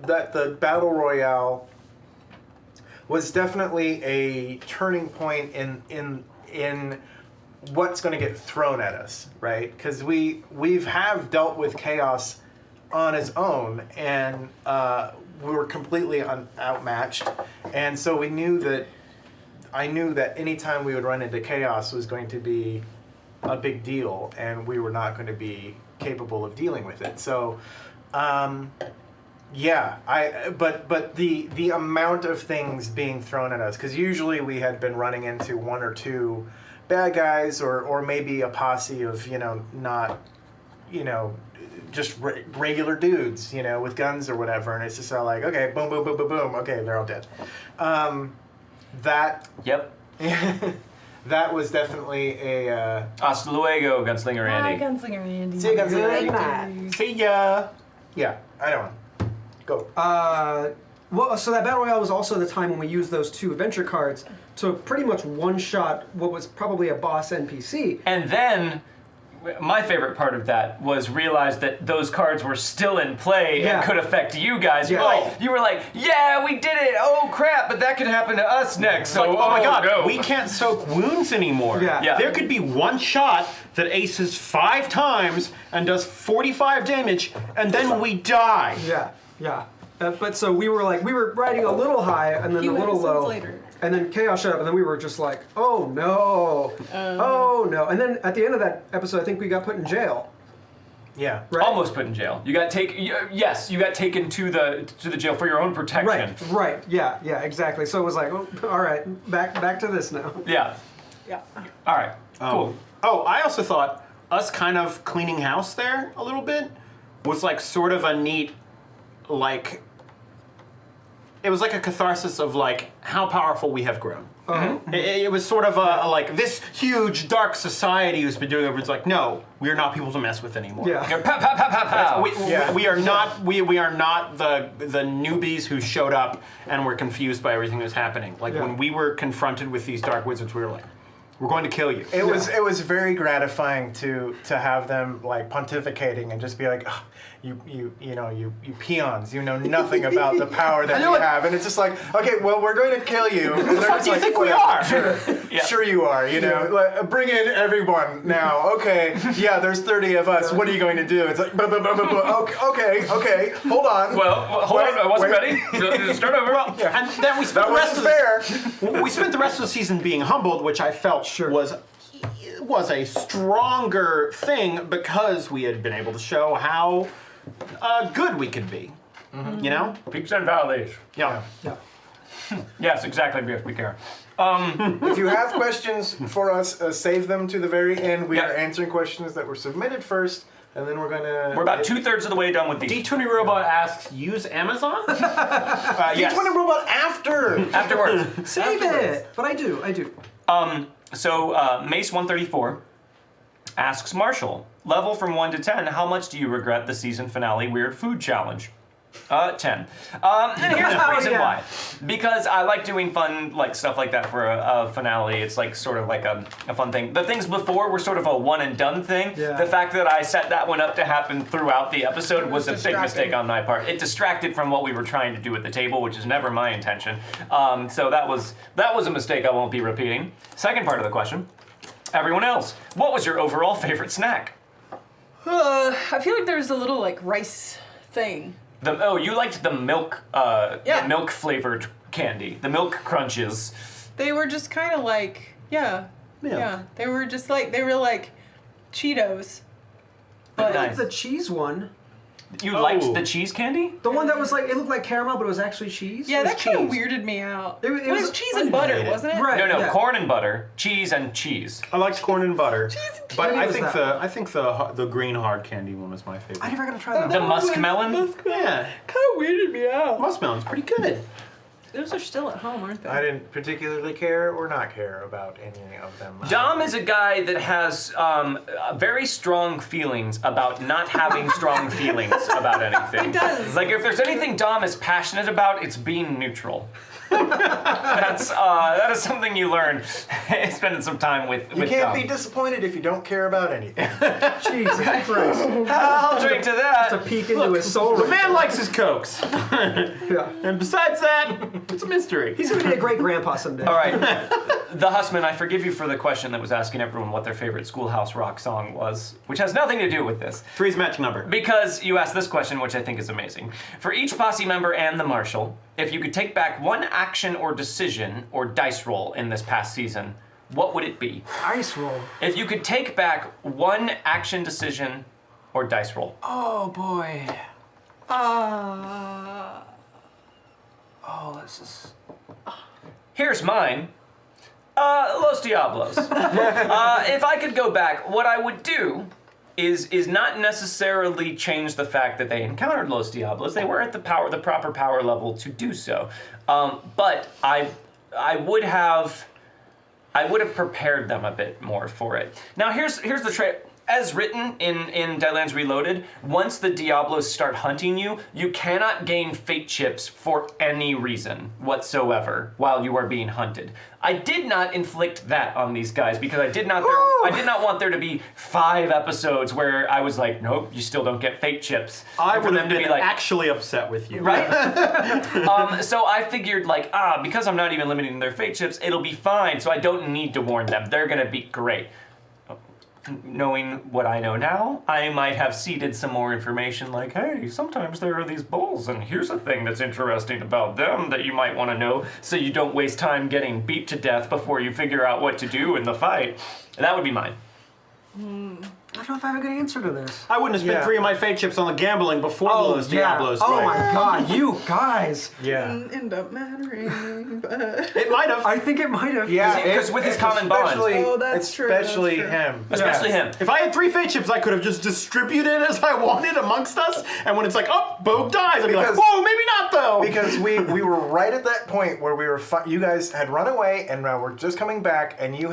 the battle royale was definitely a turning point in what's going to get thrown at us, right? Because we've dealt with chaos on its own, and we were completely outmatched, and so I knew that anytime we would run into chaos was going to be a big deal, and we were not going to be capable of dealing with it. So, yeah, but the amount of things being thrown at us, because usually we had been running into 1 or 2 bad guys, or maybe a posse of not just regular dudes with guns or whatever, and it's just all like, okay, boom, boom, boom, boom, boom, okay, they're all dead. Yep. That was definitely a. Hasta luego, Gunslinger Andy. Hi, Gunslinger Andy. See you guys later. Good night. See ya. Yeah, I don't know. Go. Well, so that battle royale was also the time when we used those 2 adventure cards to pretty much one-shot what was probably a boss NPC. And then, my favorite part of that was realize that those cards were still in play Yeah. and could affect you guys. Yeah. You were like, yeah, we did it. Oh crap, but that could happen to us next. So, Like, oh my god, no. we can't soak wounds anymore. Yeah. Yeah. There could be one shot that aces 5 times and does 45 damage, and then we die. Yeah. But so we were riding a little high and then Few a little episodes low. later. And then chaos showed up, and then we were just like, oh no. Oh no. And then at the end of that episode, I think we got put in jail. Yeah. Right? Almost put in jail. You got yes, you got taken to the jail for your own protection. Right. Yeah, exactly. So it was like, oh, all right, back to this now. Yeah. Yeah. All right. Cool. Oh, I also thought us kind of cleaning house there a little bit was like sort of a neat, like, it was like a catharsis of like how powerful we have grown. It was sort of a like this huge dark society who's been doing it. It's like, no, we are not people to mess with anymore. Yeah. Pow, pow, pow, pow, pow. We are not we are not the newbies who showed up and were confused by everything that was happening. Like Yeah. when we were confronted with these dark wizards, we were like, we're going to kill you. It was very gratifying to have them like pontificating and just be like, oh, you peons, you know nothing about the power that we have, and it's just like, okay, well, we're going to kill you. Who the fuck do you think we are? Sure you are. Like, bring in everyone now. Okay, yeah, there's 30 of us. What are you going to do? It's like, okay, hold on. Well, hold on, I wasn't ready. Just start over. And then we spent That wasn't fair. We spent the rest of the season being humbled, which I felt Sure. was a stronger thing because we had been able to show how good we could be. You know? Peaks and valleys. Yeah. Yes, exactly. Yes, we care. If you have questions for us, save them to the very end. We Yeah. are answering questions that were submitted first, and then we're gonna. We're about 2/3 of the way done with these. D20 Robot asks, use Amazon? Yes. D20 robot after. Afterwards. Save it! But I do. So Mace 134 asks Marshall, level from 1 to 10, how much do you regret the season finale weird food challenge? 10. And here's the reason why. Because I like doing fun stuff like that for a finale. It's like sort of like a fun thing. The things before were sort of a one and done thing. Yeah. The fact that I set that one up to happen throughout the episode was a big distracting. mistake on my part. It distracted from what we were trying to do at the table, which is never my intention. So that was a mistake I won't be repeating. Second part of the question. Everyone else, what was your overall favorite snack? I feel like there's a little rice thing. You liked the milk, Yeah. milk flavored candy, the milk crunches. They were just kind of yeah. They were just they were like Cheetos. But Nice. The cheese one. You liked the cheese candy? The one that was it looked like caramel, but it was actually cheese. yeah, It was that kind of cheese. weirded me out. It was was- cheese and butter, wasn't it? Right. No, yeah. corn and butter, cheese and cheese. I liked corn and butter. But Maybe I it was think that I think the green hard candy one was my favorite. I never got to try that. The one. muskmelon? Yeah. Kind of weirded me out. Muskmelon's pretty good. Those are still at home, aren't they? I didn't particularly care or not care about any of them. Dom is a guy that has very strong feelings about not having strong feelings about anything. He does. Like if there's anything Dom is passionate about, it's being neutral. That is something you learn spending some time with. You can't be disappointed if you don't care about anything. Jesus Christ. I'll drink to that. It's a peek into his soul. The man likes his cokes. Yeah. And besides that, it's a mystery. He's gonna be a great grandpa someday. All right, the Husman, I forgive you for the question that was asking everyone what their favorite Schoolhouse Rock song was, which has nothing to do with this. Three's match number. Because you asked this question, which I think is amazing. For each Posse member and the Marshal, if you could take back one action or decision or dice roll in this past season, what would it be? Ice roll. If you could take back one action, decision, or dice roll. Oh boy. Oh, this is. Here's mine. Los Diablos. If I could go back, what I would do is not necessarily change the fact that they encountered Los Diablos. They were at the proper power level to do so. But I would have prepared them a bit more for it. Now here's the trick. As written in Deadlands Reloaded, once the Diablos start hunting you, you cannot gain fate chips for any reason whatsoever while you are being hunted. I did not inflict that on these guys because I did not want there to be 5 episodes where I was like, nope, you still don't get fate chips. I For would them have to been be like, actually upset with you. right? So I figured like, because I'm not even limiting their fate chips, it'll be fine. So I don't need to warn them. They're gonna be great. Knowing what I know now, I might have seeded some more information like, hey, sometimes there are these bulls, and here's a thing that's interesting about them that you might want to know so you don't waste time getting beat to death before you figure out what to do in the fight. That would be mine. I don't know if I have a good answer to this. I wouldn't have spent 3 of my fate chips on the gambling before those Diablos. Oh right? my God, you guys. Yeah. End up mattering, but It might have. I think it might have. Yeah, Because with his common bond. Oh, that's true, that's Especially true. him. Especially him. If I had 3 fate chips, I could have just distributed as I wanted amongst us. And when it's like, oh, Bogue dies, I'd be like, Because- whoa, maybe not though. Because we were right at that point where we were you guys had run away and now we're just coming back and you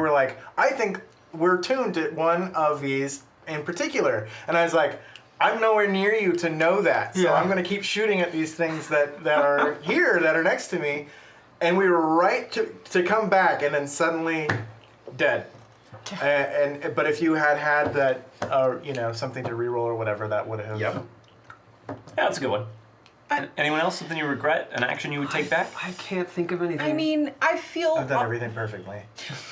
were like, I think we're tuned to one of these in particular. And I was like, I'm nowhere near you to know that. So Yeah. I'm going to keep shooting at these things that are here, that are next to me. And we were right to come back and then suddenly dead. But if you had that, something to reroll or whatever, that would have. Yep. Yeah, that's a good one. Anyone else? Something you regret? An action you would take back? I can't think of anything. I mean, I feel I've done everything perfectly.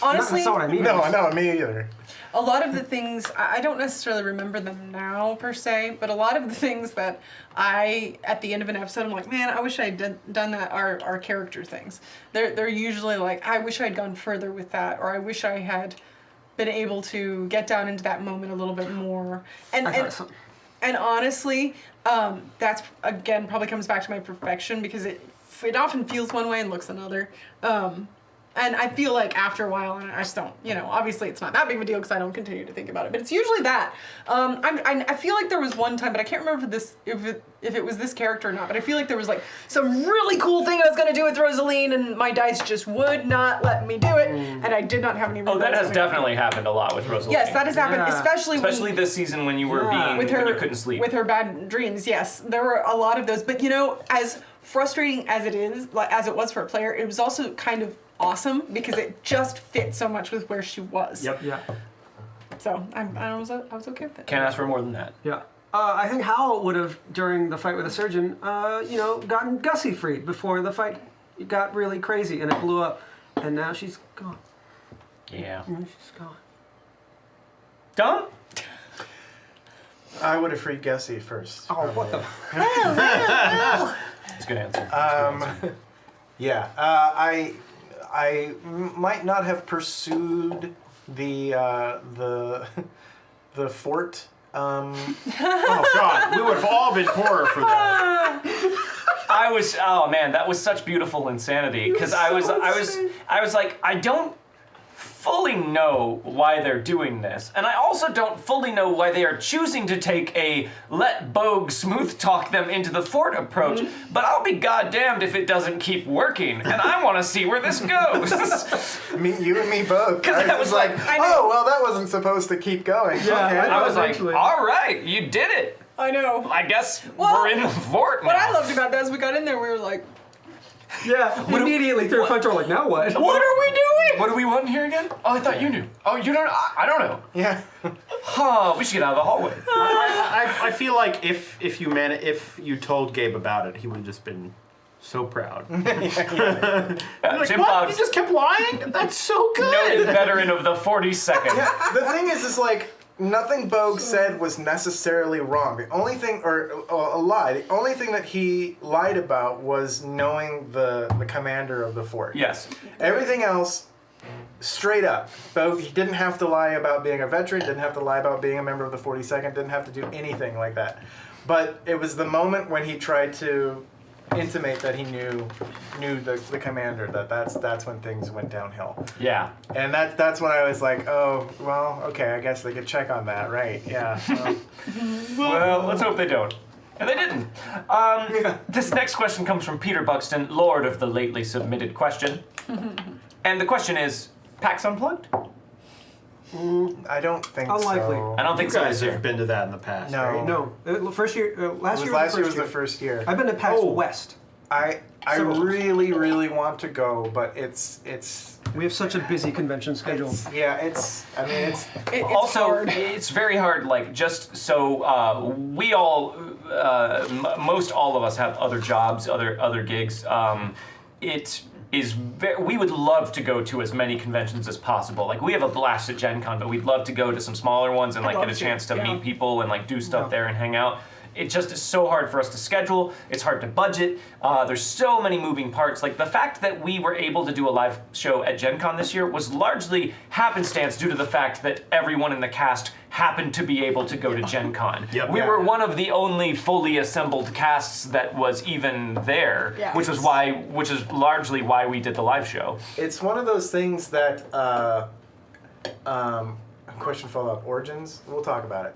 honestly, That's not what I mean. No, me either. a lot of the things I don't necessarily remember them now per se, but a lot of the things that I at the end of an episode I'm like, man, I wish I had done that are character things. They're usually like, I wish I had gone further with that, or I wish I had been able to get down into that moment a little bit more. And honestly, that's again probably comes back to my perfection because it often feels one way and looks another. And I feel like after a while, and I just don't, obviously it's not that big of a deal because I don't continue to think about it, but it's usually that. I feel like there was one time, but I can't remember if it was this character or not, but I feel like there was like some really cool thing I was going to do with Rosaline and my dice just would not let me do it, and I did not have any Oh, that has definitely happened a lot with Rosalie. Yes, that has happened, Yeah. especially this season when you were Yeah. with when her you couldn't sleep. with her bad dreams. Yes, there were a lot of those, but as frustrating as it is, as it was for a player, it was also kind of awesome because it just fit so much with where she was. Yep. Yeah. So I was okay with it. Can't ask for more than that. Yeah. I think Hal would have, during the fight with the surgeon, gotten Gussie freed before the fight got really crazy and it blew up. And now she's gone. Yeah. She's gone. Done? I would have freed Gussie first. Oh, what the? That's a good answer. Yeah, I might not have pursued the fort. Oh God, we would have all been poorer for that. Oh man, that was such beautiful insanity because I was like, I don't fully know why they're doing this, and I also don't fully know why they are choosing to take a let Bogue smooth talk them into the fort approach, but I'll be goddamned if it doesn't keep working, and I want to see where this goes. You and me both. 'Cause I was like, oh well, that wasn't supposed to keep going. Yeah, Okay. I was like, Eventually. all right, you did it. I know. I guess Well, we're in the fort now. What I loved about that is we got in there, we were like, Yeah, immediately through a front door, like, now what? What are we doing? What do we want in here again? Oh, I thought you knew. Oh, you don't. I don't know. Yeah. Huh? We should get out of the hallway. I feel like if you told Gabe about it, he would have just been so proud. Like, Jim what? Cloud, You just kept lying? That's so good. noted veteran of the 42nd. The thing is like, nothing Bogue said was necessarily wrong. The only thing, or a lie, the only thing that he lied about was knowing the commander of the fort. Yes. Everything else, straight up. Bogue, he didn't have to lie about being a veteran, didn't have to lie about being a member of the 42nd, didn't have to do anything like that. But it was the moment when he tried to intimate that he knew the commander, that's when things went downhill. Yeah. And that's when I was like, oh, well, okay, I guess they could check on that, right? Yeah. Well, let's hope they don't. And they didn't. This next question comes from Peter Buxton, Lord of the lately submitted question. And the question is, PAX Unplugged? I don't think Unlikely. so. I don't think You so guys this year. have been to that in the past, No. right? No, last year. Last year was the first year. I've been to PAX West. I Several times. really want to go, but it's We have such a busy convention schedule. it's Also, hard. it's very hard, like, just so we all, most all of us have other jobs, other gigs. It is we would love to go to as many conventions as possible. Like, we have a blast at Gen Con, but we'd love to go to some smaller ones and, like, get a chance to meet people and, like, do stuff there and hang out. It just is so hard for us to schedule. It's hard to budget. There's so many moving parts. Like, the fact that we were able to do a live show at Gen Con this year was largely happenstance due to the fact that everyone in the cast happened to be able to go to Gen Con. Yep. We were one of the only fully assembled casts that was even there, Yeah. which is largely why we did the live show. it's one of those things that question follow-up origins. We'll talk about it.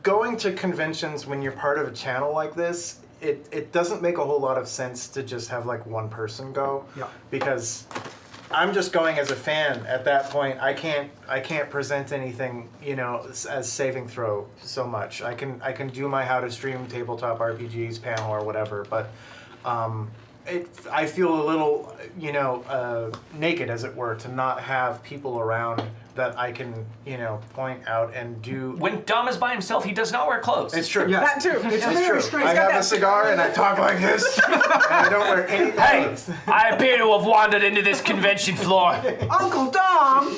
Going to conventions when you're part of a channel like this, it doesn't make a whole lot of sense to just have like one person go. Yeah. Because I'm just going as a fan at that point. I can't present anything, as saving throw so much. I can do my how to stream tabletop RPGs panel or whatever, but I feel a little, naked, as it were, to not have people around that I can, point out and do. When Dom is by himself, he does not wear clothes. It's true. Yeah. That too. It's It's very true. strange. I He's got have that a cigar and I talk like this, and I don't wear any clothes. I appear to have wandered into this convention floor. Uncle Dom!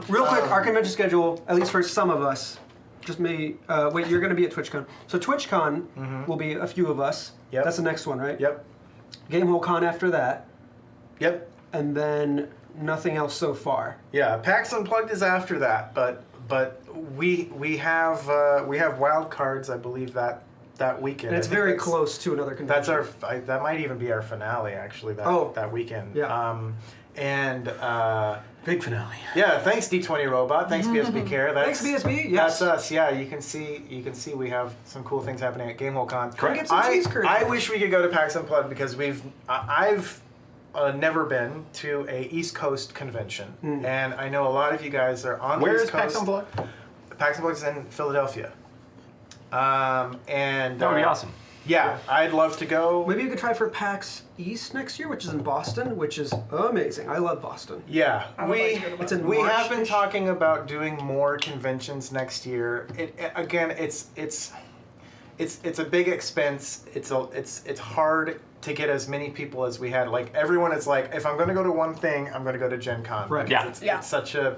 Real quick, our convention schedule, at least for some of us, just me. Wait, you're going to be at TwitchCon. So TwitchCon will be a few of us. Yep. That's the next one, right? Yep. Gamehole Con after that. Yep. And then nothing else so far. Yeah. PAX Unplugged is after that, but we have Wildcards, I believe, that weekend. And it's I think very that's- close to another convention. That's that might even be our finale, actually. That weekend. Yeah. Big finale. Yeah, thanks D20 Robot. Thanks BSB Care. Thanks, BSB, yes. That's us. Yeah, you can see we have some cool things happening at Gamehole Con. Correct. Get some cheese curds. I wish we could go to PAX Unplugged because I've never been to a East Coast convention, and I know a lot of you guys are on Where the is East Coast. PAX Unplugged? PAX Unplugged is in Philadelphia. And That would be awesome. Yeah, I'd love to go. Maybe you could try for PAX East next year, which is in Boston, which is amazing. I love Boston. Yeah, It's in we have been March-ish. talking about doing more conventions next year. It's a big expense. It's hard to get as many people as we had. Like, everyone is like, if I'm going to go to one thing, I'm going to go to Gen Con. Right. Because Yeah. it's such an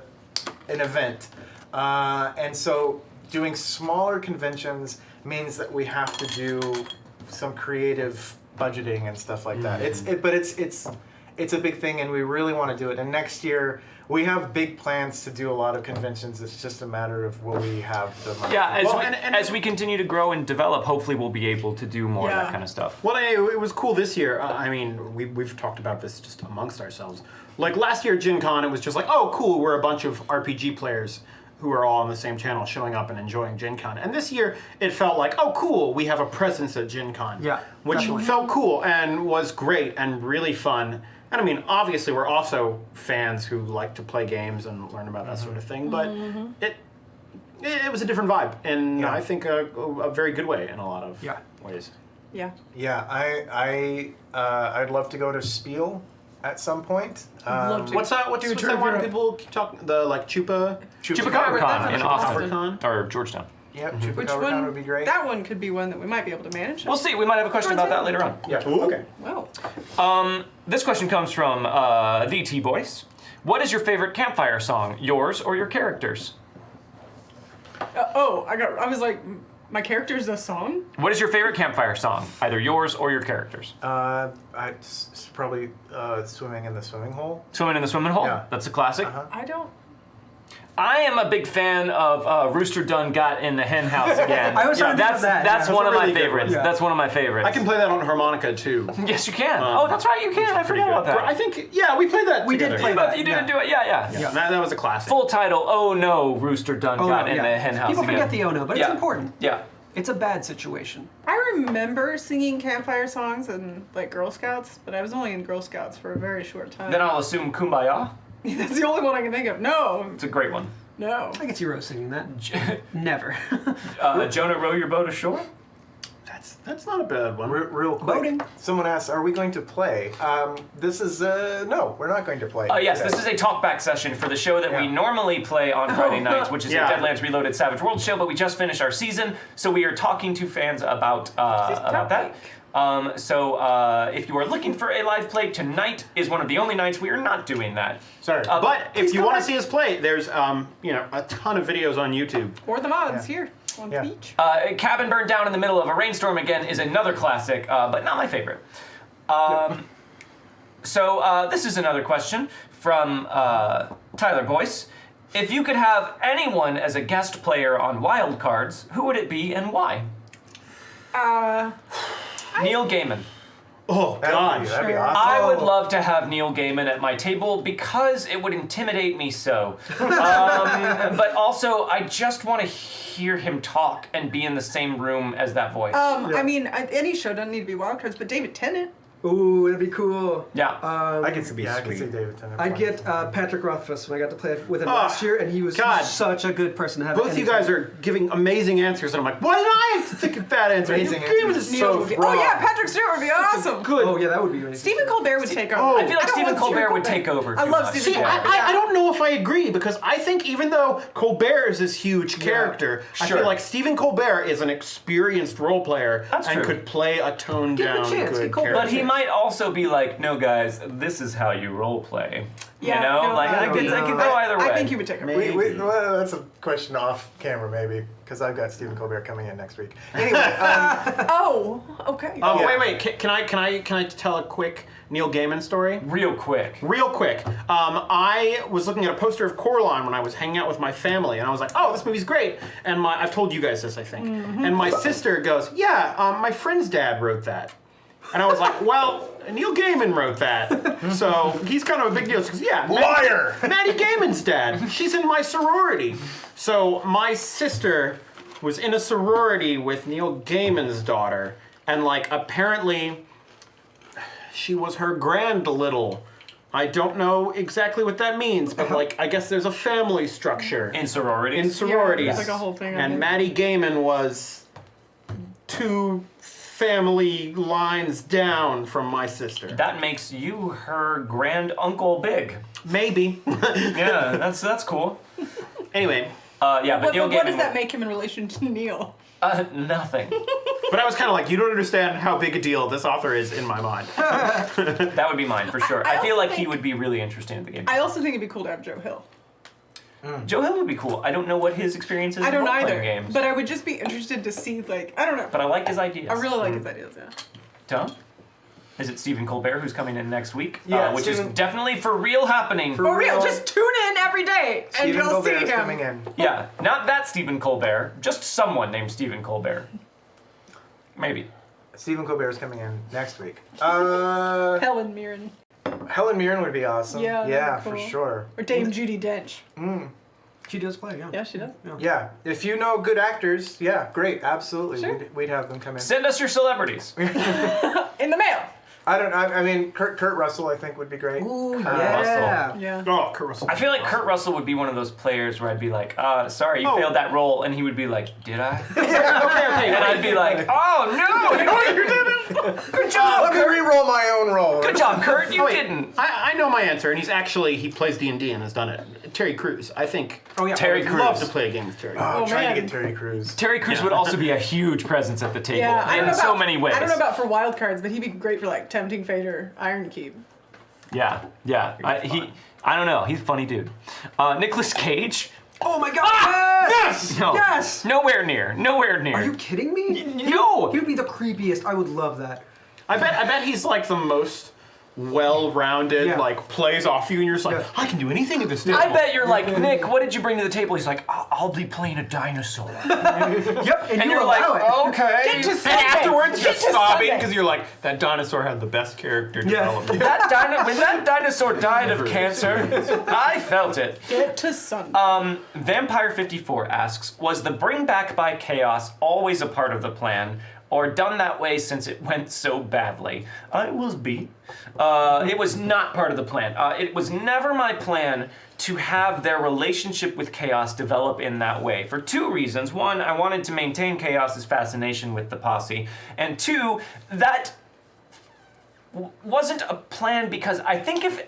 event, and so doing smaller conventions means that we have to do some creative budgeting and stuff like that. It's a big thing, and we really want to do it. And next year we have big plans to do a lot of conventions. It's just a matter of will we have the money. Yeah, as we continue to grow and develop, hopefully we'll be able to do more of Yeah. that kind of stuff. Well, it was cool this year. I mean, we've talked about this just amongst ourselves. Like, last year at Gen Con, it was just like, oh, cool, we're a bunch of RPG players who are all on the same channel showing up and enjoying Gen Con. And this year, it felt like, oh, cool, we have a presence at Gen Con. Yeah, Which definitely. felt cool and was great and really fun. And I mean, obviously, we're also fans who like to play games and learn about that sort of thing, but it was a different vibe, and Yeah. I think a very good way in a lot of Yeah. ways. Yeah. Yeah, I'd love to go to Spiel at some point. Love to. What's that? What's Do a that tour of one Europe. people keep talking? The like Chupacabra Chupacabra in Austin. Con? Or Georgetown. Yep, Which Chupacabra one would be great. That one could be one that we might be able to manage. We'll see. We might have a question about that later on. Yeah. Okay. Well, This question comes from the T-Boys. What is your favorite campfire song? Yours or your character's? I was like, my character's a song? What is your favorite campfire song? Either yours or your character's. It's probably swimming in the swimming hole. Swimming in the Swimming Hole? Yeah. That's a classic. I don't. I am a big fan of Rooster Done Got in the Hen House Again. I was trying to think of that. That's Yeah, one that's of a my really good favorites. one. Yeah. That's one of my favorites. I can play that on harmonica too. Yes, you can. Oh, that's right, you can. I forgot about that. I think, yeah, we played that We did together. play But that. you didn't yeah. do it. Yeah. Yeah, that was a classic. Full title, Oh No, Rooster Done Got in the Hen House People Again. forget the oh no, but it's Yeah. important. Yeah. It's a bad situation. I remember singing campfire songs in like Girl Scouts, but I was only in Girl Scouts for a very short time. Then I'll assume Kumbaya. That's the only one I can think of. No, It's a great one. no. I could see Rose singing that. Never. Jonah, row your boat ashore? That's not a bad one. Real quick. Boating. Someone asked, "Are we going to play?" This is no, we're not going to play. Yes, today. this is a talkback session for the show that we Yeah. normally play on Friday nights, which is Yeah. a Deadlands Reloaded Savage Worlds show, but we just finished our season, so we are talking to fans about that. If you are looking for a live play, tonight is one of the only nights we are not doing that. Sorry. but But if please you come want back. to see us play, there's a ton of videos on YouTube. Or the mods here on Yeah. the beach. Cabin Burned Down in the Middle of a Rainstorm again is another classic, but not my favorite. This is another question from Tyler Boyce. If you could have anyone as a guest player on Wildcards, who would it be and why? Neil Gaiman. Oh, gosh. That'd be Sure. awesome. I would love to have Neil Gaiman at my table because it would intimidate me so. But also, I just want to hear him talk and be in the same room as that voice. I mean, any show doesn't need to be Wildcards, but David Tennant. Ooh, that'd be cool. yeah. I could see David Tennant. I'd get Patrick Rothfuss when I got to play with him Oh, last year, and he was God. such a good person to have. Both you guys are giving amazing answers, and I'm like, why did I have to think of that answer? Amazing Neil Gaiman answers. is so would be, wrong. oh yeah, Patrick Stewart would be awesome. Good. Oh yeah, that would be amazing. Stephen Colbert would take over. Oh. I feel like don't Stephen want Colbert would take over I too love much. Stephen See, Colbert. I don't know if I agree because I think even though Colbert is this huge character, I Sure. feel like Stephen Colbert is an experienced role player That's and true. could play a toned Give him a down chance, good get Colbert. character. But he might also be like, no, guys, this is how you role play. Yeah, you know, no, like I I don't could know. go either way. I think he would take over. Well, that's a question off camera maybe because I've got Stephen Colbert coming in next week. Anyway, Oh, okay. Yeah. Wait. Can I tell a quick Neil Gaiman story? Real quick. Real quick, I was looking at a poster of Coraline when I was hanging out with my family, and I was like, "Oh, this movie's great!" And I've told you guys this, I think. And my sister goes, "Yeah, my friend's dad wrote that." And I was like, "Well, Neil Gaiman wrote that, so he's kind of a big deal." She goes, "Yeah, Liar! Maddie Gaiman's dad. She's in my sorority." So my sister was in a sorority with Neil Gaiman's daughter, and like apparently she was her grand little. I don't know exactly what that means, but like I guess there's a family structure In sororities. in sororities. Yeah, it's like a whole thing, I And think. Maddie Gaiman was 2 family lines down from my sister. That makes you her grand uncle big. Maybe. Yeah, that's cool. Anyway, But What, Neil but what Gaiman. does that make him in relation to Neil? Nothing. but I was kind of like, you don't understand how big a deal this author is in my mind. That would be mine for sure. I I feel also like he think- would be really interesting in the game. I also think it'd be cool to have Joe Hill. Joe Hill would be cool. I don't know what his experience is I in don't role-playing either, games. but I would just be interested to see, like, I don't know. But I like his ideas. I really like his ideas, yeah. Tom? Is it Stephen Colbert who's coming in next week? Yeah, which Stephen- is definitely for real happening. For real, just tune in every day and Stephen you'll see Colbert's him. coming in. Yeah, not that Stephen Colbert, just someone named Stephen Colbert. Maybe. Stephen Colbert's coming in next week. Helen Mirren. Helen Mirren would be awesome. Yeah, that'd Yeah, be for cool. sure. Or Dame Judi Dench. She does play, yeah. Yeah, she does. Yeah, if you know good actors, yeah, great, absolutely. Sure. We'd have them come in. Send us your celebrities. In the mail. I don't know. I mean, Kurt Russell, I think, would be great. Ooh, Kurt yeah. Yeah. Oh, Kurt Russell. I feel like Kurt Russell would be one of those players where I'd be like, sorry, you failed that roll, and he would be like, did I? Okay. And I'd be like, oh no, you didn't. Good job, Let me Kurt. re-roll my own roll. Good job, Kurt. You Wait, didn't. I know my answer, and he plays D&D and has done it. Terry Crews. I think. Oh yeah. Terry I'd love Crews. to play a game with Terry. Oh, Oh, trying to man. get Terry Crews. Terry Crews would also be a huge presence at the table Yeah, I don't in know so about- many ways. I don't know about for Wildcards, but he'd be great for like Tempting Fate or Iron Keep. Yeah. I don't know. He's a funny dude. Nicolas Cage. Oh my God! Yes! No. Yes! Nowhere near. Are you kidding me? No. He would be the creepiest. I would love that. I bet he's like the most well-rounded, Yeah. like plays off you, and you're just like, Yeah. I can do anything at this table. I bet you're like, Nick, what did you bring to the table? He's like, I'll be playing a dinosaur. Yep. And you you're allow like, it. okay. Get to And Sunday. afterwards, Get just to sobbing Sunday. because you're like, that dinosaur had the best character Yeah. development. When that dinosaur died of cancer, I felt it. Get to Sunday. Vampire 54 asks, was the bring back by chaos always a part of the plan, or done that way since it went so badly? It was B. It was not part of the plan. It was never my plan to have their relationship with chaos develop in that way, for two reasons. One, I wanted to maintain chaos's fascination with the posse, and two, that wasn't a plan because I think if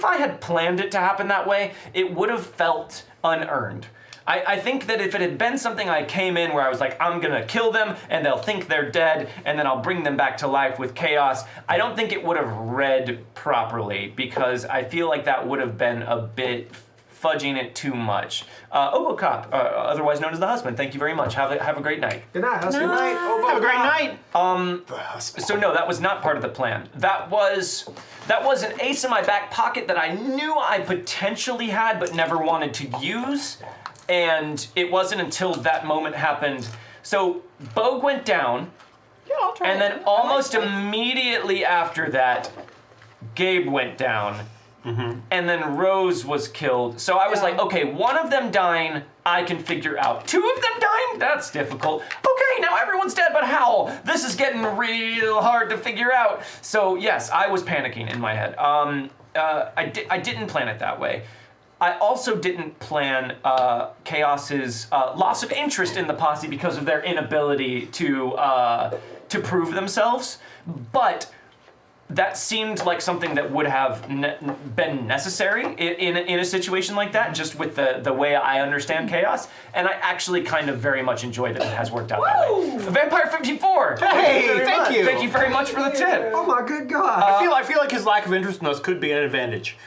I had planned it to happen that way, it would have felt unearned. I think that if it had been something I came in where I was like, I'm gonna kill them and they'll think they're dead and then I'll bring them back to life with chaos, I don't think it would have read properly because I feel like that would have been a bit fudging it too much. Obocop, otherwise known as the husband, thank you very much. Have a great night. Good night. Good Night, Obo. Have a great night. So no, that was not part of the plan. That was an ace in my back pocket that I knew I potentially had but never wanted to use. And it wasn't until that moment happened. So Bogue went down, Yeah, I'll try and it. then almost immediately after that, Gabe went down. And then Rose was killed. So I was like, okay, one of them dying, I can figure out. Two of them dying? That's difficult. Okay, now everyone's dead, but how? This is getting real hard to figure out. So yes, I was panicking in my head. I didn't plan it that way. I also didn't plan Chaos's loss of interest in the posse because of their inability to prove themselves, but that seemed like something that would have been necessary in a situation like that, just with the way I understand Chaos, and I actually kind of very much enjoy that it has worked out that way. Vampire 54! Hey, thank you. Thank you very much for the tip. Oh my good God. I feel like his lack of interest in us could be an advantage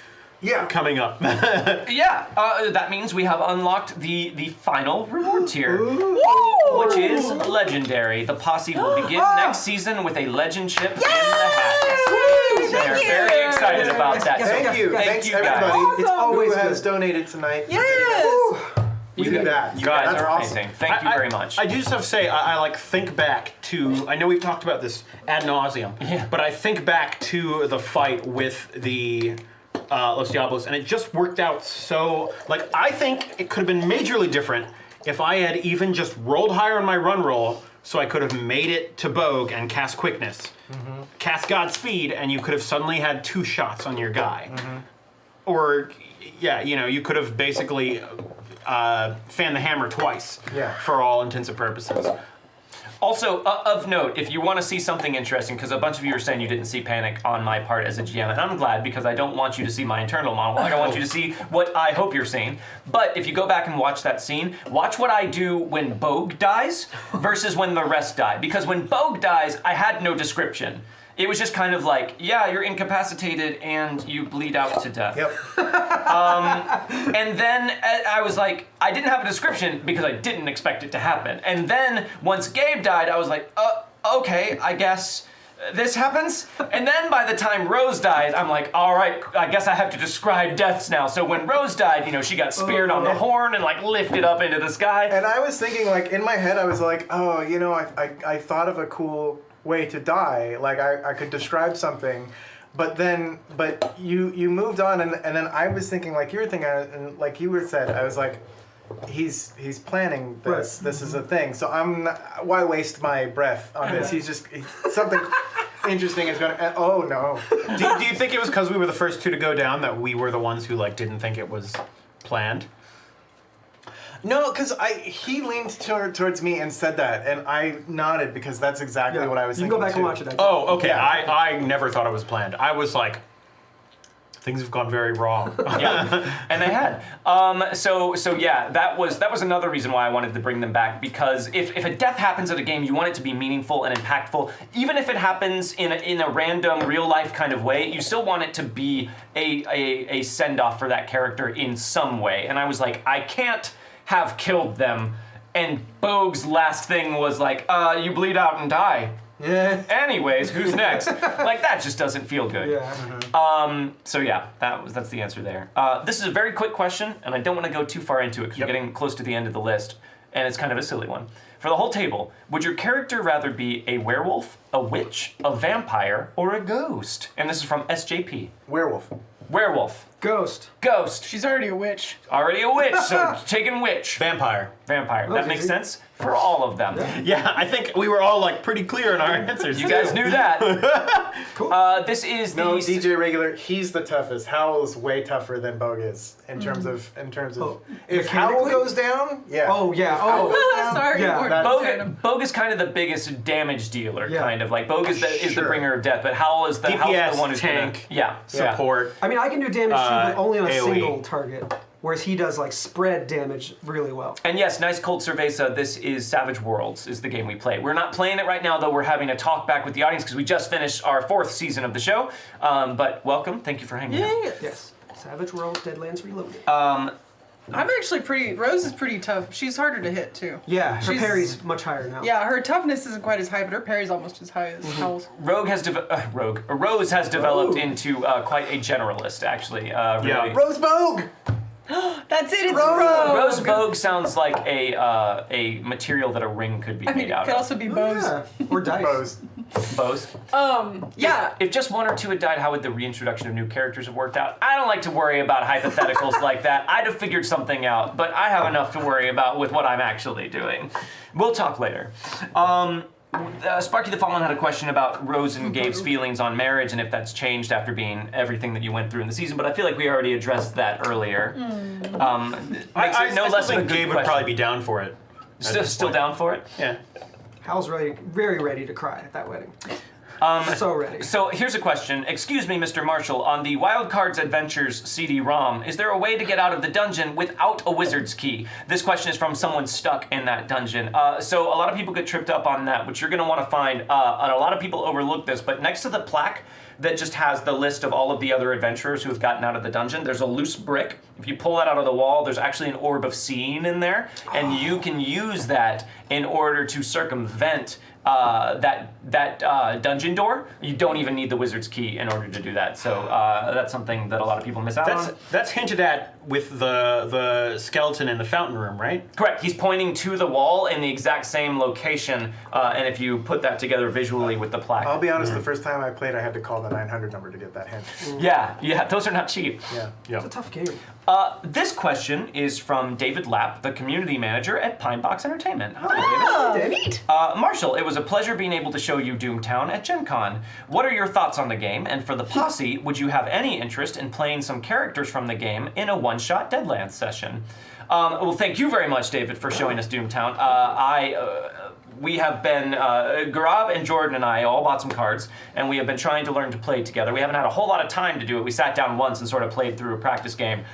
Yeah. coming up. Yeah, that means we have unlocked the final reward tier, which is Legendary. The posse will begin next season with a legend ship in the hat. They're very excited about that. Yes, So Thank you. Thank Thanks you guys. everybody It's always who has good. donated tonight. Yes! We do that. You guys That's are awesome. amazing. Thank you very much. I do just have to say, I like think back to, I know we've talked about this ad nauseum, but I think back to the fight with the Los Diablos, and it just worked out so, like, I think it could have been majorly different if I had even just rolled higher on my run roll, so I could have made it to Bogue and cast Quickness. Cast Godspeed, and you could have suddenly had 2 shots on your guy. Or, yeah, you know, you could have basically fanned the hammer twice, for all intents and purposes. Also, of note, if you want to see something interesting, because a bunch of you are saying you didn't see panic on my part as a GM, and I'm glad because I don't want you to see my internal monologue. I want you to see what I hope you're seeing. But if you go back and watch that scene, watch what I do when Bogue dies versus when the rest die. Because when Bogue dies, I had no description. It was just kind of like, yeah, you're incapacitated and you bleed out to death. Yep. And then I was like, I didn't have a description because I didn't expect it to happen. And then once Gabe died, I was like, okay, I guess this happens. And then by the time Rose died, I'm like, all right, I guess I have to describe deaths now. So when Rose died, you know, she got speared on the horn and like lifted up into the sky. And I was thinking, like, in my head, I was like, oh, you know, I thought of a cool way to die. Like, I could describe something. But you moved on, and then I was thinking, like you were thinking, and like you were said, I was like, he's planning this. This is a thing. So I'm not, why waste my breath on this? He's something. interesting is going to. Oh no. Do you think it was because we were the first two to go down that we were the ones who like didn't think it was planned? No, because he leaned towards me and said that, and I nodded because that's exactly what I was You thinking. can go back too. and watch it. Actually. Oh, okay. Yeah. I never thought it was planned. I was like, things have gone very wrong. Yeah, and they had. So yeah, that was another reason why I wanted to bring them back, because if a death happens at a game, you want it to be meaningful and impactful. Even if it happens in a random real life kind of way, you still want it to be a send off for that character in some way. And I was like, I can't have killed them, and Bogue's last thing was like, you bleed out and die. Yeah. Anyways, who's next? Like, that just doesn't feel good. Yeah. So yeah, that's the answer there. This is a very quick question, and I don't want to go too far into it because we're getting close to the end of the list, and it's kind of a silly one. For the whole table, would your character rather be a werewolf, a witch, a vampire, or a ghost? And this is from SJP. Werewolf. Werewolf. Ghost. Ghost. She's already a witch. Already a witch, so taking witch. Vampire. Vampire. That makes sense for all of them. Yeah, I think we were all like pretty clear in our answers. You guys knew that. Cool. This is the... No, DJ Regular, he's the toughest. Howl's way tougher than Bogue is in terms of Oh, if Howl mechanically? goes down, yeah. Oh yeah. If Howl Oh. goes down, Sorry, Yeah, we're that's- random. Bogue is kind of the biggest damage dealer, Yeah. kind of. Like, Bogue is the Sure. bringer of death, but Howl is the DPS, one who's tank, gonna... Yeah. support. I mean, I can do damage too, but only on a AoE. single target, whereas he does like spread damage really well. And yes, nice cold cerveza. This is Savage Worlds, is the game we play. We're not playing it right now, though. We're having a talk back with the audience because we just finished our 4th season of the show. But welcome. Thank you for hanging out. Yes. Savage Worlds, Deadlands Reloaded. I'm actually Rose is pretty tough. She's harder to hit, too. Yeah, her she's- parry's much higher now. Yeah, her toughness isn't quite as high, but her parry's almost as high as Howl's. Rose has developed into quite a generalist, actually. Really. Yeah. Rose Bogue! That's it, it's Rogue! Rose Bogue sounds like a material that a ring could be I mean, made it out could of. also be bows. Yeah. Or dice. Bose. Bows. Yeah. If just one or two had died, how would the reintroduction of new characters have worked out? I don't like to worry about hypotheticals like that. I'd have figured something out, but I have enough to worry about with what I'm actually doing. We'll talk later. Sparky the Fallen had a question about Rose and Gabe's feelings on marriage and if that's changed after being everything that you went through in the season, but I feel like we already addressed that earlier. Makes it no I less still of a think good Gabe would question. probably be down for it. at this Still point. down for it? Yeah. Hal's really, very ready to cry at that wedding. So ready. So here's a question. Excuse me, Mr. Marshall. On the Wildcards Adventures CD-ROM, is there a way to get out of the dungeon without a wizard's key? This question is from someone stuck in that dungeon. So a lot of people get tripped up on that, which you're going to want to find. And a lot of people overlook this, but next to the plaque that just has the list of all of the other adventurers who have gotten out of the dungeon, there's a loose brick. If you pull that out of the wall, there's actually an orb of seeing in there, and you can use that in order to circumvent that dungeon door. You don't even need the wizard's key in order to do that. So that's something that a lot of people miss out on. That's hinted at with the skeleton in the fountain room, right? Correct. He's pointing to the wall in the exact same location, and if you put that together visually with the plaque. I'll be honest, the first time I played, I had to call the 900 number to get that hint. Yeah, those are not cheap. Yeah. It's a tough game. This question is from David Lapp, the community manager at Pinebox Entertainment. Hi, David. Neat. Marshall, it was a pleasure being able to show you Doomtown at Gen Con. What are your thoughts on the game? And for the Posse, would you have any interest in playing some characters from the game in a one-shot Deadlands session? Well, thank you very much, David, for showing us Doomtown. We have been, Garab and Jordan and I all bought some cards, and we have been trying to learn to play together. We haven't had a whole lot of time to do it. We sat down once and sort of played through a practice game.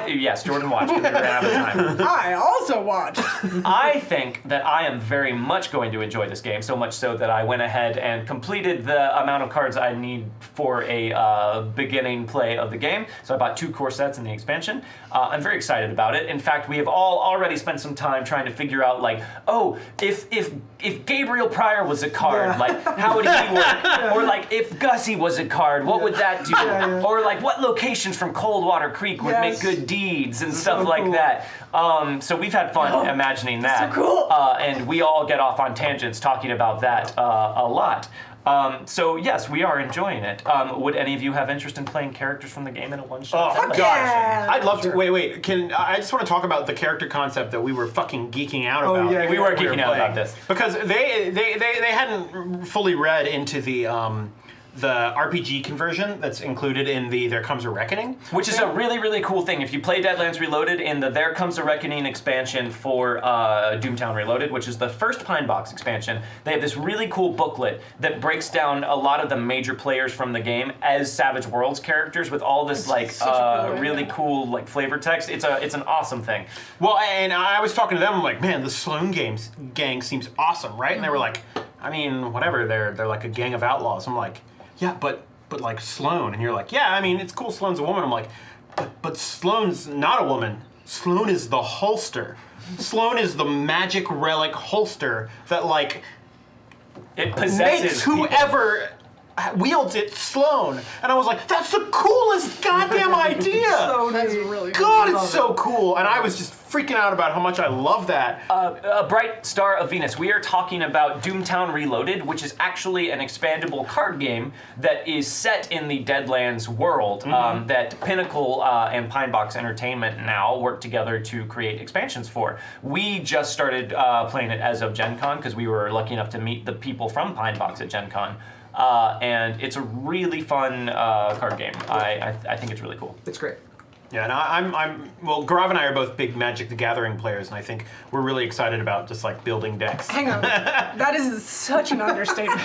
Yes, Jordan watched because we ran out of time. I also watched. I think that I am very much going to enjoy this game, so much so that I went ahead and completed the amount of cards I need for a beginning play of the game. So I bought 2 core sets in the expansion. I'm very excited about it. In fact, we have all already spent some time trying to figure out, like, oh, if Gabriel Pryor was a card, like, how would he work? Or like, if Gussie was a card, what would that do? Or like, what locations from Coldwater Creek would make good deeds and stuff like that. So we've had fun imagining that. so cool. And we all get off on tangents talking about that a lot. So yes, we are enjoying it. Would any of you have interest in playing characters from the game in a one-shot? Oh Deadlands? gosh, yeah. I'd love to. Wait. I just want to talk about the character concept that we were fucking geeking out about. yeah, We were when geeking out about this. because they hadn't fully read into the RPG conversion that's included in the There Comes a Reckoning. Which is a really, really cool thing. If you play Deadlands Reloaded in the There Comes a Reckoning expansion for Doomtown Reloaded, which is the first Pine Box expansion, they have this really cool booklet that breaks down a lot of the major players from the game as Savage Worlds characters with all this such a cool really idea. cool like flavor text. It's an awesome thing. Well, and I was talking to them. I'm like, man, the Sloan gang seems awesome, right? And they were like, I mean, whatever. They're like a gang of outlaws. I'm like, yeah, but like Sloan. And you're like, yeah, I mean, it's cool. Sloan's a woman. I'm like, but Sloan's not a woman. Sloan is the holster. Sloan is the magic relic holster that like It possesses makes whoever wields it Sloan. And I was like, that's the coolest goddamn idea. That's really God, cool. it's so cool. And I was just freaking out about how much I love that. A Bright Star of Venus. We are talking about Doomtown Reloaded, which is actually an expandable card game that is set in the Deadlands world that Pinnacle and Pinebox Entertainment now work together to create expansions for. We just started playing it as of Gen Con because we were lucky enough to meet the people from Pinebox at Gen Con. And it's a really fun card game. I think it's really cool. It's great. Yeah, and well, Gaurav and I are both big Magic the Gathering players, and I think we're really excited about just like building decks. Hang on. That is such an understatement.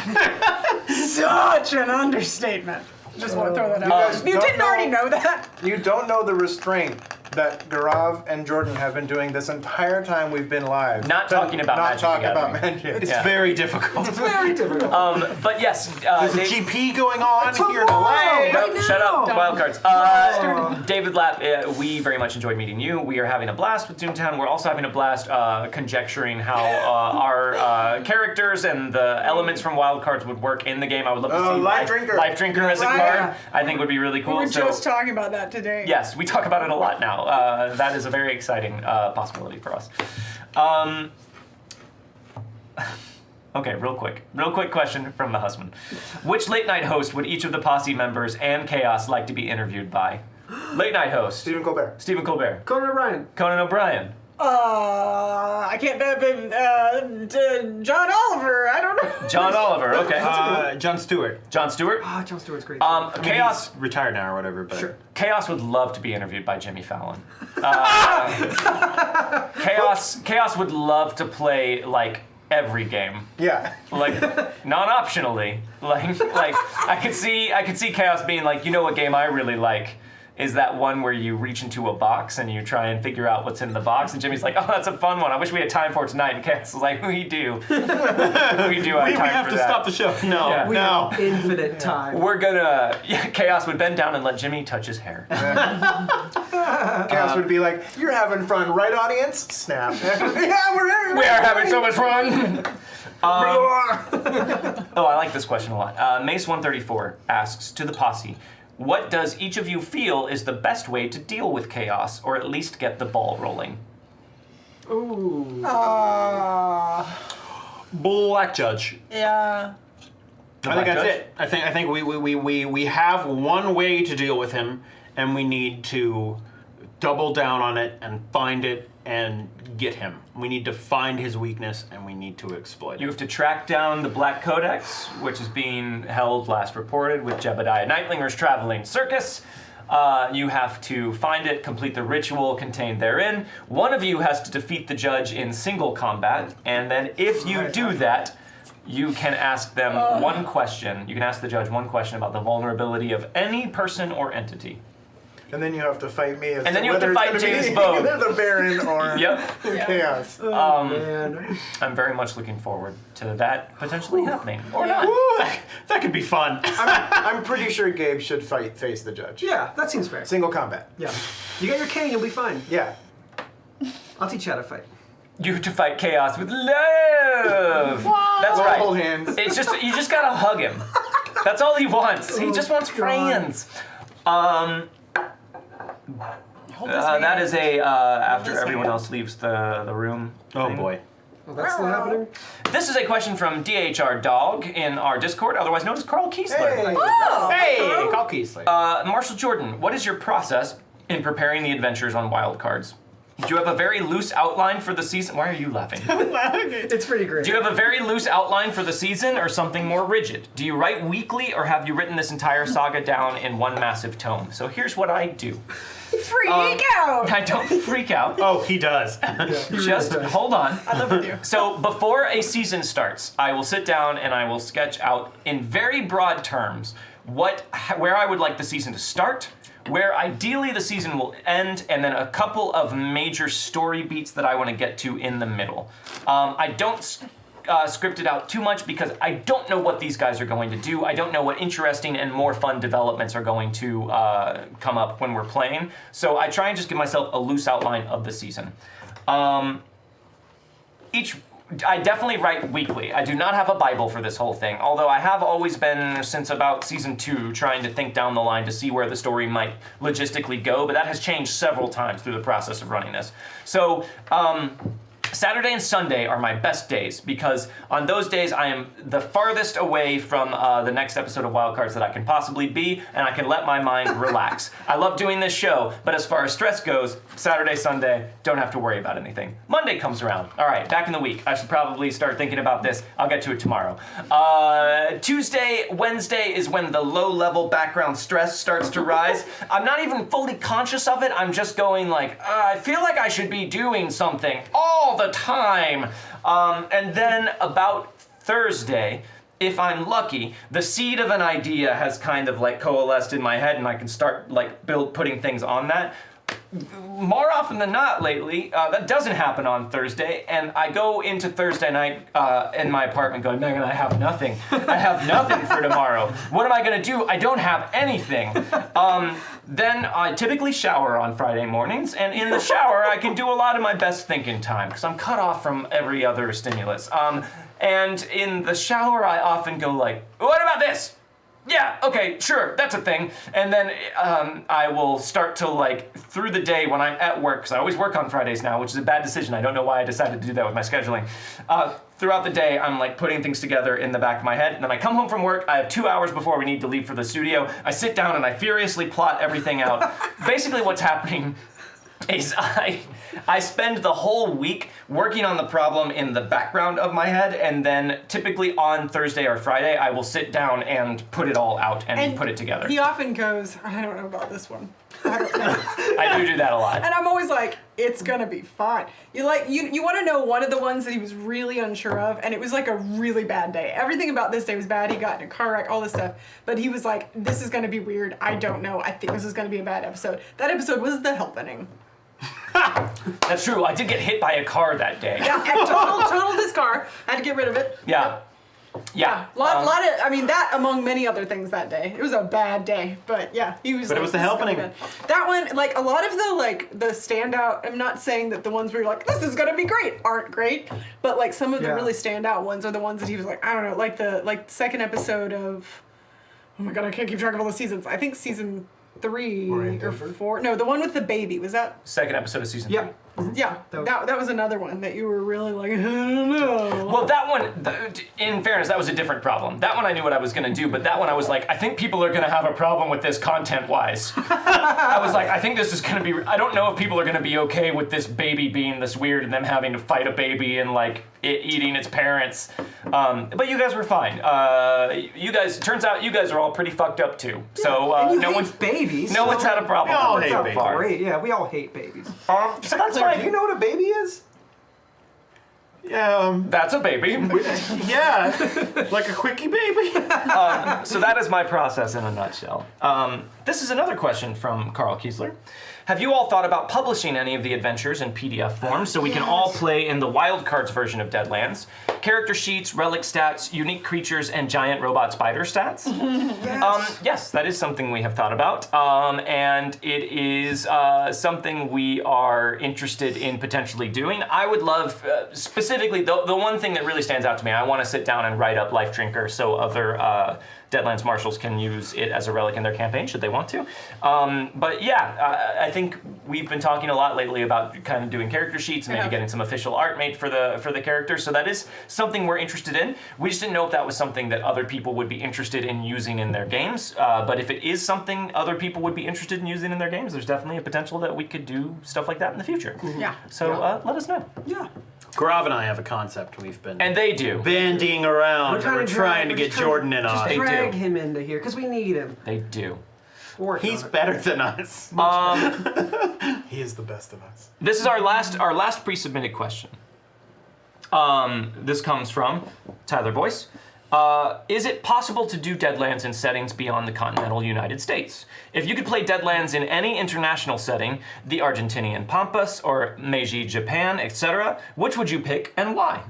Such an understatement. Just want to throw that out. guys You don't didn't already know- know that? You don't know the restraint that Gaurav and Jordan have been doing this entire time we've been live. Not talking about Not Magic the talking about Gathering. magic. It's Yeah. very difficult. Very difficult. But yes, There's a Dave- GP going on here in Tomorrow! LA. Nope, Right shut up, now. Wildcards. David Lapp, we very much enjoyed meeting you. We are having a blast with Doomtown. We're also having a blast conjecturing how our characters and the elements from Wildcards would work in the game. I would love to see Life Drinker. Life Drinker as a Right. card. I think would be really cool. We were So, just talking about that today. yes, we talk about it a lot now. That is a very exciting possibility for us. Okay, real quick question from the husband. Which late night host would each of the Posse members and Chaos like to be interviewed by? Late night host. Stephen Colbert. Stephen Colbert. Conan O'Brien. Conan O'Brien. I can't. John Oliver. I don't know. John Oliver. Okay. Jon Stewart. John Stewart. Ah, Jon Stewart's great. I mean, Chaos. he's retired now or whatever, but Sure. Chaos would love to be interviewed by Jimmy Fallon. Chaos would love to play like every game. Yeah. Like non-optionally, like I could see Chaos being like, you know what game I really like is that one where you reach into a box and you try and figure out what's in the box, and Jimmy's like, oh, that's a fun one. I wish we had time for it tonight. And Chaos is like, we do. we do have we time have for to that. stop the show. No, Yeah. we no. have infinite time. We're gonna. Yeah, Chaos would bend down and let Jimmy touch his hair. Chaos would be like, you're having fun, right, audience? Snap. Yeah, we're We are having so much fun. Oh, I like this question a lot. Mace134 asks, to the Posse, what does each of you feel is the best way to deal with chaos, or at least get the ball rolling? Ooh. Black Judge. Yeah. The I think Black that's Judge? it. I think we have one way to deal with him, and we need to double down on it and find it and get him. We need to find his weakness and we need to exploit You it. have to track down the Black Codex, which is being held, last reported, with Jebediah Nightlinger's traveling circus. You have to find it, complete the ritual contained therein. One of you has to defeat the judge in single combat, and then if you do that, you can ask them one question. You can ask the judge one question about the vulnerability of any person or entity. And then you have to fight me. As And then to you have to whether it's fight gonna James be Bone. either the Baron or Yep. Chaos. Man. I'm very much looking forward to that potentially happening. Or not. Ooh, that could be fun. I'm pretty sure Gabe should face the judge. Yeah, that seems fair. Single combat. Yeah. You get your cane, you'll be fine. Yeah. I'll teach you how to fight. You have to fight chaos with love. That's right. Hold hands. It's just you just gotta hug him. That's all he wants. He just wants friends. That is a after everyone else leaves the room. Oh thing. boy. Oh, that's still happening? This is a question from DHR Dog in our Discord, otherwise known as Carl Kiesler. Hey, Hey, Carl Kiesler. Marshall Jordan, what is your process in preparing the adventures on Wildcards? Do you have a very loose outline for the season? Why are you laughing? It's pretty great. Do you have a very loose outline for the season or something more rigid? Do you write weekly or have you written this entire saga down in one massive tome? So here's what I do. Freak out! I don't freak out. Oh, he does. Just hold on. I live with you. So before a season starts, I will sit down and I will sketch out in very broad terms where I would like the season to start, where ideally the season will end, and then a couple of major story beats that I want to get to in the middle. I don't script it out too much because I don't know what these guys are going to do. I don't know what interesting and more fun developments are going to come up when we're playing. So I try and just give myself a loose outline of the season. I definitely write weekly. I do not have a Bible for this whole thing, although I have always been, since about season 2, trying to think down the line to see where the story might logistically go, but that has changed several times through the process of running this. So, Saturday and Sunday are my best days because on those days I am the farthest away from the next episode of Wildcards that I can possibly be, and I can let my mind relax. I love doing this show, but as far as stress goes, Saturday, Sunday, don't have to worry about anything. Monday comes around. All right, back in the week. I should probably start thinking about this. I'll get to it tomorrow. Tuesday, Wednesday is when the low-level background stress starts to rise. I'm not even fully conscious of it. I'm just going like, I feel like I should be doing something all the time. And then about Thursday, if I'm lucky, the seed of an idea has kind of like coalesced in my head and I can start like putting things on that. More often than not lately, that doesn't happen on Thursday, and I go into Thursday night in my apartment going, Meghan, I have nothing. I have nothing for tomorrow. What am I gonna do? I don't have anything. Then I typically shower on Friday mornings, and in the shower I can do a lot of my best thinking time, because I'm cut off from every other stimulus. And in the shower I often go like, what about this? Yeah, okay, sure, that's a thing. And then I will start to like, through the day when I'm at work, because I always work on Fridays now, which is a bad decision. I don't know why I decided to do that with my scheduling. Throughout the day, I'm like putting things together in the back of my head. And then I come home from work, I have 2 hours before we need to leave for the studio. I sit down and I furiously plot everything out. Basically what's happening is I spend the whole week working on the problem in the background of my head, and then typically on Thursday or Friday, I will sit down and put it all out and put it together. He often goes, I don't know about this one. I don't know. I do that a lot. And I'm always like, it's gonna be fine. You want to know one of the ones that he was really unsure of, and it was like a really bad day. Everything about this day was bad. He got in a car wreck, all this stuff. But he was like, this is gonna be weird. I don't know. I think this is gonna be a bad episode. That episode was the helping. That's true. I did get hit by a car that day. Yeah, I totaled this car. Had to get rid of it. Yeah. Yeah. Lot of, I mean, that among many other things that day. It was a bad day, but yeah, he was. But it was the "This is helping." gonna be bad." That one, like a lot of the standout. I'm not saying that the ones where you're like, this is gonna be great, aren't great, but like some of the really standout ones are the ones that he was like, I don't know, like the second episode of. Oh my god, I can't keep track of all the seasons. I think season 3 or 4. No, the one with the baby. Was that? Second episode of season 3. Yeah, that was another one that you were really like, I don't know. Well, that one, in fairness, that was a different problem. That one I knew what I was going to do, but that one I was like, I think people are going to have a problem with this content-wise. I was like, I think this is going to be, I don't know if people are going to be okay with this baby being this weird and them having to fight a baby and like it eating its parents. But you guys were fine. You guys, turns out you guys are all pretty fucked up too. So no one's babies. No one's had a problem. We all with it hate so babies. far. Great. Yeah, we all hate babies. So that's Do you know what a baby is? Yeah, That's a baby. yeah, like a quickie baby. So that is my process in a nutshell. This is another question from Carl Kiesler. Have you all thought about publishing any of the adventures in PDF form so we can all play in the Wildcards version of Deadlands? Character sheets, relic stats, unique creatures, and giant robot spider stats? Yes, that is something we have thought about. And it is something we are interested in potentially doing. I would love, specifically, the one thing that really stands out to me, I want to sit down and write up Life Drinker so other Deadlands Marshals can use it as a relic in their campaign, should they want to. But yeah, I think we've been talking a lot lately about kind of doing character sheets and maybe getting some official art made for the characters. So that is something we're interested in. We just didn't know if that was something that other people would be interested in using in their games. But if it is something other people would be interested in using in their games, there's definitely a potential that we could do stuff like that in the future. Yeah. So let us know. Yeah. Grav and I have a concept we've been And they do. bandying around. We're trying to get just Jordan in on. They drag do. him into here because we need him. They do. He's better than us. He is the best of us. This is our last pre-submitted question. This comes from Tyler Boyce. Is it possible to do Deadlands in settings beyond the continental United States? If you could play Deadlands in any international setting, the Argentinian Pampas or Meiji, Japan, etc., which would you pick and why?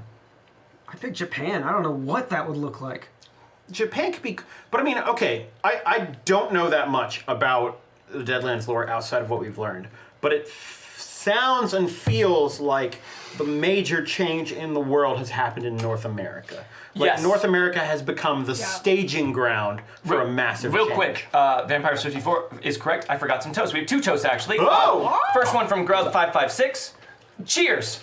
I picked Japan. I don't know what that would look like. Japan could be, but I mean, okay, I don't know that much about the Deadlands lore outside of what we've learned, but it sounds and feels like the major change in the world has happened in North America. Like Yes. North America has become the staging ground for a massive Real change. quick, Vampires 54 is correct. I forgot some toasts. We have 2 toasts actually. Oh! First one from Grub556. Cheers.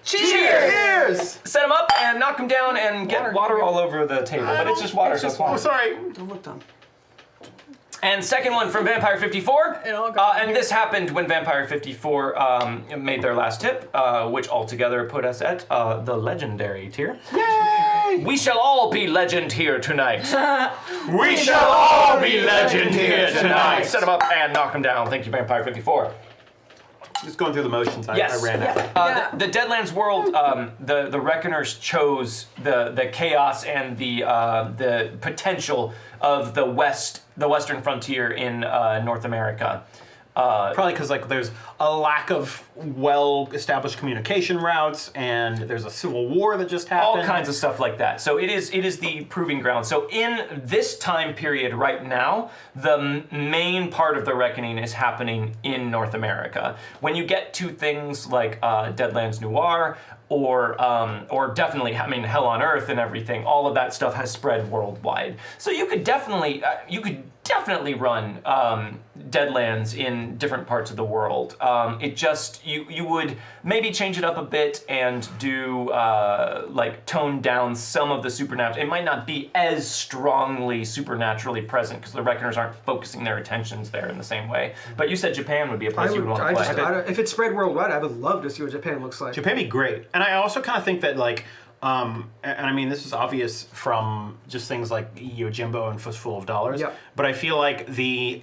Cheers! Set them up and knock them down and get water all over the table. But it's just water, so it's fine. Oh, sorry. Don't look dumb. And second one from Vampire 54. And this happened when Vampire 54 made their last tip, which altogether put us at the legendary tier. Yay! We shall all be legend here tonight. We shall all be legend here tonight. Set them up and knock them down. Thank you, Vampire 54. Just going through the motions, I Yes. ran out. The Deadlands world, the Reckoners chose the chaos and the potential of the western frontier in North America. Probably because like there's a lack of well-established communication routes, and there's a civil war that just happened. All kinds of stuff like that. So it is the proving ground. So in this time period right now, the main part of the reckoning is happening in North America. When you get to things like Deadlands Noir, or definitely, I mean, Hell on Earth and everything, all of that stuff has spread worldwide. So you could definitely run Deadlands in different parts of the world. It just, you would maybe change it up a bit and do, like, tone down some of the supernatural. It might not be as strongly supernaturally present because the Reckoners aren't focusing their attentions there in the same way. But you said Japan would be a place you would want to play. If it's spread worldwide, I would love to see what Japan looks like. Japan would be great. And I also kind of think that, like, and I mean, this is obvious from just things like Yojimbo and Fistful of Dollars. Yep. But I feel like the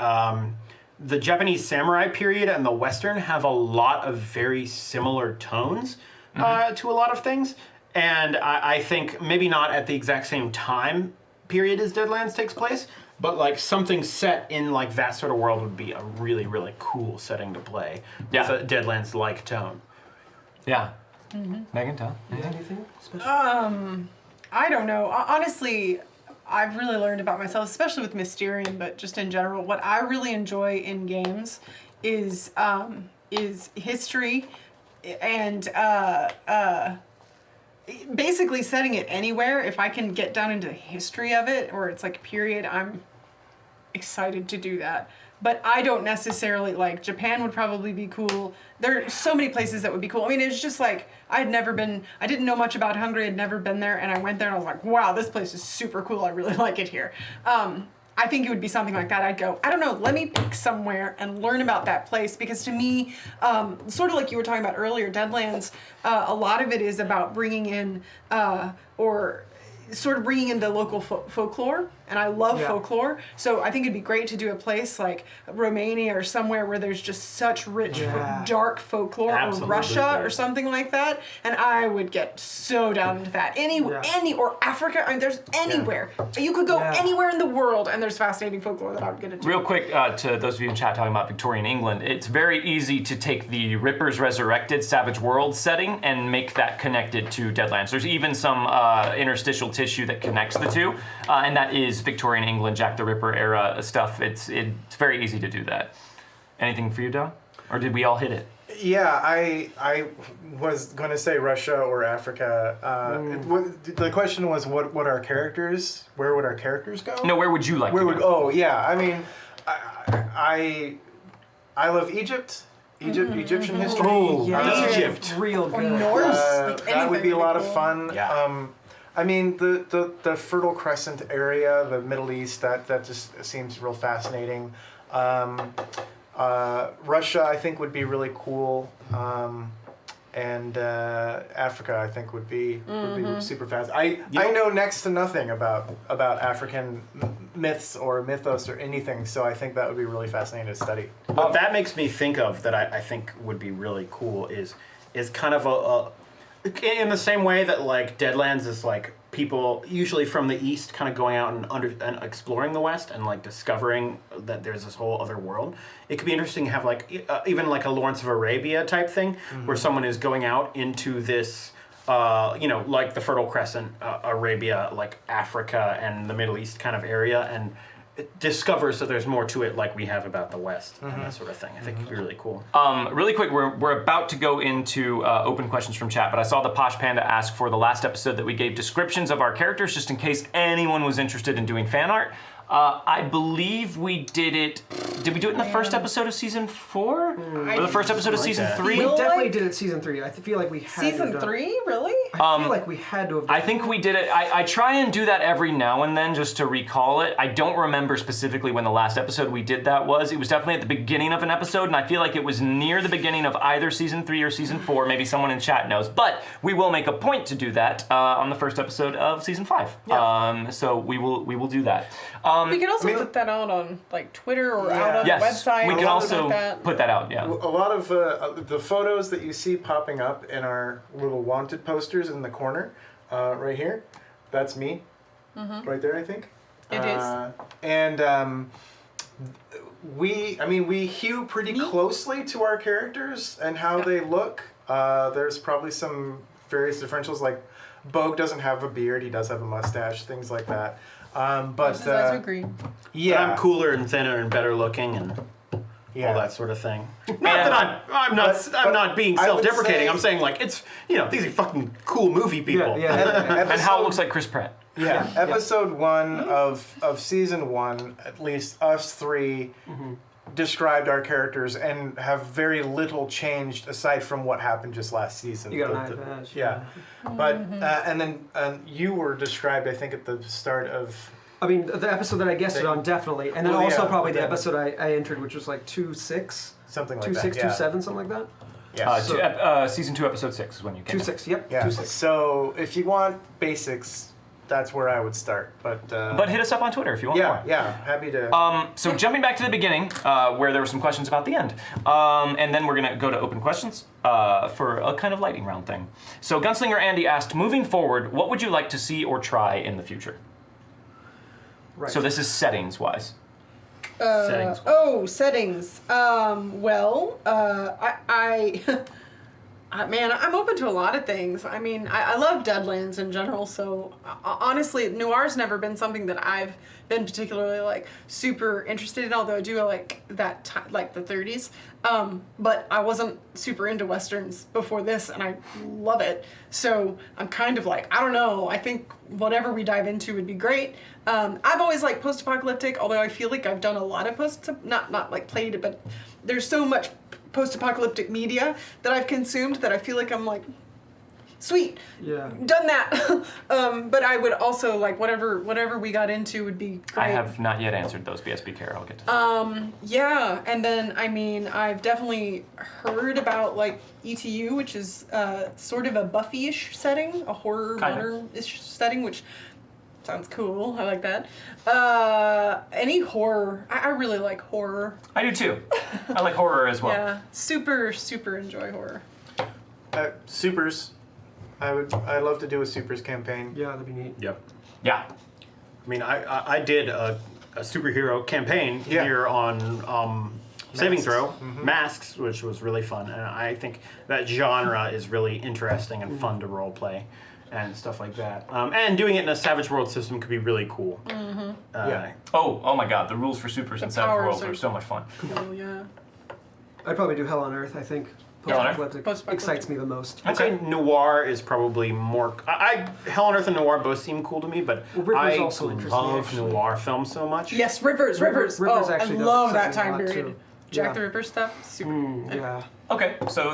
Japanese samurai period and the Western have a lot of very similar tones to a lot of things. And I think maybe not at the exact same time period as Deadlands takes place, but like something set in like that sort of world would be a really, really cool setting to play with a Deadlands-like tone. Yeah. Megan, tell. Anything special? I don't know. Honestly, I've really learned about myself, especially with Mysterium, but just in general, what I really enjoy in games is history and basically setting it anywhere. If I can get down into the history of it, or it's like a period, I'm excited to do that. But I don't necessarily, like, Japan would probably be cool. There are so many places that would be cool. I mean, it's just like, I didn't know much about Hungary, I'd never been there, and I went there and I was like, wow, this place is super cool, I really like it here. I think it would be something like that. I'd go, I don't know, let me pick somewhere and learn about that place, because to me, sort of like you were talking about earlier, Deadlands, a lot of it is about bringing in, or sort of bringing in the local folklore, and I love folklore, so I think it'd be great to do a place like Romania or somewhere where there's just such rich, dark folklore, or Russia or something like that, and I would get so down into that. Or Africa, I mean, there's anywhere. You could go anywhere in the world, and there's fascinating folklore that I would get into. Real quick, to those of you in chat talking about Victorian England, it's very easy to take the Ripper's Resurrected Savage Worlds setting and make that connected to Deadlands. There's even some interstitial tissue that connects the two, and that is Victorian England, Jack the Ripper era stuff. It's very easy to do that. Anything for you, Don? Or did we all hit it? Yeah, I was going to say Russia or Africa. The question was, what would our characters? Where would our characters go? No, where would you like to go? I mean, I love Egypt. Egyptian history. Oh, Yeah, Egypt. real Or good. Norse. That would be a lot of cool. fun. Yeah. I mean, the Fertile Crescent area, the Middle East, that just seems real fascinating. Russia, I think, would be really cool. And Africa, I think, would be super fast. I know next to nothing about African myths or mythos or anything, so I think that would be really fascinating to study. What that makes me think of that I think would be really cool is kind of a in the same way that like Deadlands is like people usually from the East kind of going out and exploring the West and like discovering that there's this whole other world. It could be interesting to have like even like a Lawrence of Arabia type thing where someone is going out into this like the Fertile Crescent, Arabia, like Africa and the Middle East kind of area, and it discovers that there's more to it like we have about the West and that sort of thing. I think it'd be really cool. Really quick, we're about to go into open questions from chat, but I saw the Posh Panda ask for the last episode that we gave descriptions of our characters just in case anyone was interested in doing fan art. I believe we did it. Did we do it in the first episode of season 4? Or the first episode of season 3? We definitely did it season 3. I feel like we had to Season have done 3, really? I feel like we had to have done I think we did it. I try and do that every now and then just to recall it. I don't remember specifically when the last episode we did that was. It was definitely at the beginning of an episode, and I feel like it was near the beginning of either season 3 or season 4. Maybe someone in chat knows. But we will make a point to do that on the first episode of season 5. Yeah. So we will do that. We could also put that out on like Twitter or out on Yes, the website. we or can something also like that. put that out, yeah. A lot of the photos that you see popping up in our little wanted posters in the corner, right here, that's me, right there, I think. It is. And we hew pretty closely to our characters and how they look. There's probably some various differentials, like Bogue doesn't have a beard, he does have a mustache, things like that. But His eyes are green. But I'm cooler and thinner and better looking and all that sort of thing. Not that I'm not being self-deprecating. I'm saying like it's these are fucking cool movie people. Yeah. And how it looks like Chris Pratt. Yeah, episode 1 of season 1, at least us 3 described our characters and have very little changed aside from what happened just last season. You got an eye patch. Yeah, but and then you were described, I think, at the start of. I mean, the episode that I guessed it on, definitely. And then also probably the then- episode I entered, which was like 2-6. Something like 2-6, that. 2-7, something like that. Yeah. Season 2, episode 6 is when you came. 2-6, yep. Yeah. 2-6. So if you want basics, that's where I would start. But hit us up on Twitter if you want more. Yeah, happy to. So jumping back to the beginning, where there were some questions about the end, and then we're gonna go to open questions for a kind of lightning round thing. So Gunslinger Andy asked, moving forward, what would you like to see or try in the future? Right. So this is settings wise. Settings. Settings. Man, I'm open to a lot of things. I mean, I love Deadlands in general, so honestly, noir's never been something that I've been particularly like super interested in, although I do like that like the 30s. But I wasn't super into westerns before this, and I love it. So I'm kind of like, I don't know, I think whatever we dive into would be great. I've always liked post-apocalyptic, although I feel like I've done a lot of not like played it, but there's so much post-apocalyptic media that I've consumed that I feel like I'm like, sweet, done that. But I would also like whatever we got into would be great. I have not yet answered those, but yes, be care. I'll get to that. Yeah, and then I mean I've definitely heard about like ETU, which is sort of a Buffy-ish setting, a horror modern-ish setting, which sounds cool. I like that. Any horror. I really like horror. I do too. I like horror as well. Yeah, super enjoy horror. Supers. I'd love to do a supers campaign. Yeah, that'd be neat. Yep. Yeah. I mean, I did a superhero campaign here on Saving Throw, Masks, which was really fun. And I think that genre is really interesting and fun to role play and stuff like that. And doing it in a Savage World system could be really cool. Oh my God! The rules for supers and Savage powers Worlds are- are so much fun. Oh yeah. I'd probably do Hell on Earth, I think. Hell on Earth? Post-apocalyptic excites me the most. I'd say noir is probably more. Hell on Earth and noir both seem cool to me, but Well, Ripper's I also interesting, love actually. noir films so much. Yes, Rivers. Rivers Oh, actually I does love that excite me a time lot, period. too. Jack the Ripper stuff. Super. Yeah. Okay, so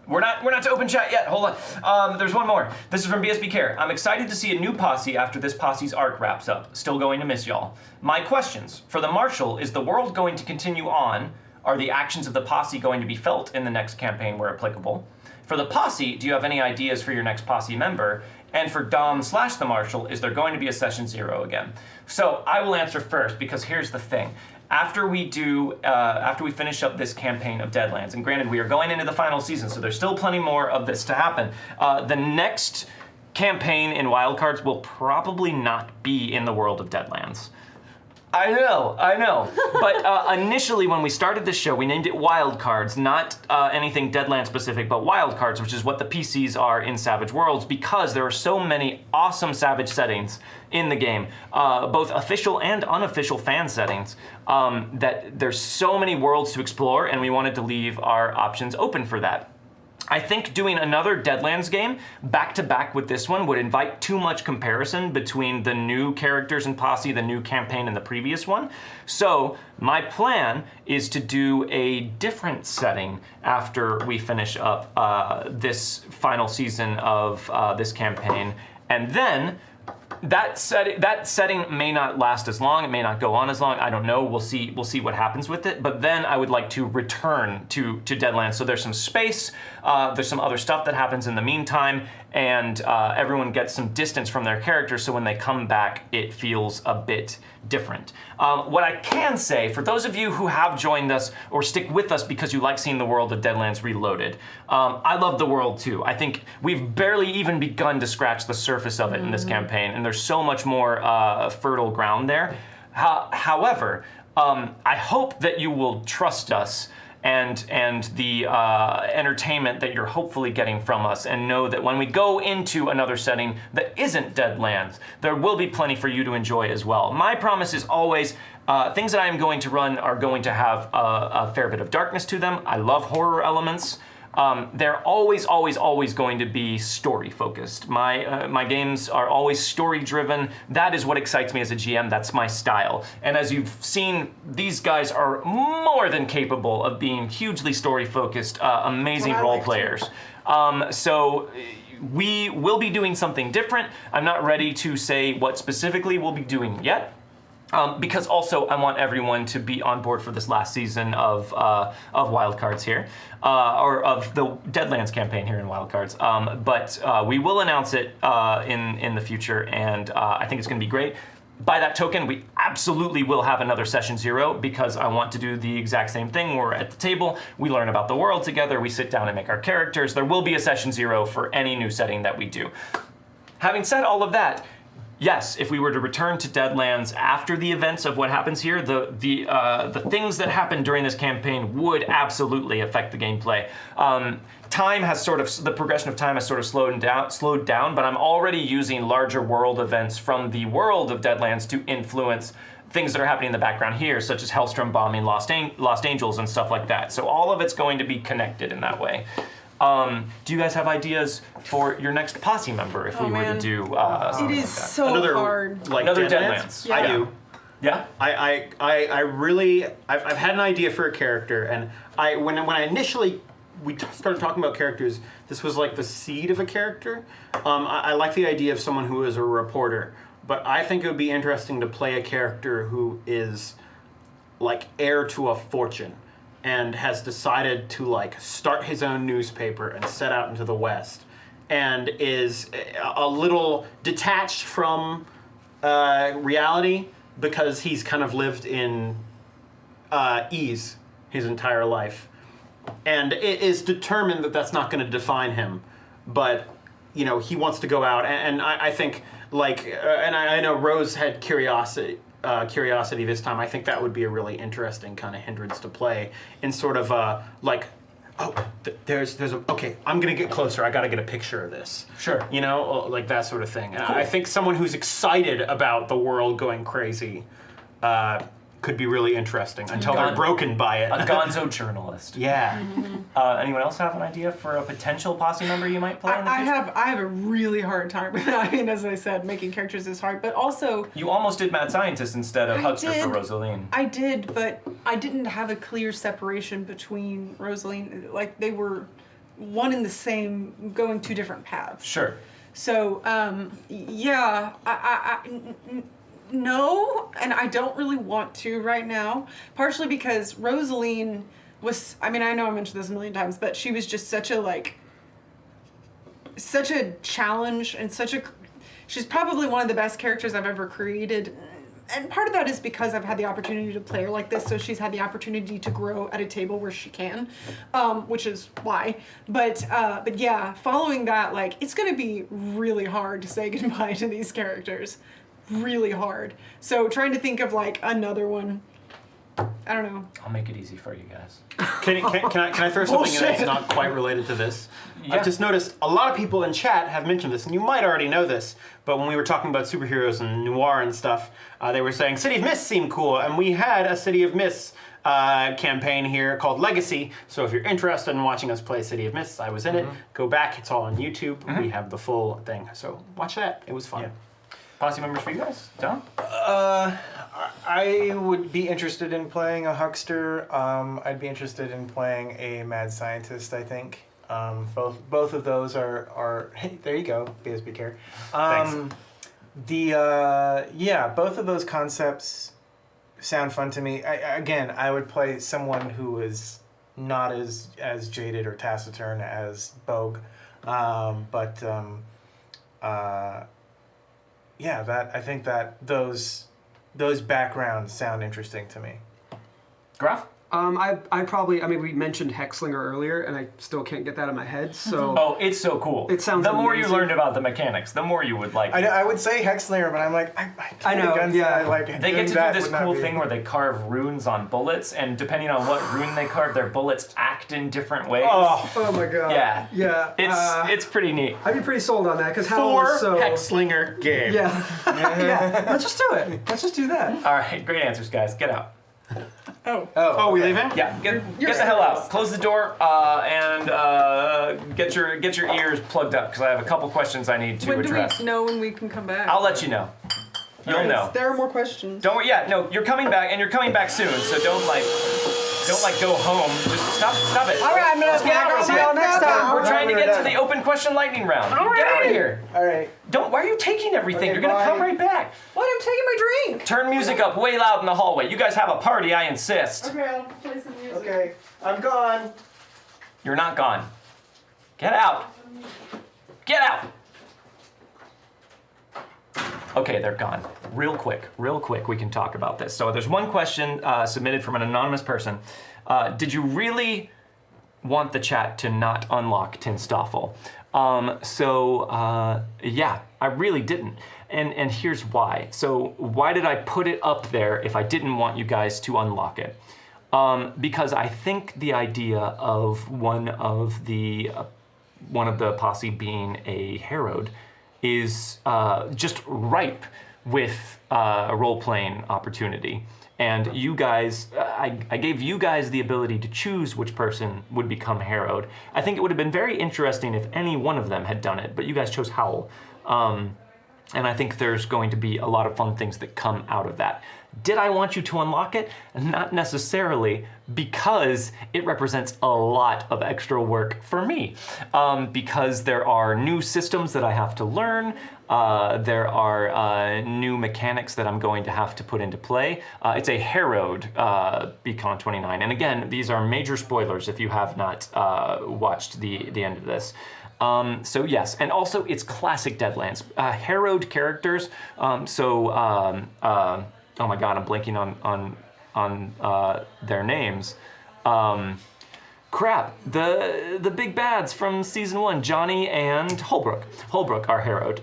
we're not to open chat yet. Hold on. There's one more. This is from BSB Care. I'm excited to see a new posse after this posse's arc wraps up. Still going to miss y'all. My questions. For the Marshal, is the world going to continue on? Are the actions of the posse going to be felt in the next campaign where applicable? For the Posse, do you have any ideas for your next Posse member? And for Dom/the Marshal, is there going to be a session 0 again? So I will answer first, because here's the thing. After we finish up this campaign of Deadlands, and granted we are going into the final season, so there's still plenty more of this to happen, the next campaign in Wildcards will probably not be in the world of Deadlands. I know. But initially, when we started this show, we named it Wildcards, not anything Deadlands specific, but Wildcards, which is what the PCs are in Savage Worlds, because there are so many awesome Savage settings in the game, both official and unofficial fan settings, that there's so many worlds to explore, and we wanted to leave our options open for that. I think doing another Deadlands game back to back with this one would invite too much comparison between the new characters in Posse, the new campaign, and the previous one. So my plan is to do a different setting after we finish up this final season of this campaign, and then that setting may not last as long. It may not go on as long. I don't know. We'll see what happens with it. But then I would like to return to Deadlands. So there's some space. There's some other stuff that happens in the meantime, and everyone gets some distance from their characters. So when they come back, it feels a bit different. What I can say, for those of you who have joined us or stick with us because you like seeing the world of Deadlands Reloaded, I love the world too. I think we've barely even begun to scratch the surface of it in this campaign, and there's so much more fertile ground there. However, I hope that you will trust us and the entertainment that you're hopefully getting from us, and know that when we go into another setting that isn't Deadlands, there will be plenty for you to enjoy as well. My promise is always, things that I am going to run are going to have a fair bit of darkness to them. I love horror elements. They're always going to be story focused. My games are always story driven. That is what excites me as a GM. That's my style. And as you've seen, these guys are more than capable of being hugely story focused, amazing role players. So we will be doing something different. I'm not ready to say what specifically we'll be doing yet. Because also I want everyone to be on board for this last season of Wildcards here, or of the Deadlands campaign here in Wildcards. But we will announce it in the future, and I think it's going to be great. By that token, we absolutely will have another session 0, because I want to do the exact same thing. We're at the table, we learn about the world together, we sit down and make our characters. There will be a session 0 for any new setting that we do. Having said all of that, yes, if we were to return to Deadlands after the events of what happens here, the things that happen during this campaign would absolutely affect the gameplay. The progression of time has sort of slowed down, but I'm already using larger world events from the world of Deadlands to influence things that are happening in the background here, such as Hellstrom bombing Lost Angels and stuff like that. So all of it's going to be connected in that way. Do you guys have ideas for your next Posse member if we were to do something It is like that? so hard. Like Another Deadlands? Deadlands. I do. Yeah? I really, I've had an idea for a character, and when I initially started talking about characters, this was like the seed of a character. I like the idea of someone who is a reporter, but I think it would be interesting to play a character who is like heir to a fortune and has decided to like start his own newspaper and set out into the West, and is a little detached from reality because he's kind of lived in ease his entire life, and it is determined that that's not going to define him, but you know, he wants to go out, and I think like and I know Rose had curiosity this time. I think that would be a really interesting kind of hindrance to play in sort of like, there's a, okay, I'm gonna get closer, I gotta get a picture of this. Sure. You know, like that sort of thing. And I think someone who's excited about the world going crazy could could be really interesting until they're broken by it. A gonzo journalist. Yeah. Anyone else have an idea for a potential Posse member you might play in the future? I have a really hard time with that. I mean, as I said, making characters is hard, but also You almost did Mad Scientist instead of Huckster for Rosaline. I did, but I didn't have a clear separation between Rosaline. Like, they were one and the same, going two different paths. Sure. So, yeah, no, and I don't really want to right now, partially because Rosaline was, I mean, I know I mentioned this a million times, but she was just such a challenge and she's probably one of the best characters I've ever created. And part of that is because I've had the opportunity to play her like this, so she's had the opportunity to grow at a table where she can, which is why. But yeah, following that, like, it's gonna be really hard to say goodbye to these characters. Really hard. So trying to think of like another one, I don't know. I'll make it easy for you guys. Can I throw something in that's not quite related to this? Yeah. I've just noticed a lot of people in chat have mentioned this, and you might already know this, but when we were talking about superheroes and noir and stuff, they were saying City of Mist seemed cool, and we had a City of Mist campaign here called Legacy, so if you're interested in watching us play City of Mist, I was in it, go back, it's all on YouTube, we have the full thing, so watch that, it was fun. Yeah. Posse members for you guys? Don? I would be interested in playing a huckster. I'd be interested in playing a mad scientist, I think. Both of those are hey, there you go, BSB care. Thanks. Yeah, both of those concepts sound fun to me. I would play someone who is not as jaded or taciturn as Bogue. Yeah, I think that those backgrounds sound interesting to me. Graf? I probably, I mean, we mentioned Hexslinger earlier, and I still can't get that in my head, so... Oh, it's so cool. It sounds The more you amazing. learned about the mechanics, the more you would like it. I would say Hexslinger, but I'm like, I know, yeah. They get to do this cool thing where they carve runes on bullets, and depending on what rune they carve, their bullets act in different ways. Oh my god. Yeah. Yeah. It's pretty neat. I'd be pretty sold on that, because Hal is so... Hexslinger game. Yeah. Yeah. Let's just do it. Let's just do that. All right, great answers, guys. Get out. Oh, we leaving? Yeah, get the hell out. Close the door and get your ears plugged up because I have a couple questions I need to When address. do we know when we can come back? I'll let you know. You'll know. There are more questions. Don't worry. Yeah, no, you're coming back, and you're coming back soon. So don't go home. Just stop it. All right, I'm gonna Get out of see here. y'all next time. We're trying to get to the open question lightning round. Get out of here. All right. Don't. Why are you taking everything? Okay, You're gonna bye. come right back. What? I'm taking my drink. Turn music up way loud in the hallway. You guys have a party. I insist. Okay, I'll play some music. Okay, I'm gone. You're not gone. Get out. Get out. Okay, they're gone. Real quick, we can talk about this. So there's one question submitted from an anonymous person. Did you really want the chat to not unlock Tinstoffel? Yeah, I really didn't. And here's why. So why did I put it up there if I didn't want you guys to unlock it? Because I think the idea of one of the posse being a Herod is just ripe with a role-playing opportunity. And you guys, I gave you guys the ability to choose which person would become Herod. I think it would have been very interesting if any one of them had done it, but you guys chose Howl. And I think there's going to be a lot of fun things that come out of that. Did I want you to unlock it? Not necessarily, because it represents a lot of extra work for me. Because there are new systems that I have to learn, there are new mechanics that I'm going to have to put into play. It's a Herod Beacon 29, and again, these are major spoilers if you have not watched the end of this. So yes, and also it's classic Deadlands. Herod characters, oh my god, I'm blanking on their names. Crap, the big bads from season 1, Johnny and Holbrook. Holbrook are Herod.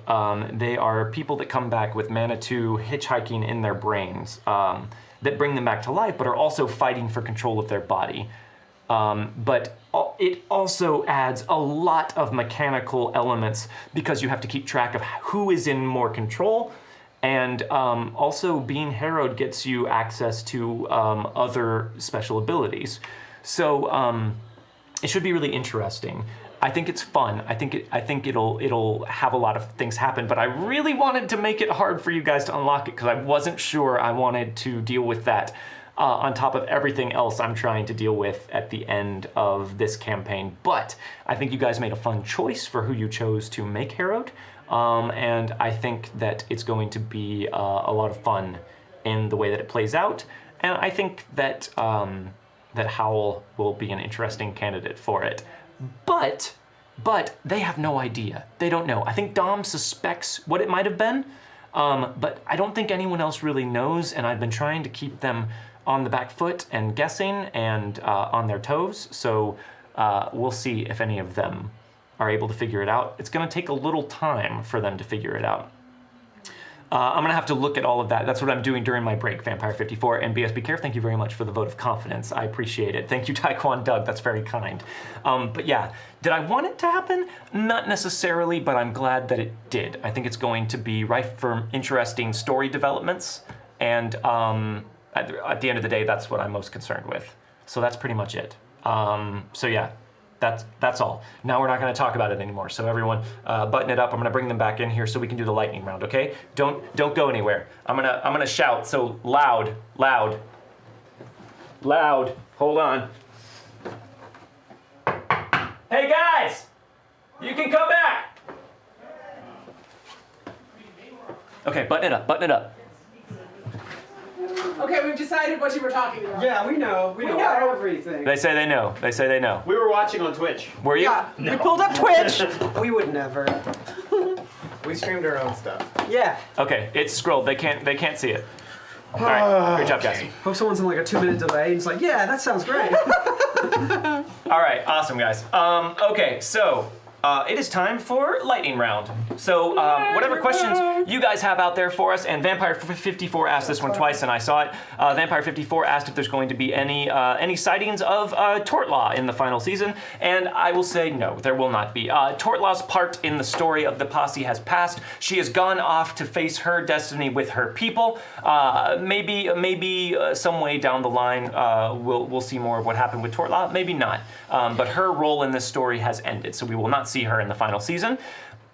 They are people that come back with Manitou hitchhiking in their brains that bring them back to life, but are also fighting for control of their body. But it also adds a lot of mechanical elements because you have to keep track of who is in more control And also being harrowed gets you access to other special abilities. So it should be really interesting. I think it's fun. I think it'll have a lot of things happen, but I really wanted to make it hard for you guys to unlock it because I wasn't sure I wanted to deal with that on top of everything else I'm trying to deal with at the end of this campaign. But I think you guys made a fun choice for who you chose to make harrowed. And I think that it's going to be a lot of fun in the way that it plays out. And I think that that Howl will be an interesting candidate for it. But they have no idea. They don't know. I think Dom suspects what it might have been, but I don't think anyone else really knows. And I've been trying to keep them on the back foot and guessing and on their toes. So we'll see if any of them are able to figure it out. It's going to take a little time for them to figure it out. I'm going to have to look at all of that. That's what I'm doing during my break, Vampire54 and BSB Care. Thank you very much for the vote of confidence. I appreciate it. Thank you, Taekwon Doug. That's very kind. But yeah, did I want it to happen? Not necessarily, but I'm glad that it did. I think it's going to be rife for interesting story developments. And at the end of the day, that's what I'm most concerned with. So that's pretty much it. So yeah. That's all. Now we're not going to talk about it anymore. So everyone, button it up. I'm going to bring them back in here so we can do the lightning round. Okay? Don't go anywhere. I'm gonna shout. So loud. Hold on. Hey guys, you can come back. Okay, button it up. Okay, we've decided what you were talking about. Yeah, we know. We know everything. They say they know. We were watching on Twitch. Were you? Yeah, we pulled up Twitch. We would never. We streamed our own stuff. Yeah. Okay, it's scrolled. They can't see it. All right, great job, guys. Hope someone's in like a 2-minute delay and it's like, yeah, that sounds great. All right, awesome, guys. Okay, so it is time for lightning round. So whatever questions you guys have out there for us, and Vampire54 asked this one twice, and I saw it. Vampire54 asked if there's going to be any sightings of Tortlaw in the final season, and I will say no, there will not be. Tortlaw's part in the story of the Posse has passed. She has gone off to face her destiny with her people. Maybe some way down the line we'll see more of what happened with Tortlaw. Maybe not. But her role in this story has ended, so we will not see her in the final season.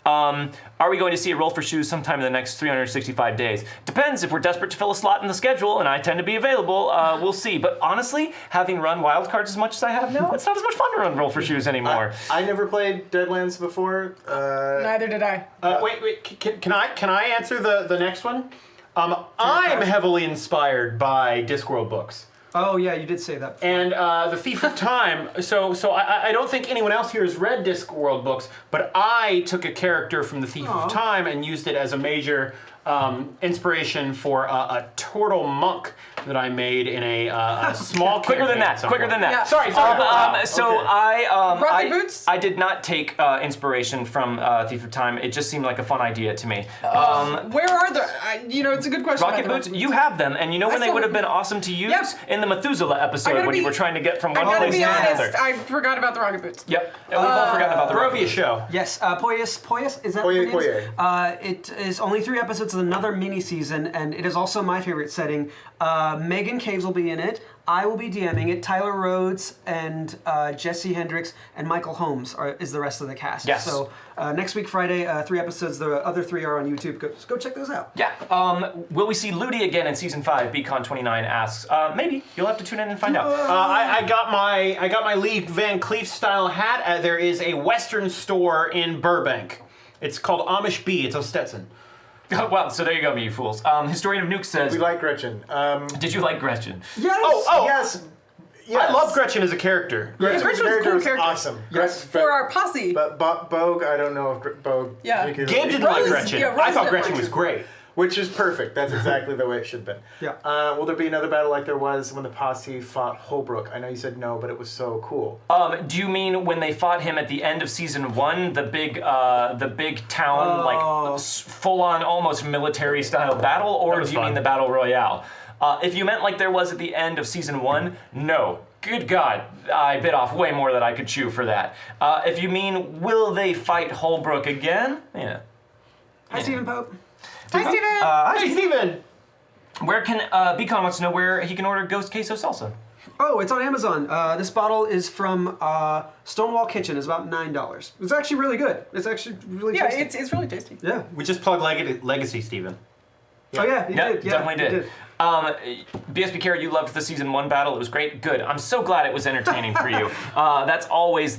Are we going to see a roll for shoes sometime in the next 365 days? Depends. If we're desperate to fill a slot in the schedule, and I tend to be available, we'll see. But honestly, having run Wildcards as much as I have now, it's not as much fun to run roll for shoes anymore. I never played Deadlands before. Neither did I. Wait. Can I answer the next one? I'm heavily inspired by Discworld books. Oh yeah, you did say that. And The Thief of Time. So I don't think anyone else here has read Discworld books, but I took a character from The Thief of Time and used it as a major inspiration for a turtle monk that I made in a small. Quicker than that. Yeah. Sorry. So okay. Rocky Boots? I did not take inspiration from Thief of Time. It just seemed like a fun idea to me. Where are the? It's a good question. Rocket boots, you have them, and you know when they would have been awesome to use? Yep. In the Methuselah episode when you were trying to get from one I gotta place be to honest, another. I forgot about the rocket boots. Yep, and we've all forgotten about the Rocket Barovia boots. show. Yes, Poyas, is that Poye, what it is? It is only 3 episodes of another mini-season, and it is also my favorite setting. Meghan Caves will be in it. I will be DMing it. Tyler Rhodes and Jesse Hendricks and Michael Holmes is the rest of the cast. Yes. So next week, Friday, 3 episodes. The other 3 are on YouTube. Go check those out. Yeah. Will we see Ludi again in season 5? Beacon29 asks. Maybe. You'll have to tune in and find out. I got my Lee Van Cleef style hat. There is a Western store in Burbank. It's called Amish Bee. It's a Stetson. Well, so there you go, you fools. Historian of Nuke says. We like Gretchen. Did you like Gretchen? Yes! Oh! Yes. I love Gretchen as a character. Gretchen was a cool character. Awesome. Yes. For our posse. But Bogue, I don't know if Bogue. Yeah. particularly- Gabe didn't like Rose- Gretchen. yeah, Rose I thought didn't Gretchen like was her. great. Which is perfect. That's exactly the way it should have been. Yeah. Will there be another battle like there was when the Posse fought Holbrook? I know you said no, but it was so cool. Do you mean when they fought him at the end of season 1, the big town, like full-on almost military-style battle, or was do you fun. mean the battle royale? If you meant like there was at the end of season 1, no. Good God, I bit off way more than I could chew for that. If you mean, will they fight Holbrook again? Yeah. Hi, Stephen Pope. Hi, Steven. Hey, Steven! Where can Beacon wants to know where he can order Ghost Queso Salsa? Oh, it's on Amazon. This bottle is from Stonewall Kitchen. It's about $9. It's actually really good. It's actually really Yeah, tasty. it's really tasty. Yeah. We just plugged Legacy, Steven. Oh yeah, you did. Yeah, definitely you did. BSB Kara, you loved the season 1 battle. It was great. Good. I'm so glad it was entertaining for you. That's always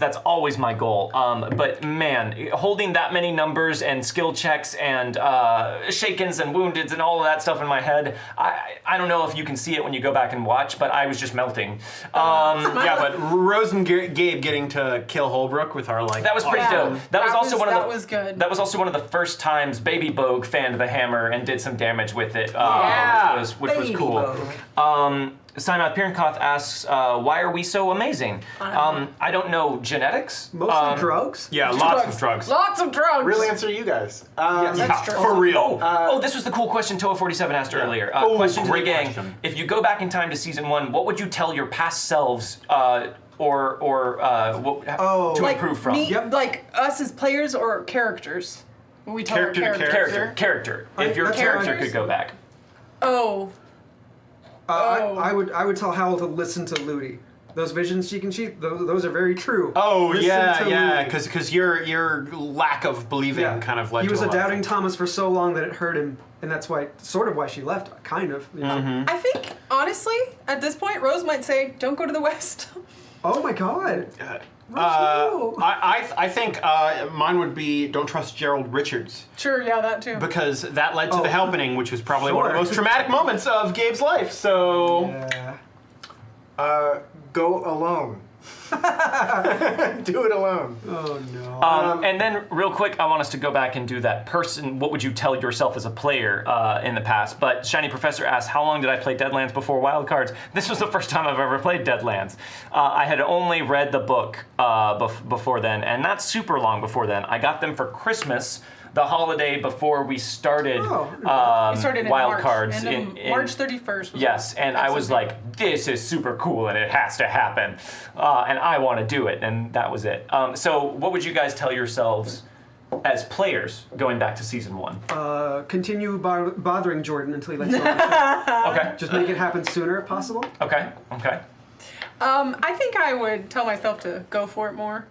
my goal. But man, holding that many numbers and skill checks and shakens and woundeds and all of that stuff in my head, I don't know if you can see it when you go back and watch, but I was just melting. Yeah, but Rose and Gabe getting to kill Holbrook with our like. That was pretty dope. That was also one of the. That was good. That was also one of the first times Baby Bogue fanned the hammer and did some damage with it, which was cool. Sinath Pirankoth asks, why are we so amazing? I don't know, genetics? Mostly drugs? Yeah, lots of drugs. Lots of drugs. Real answer, you guys. That's true. For real. This was the cool question Toa47 asked earlier. Question to the great gang. question. If you go back in time to season 1, what would you tell your past selves to improve from? Like us as players or characters? When we tell our Character to characters. Character. If your That's character fine. could go back. Oh. I would tell Howl to listen to Ludi. Those visions she can see, those are very true. Oh Listen yeah, to yeah, Ludi. because your lack of believing kind of led he to was a a lot of doubting things. Thomas for so long that it hurt him, and that's why she left. Kind of. You know? I think, honestly, at this point, Rose might say, don't go to the West. Oh my God. I think mine would be don't trust Gerald Richards Sure, yeah, that too. because that led to Oh. the Helpening, which was probably one of the Sure. most traumatic moments of Gabe's life. So Yeah. Go alone. Do it alone. Oh no. And then, real quick, I want us to go back and do that person. What would you tell yourself as a player in the past? But Shiny Professor asks, how long did I play Deadlands before Wildcards? This was the first time I've ever played Deadlands. I had only read the book before then, and not super long before then. I got them for Christmas, the holiday before we started, We started in Wildcards. March, and March 31st. Was Yes, and I was like, this is super cool and it has to happen. And I want to do it, and that was it. So what would you guys tell yourselves as players going back to season 1? Continue bothering Jordan until he lets go. Okay. Just make it happen sooner if possible. Okay. I think I would tell myself to go for it more.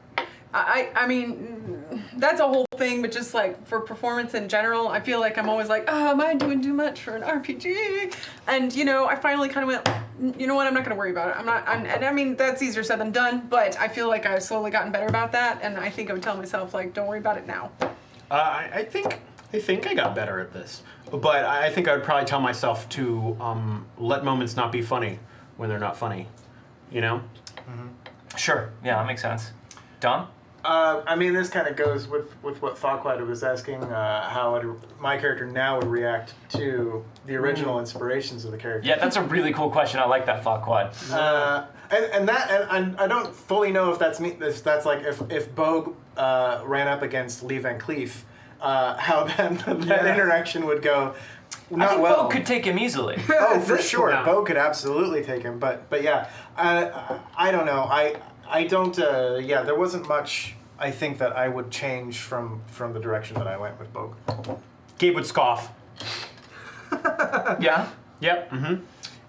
I mean, that's a whole thing, but just like for performance in general, I feel like I'm always like, oh, am I doing too much for an RPG? And, you know, I finally kind of went, you know what, I'm not going to worry about it. And I mean, that's easier said than done, but I feel like I've slowly gotten better about that, and I think I would tell myself, like, don't worry about it now. I think I got better at this, but I think I would probably tell myself to let moments not be funny when they're not funny. You know? Sure. Yeah, that makes sense. Dom? I mean, this kind of goes with what Farquaad was asking, how my character now would react to the original inspirations of the character. Yeah, that's a really cool question. I like that thought quad. And I don't fully know if that's me. If that's like if Bogue ran up against Lee Van Cleef, how that interaction would go. Not I think well. Bo could take him easily. Oh, for sure. Yeah. Bo could absolutely take him, but yeah, I don't know. I don't. Yeah, there wasn't much. I think that I would change from the direction that I went with Bo. Gabe would scoff. Yeah? Yep. Mm-hmm.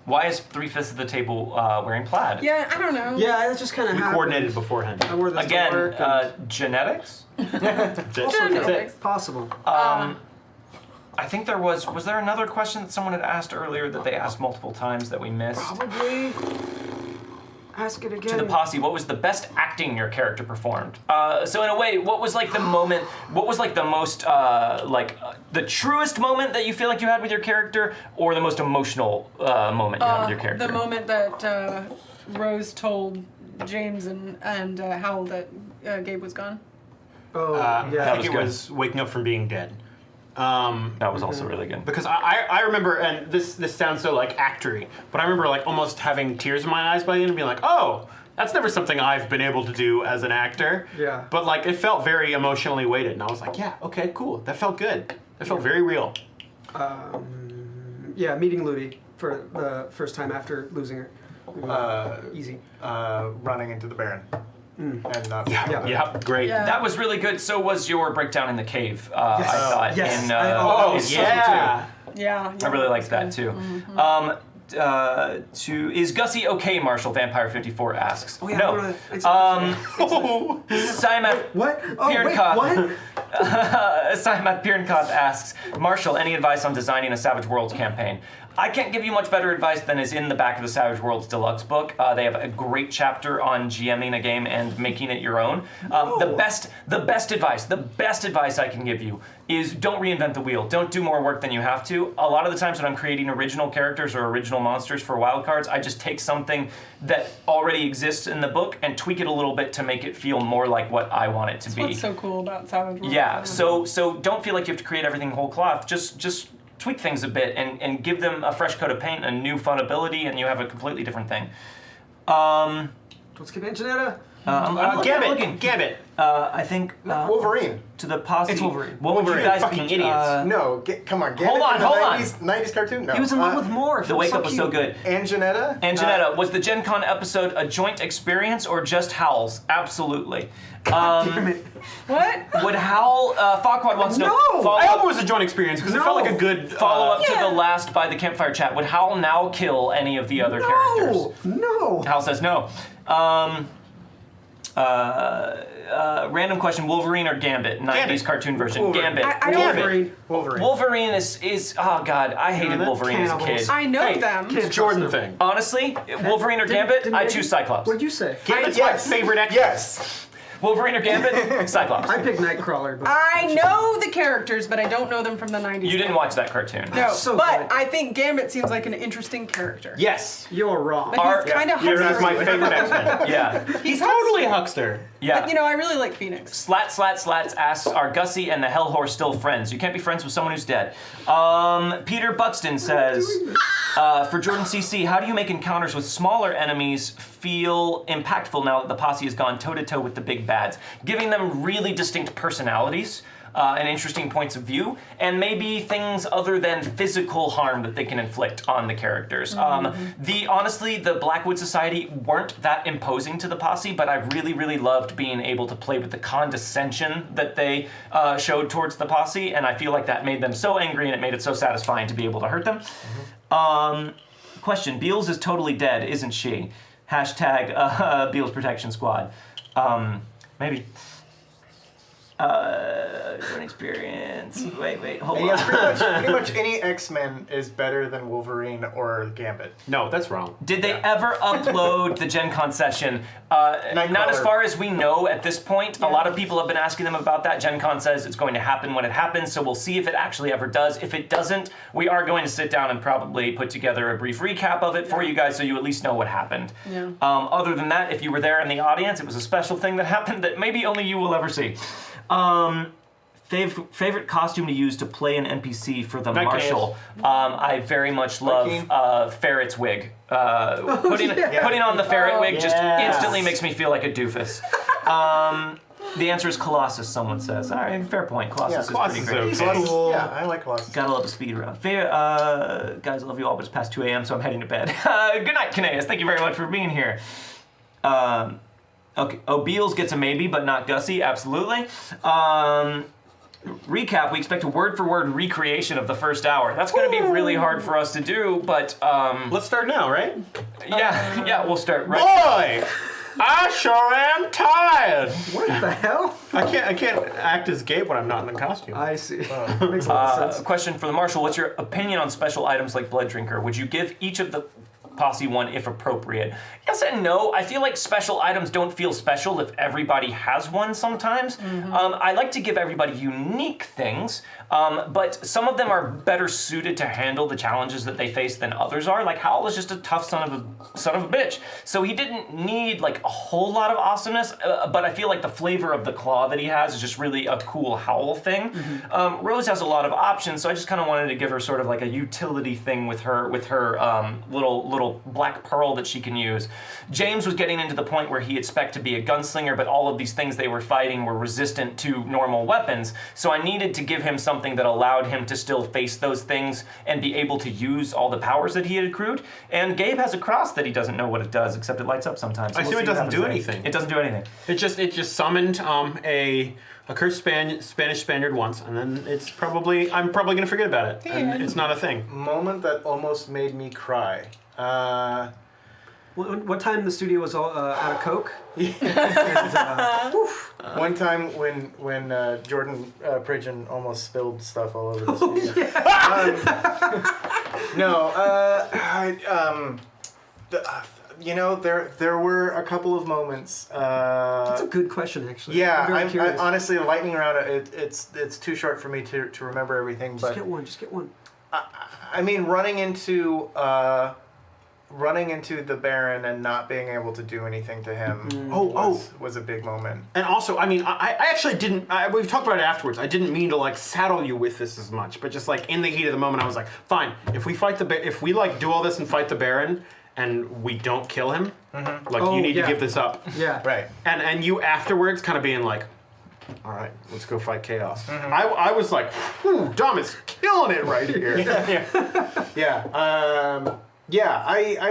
Why is 3/5 of the table wearing plaid? Yeah, I don't know. Yeah, it's just kind of We coordinated beforehand. I wore this to Again, work and genetics? That's it. Genetics. possible. I think there was there another question that someone had asked earlier that they asked multiple times that we missed? Probably. Ask it again. To the Posse, what was the best acting your character performed? So in a way, what was like the moment, what was like the most, the truest moment that you feel like you had with your character, or the most emotional moment you had with your character? The moment that Rose told James and Howell that Gabe was gone. Oh, I yeah. think it was waking up from being dead. That was also really good. Because I remember, and this sounds so like actory, but I remember like almost having tears in my eyes by the end and being like, oh, that's never something I've been able to do as an actor. Yeah. But like it felt very emotionally weighted, and I was like, yeah, okay, cool. That felt good. That felt very real. Yeah, meeting Ludi for the first time after losing her. Easy. Running into the Baron. and not. Yep, great. Yeah. That was really good. So was your breakdown in the cave. I thought. Yes. In, Oh, in season yeah. Yeah. I really liked that too. Is Gussie okay? Marshall Vampire 54 asks. Oh, yeah, No. Simon What? Oh, wait, Piernkopf. what? Simon Piernkopf asks, Marshall, any advice on designing a Savage Worlds campaign? I can't give you much better advice than is in the back of the Savage Worlds Deluxe book. They have a great chapter on GMing a game and making it your own. The best advice I can give you is don't reinvent the wheel. Don't do more work than you have to. A lot of the times when I'm creating original characters or original monsters for Wildcards, I just take something that already exists in the book and tweak it a little bit to make it feel more like what I want it to be. What's so cool about Savage Worlds? Yeah, so don't feel like you have to create everything whole cloth. Just tweak things a bit and give them a fresh coat of paint, a new fun ability, and you have a completely different thing. Let's keep Anjanetta. Gambit. I think Wolverine. to the Posse. It's Wolverine. What would you Wolverine, guys fucking be, idiots. No, come on. Hold on, hold on. 90s cartoon? No. He was in love with Morph. The Wake Up was so good. Anjanetta? And Janetta, was the Gen Con episode a joint experience or just Howl's? Absolutely. What? Would Howl, Farquaad wants to know, No! I hope it was a joint experience because it felt like a good follow up to Yeah. the last by the Campfire chat. Would Howl now kill any of the other characters? No. Howl says no. Random question: Wolverine or Gambit? 90s cartoon version. Wolverine. Gambit. I don't Wolverine. Wolverine. Wolverine is oh god, I hated the Wolverine as a cannibals. kid. I know Hey, them. It's a Jordan thing. Honestly, Wolverine or Gambit, Didn't I Eddie- choose Cyclops. What'd you say? Gambit's Yes. my favorite X. Yes. Wolverine or Gambit, Cyclops. I picked Nightcrawler, but I know the characters, but I don't know them from the 90s. You didn't watch that cartoon. No, So but good. I think Gambit seems like an interesting character. Yes. you're wrong. But he's kind of Yeah, that's my huckster. favorite X-Men. Yeah. He's Totally huckster. Huckster. Yeah. But, you know, I really like Phoenix. Slats asks, are Gussie and the Hellhorse still friends? You can't be friends with someone who's dead. Peter Buxton says, for Jordan CC, how do you make encounters with smaller enemies feel impactful now that the Posse has gone toe-to-toe with the big bads? Giving them really distinct personalities and interesting points of view, and maybe things other than physical harm that they can inflict on the characters. Honestly, the Blackwood Society weren't that imposing to the Posse, but I really, really loved being able to play with the condescension that they showed towards the Posse, and I feel like that made them so angry and it made it so satisfying to be able to hurt them. Question, Beals is totally dead, isn't she? Hashtag Beals Protection Squad. Maybe. Joint experience. Wait, hold on. Yes, pretty much any X-Men is better than Wolverine or Gambit. No, that's wrong. Did they ever upload the Gen Con session? Not as far as we know at this point. A lot of people have been asking them about that. Gen Con says it's going to happen when it happens, so we'll see if it actually ever does. If it doesn't, we are going to sit down and probably put together a brief recap of it for you guys so you at least know what happened. Yeah. Other than that, if you were there in the audience, it was a special thing that happened that maybe only you will ever see. Favorite costume to use to play an NPC for the Meghan Marshal. I very much love Ferret's wig. Putting on the Ferret wig just instantly makes me feel like a doofus. The answer is Colossus, someone says. All right, fair point. Colossus is pretty great. Colossus is okay. Yeah, I like Colossus. Gotta love the speed round. Guys, I love you all, but it's past 2 a.m., so I'm heading to bed. Good night, Canaries. Thank you very much for being here. Okay, Beals gets a maybe, but not Gussie. Absolutely. Recap, we expect a word-for-word recreation of the first hour. That's going to be really hard for us to do, but Let's start now, right? yeah, we'll start right. Boy, I sure am tired. What the hell? I can't act as Gabe when I'm not in the costume. I see. Makes a lot of sense. Question for the Marshal, what's your opinion on special items like Blood Drinker? Would you give each of the Posse one if appropriate? Yes and no. I feel like special items don't feel special if everybody has one sometimes. I like to give everybody unique things, but some of them are better suited to handle the challenges that they face than others are. Like Howl is just a tough son of a bitch, so he didn't need like a whole lot of awesomeness, but I feel like the flavor of the claw that he has is just really a cool Howl thing. Rose has a lot of options, so I just kind of wanted to give her sort of like a utility thing with her little little black pearl that she can use. James was getting into the point where he expected to be a gunslinger, but all of these things they were fighting were resistant to normal weapons. So I needed to give him something that allowed him to still face those things and be able to use all the powers that he had accrued. And Gabe has a cross that he doesn't know what it does, except it lights up sometimes. So I assume it doesn't do anything. It doesn't do anything. It just summoned a cursed Spanish Spaniard once, and then I'm probably gonna forget about it. And it's not a thing. Moment that almost made me cry. What time the studio was all out of Coke? One time when Jordan Pridgeon almost spilled stuff all over the studio. There were a couple of moments. That's a good question, actually. Yeah, I'm very curious. honestly, the lightning round, it's too short for me to remember everything. Just get one. I mean, running into the Baron and not being able to do anything to him was a big moment. And also, I mean, I actually didn't. We've talked about it afterwards. I didn't mean to like saddle you with this as much, but just like in the heat of the moment, I was like, fine. If we do all this and fight the Baron, and we don't kill him, you need to give this up. Yeah. Right. And you afterwards kind of being like, all right, let's go fight chaos. I was like, Dom is killing it right here. I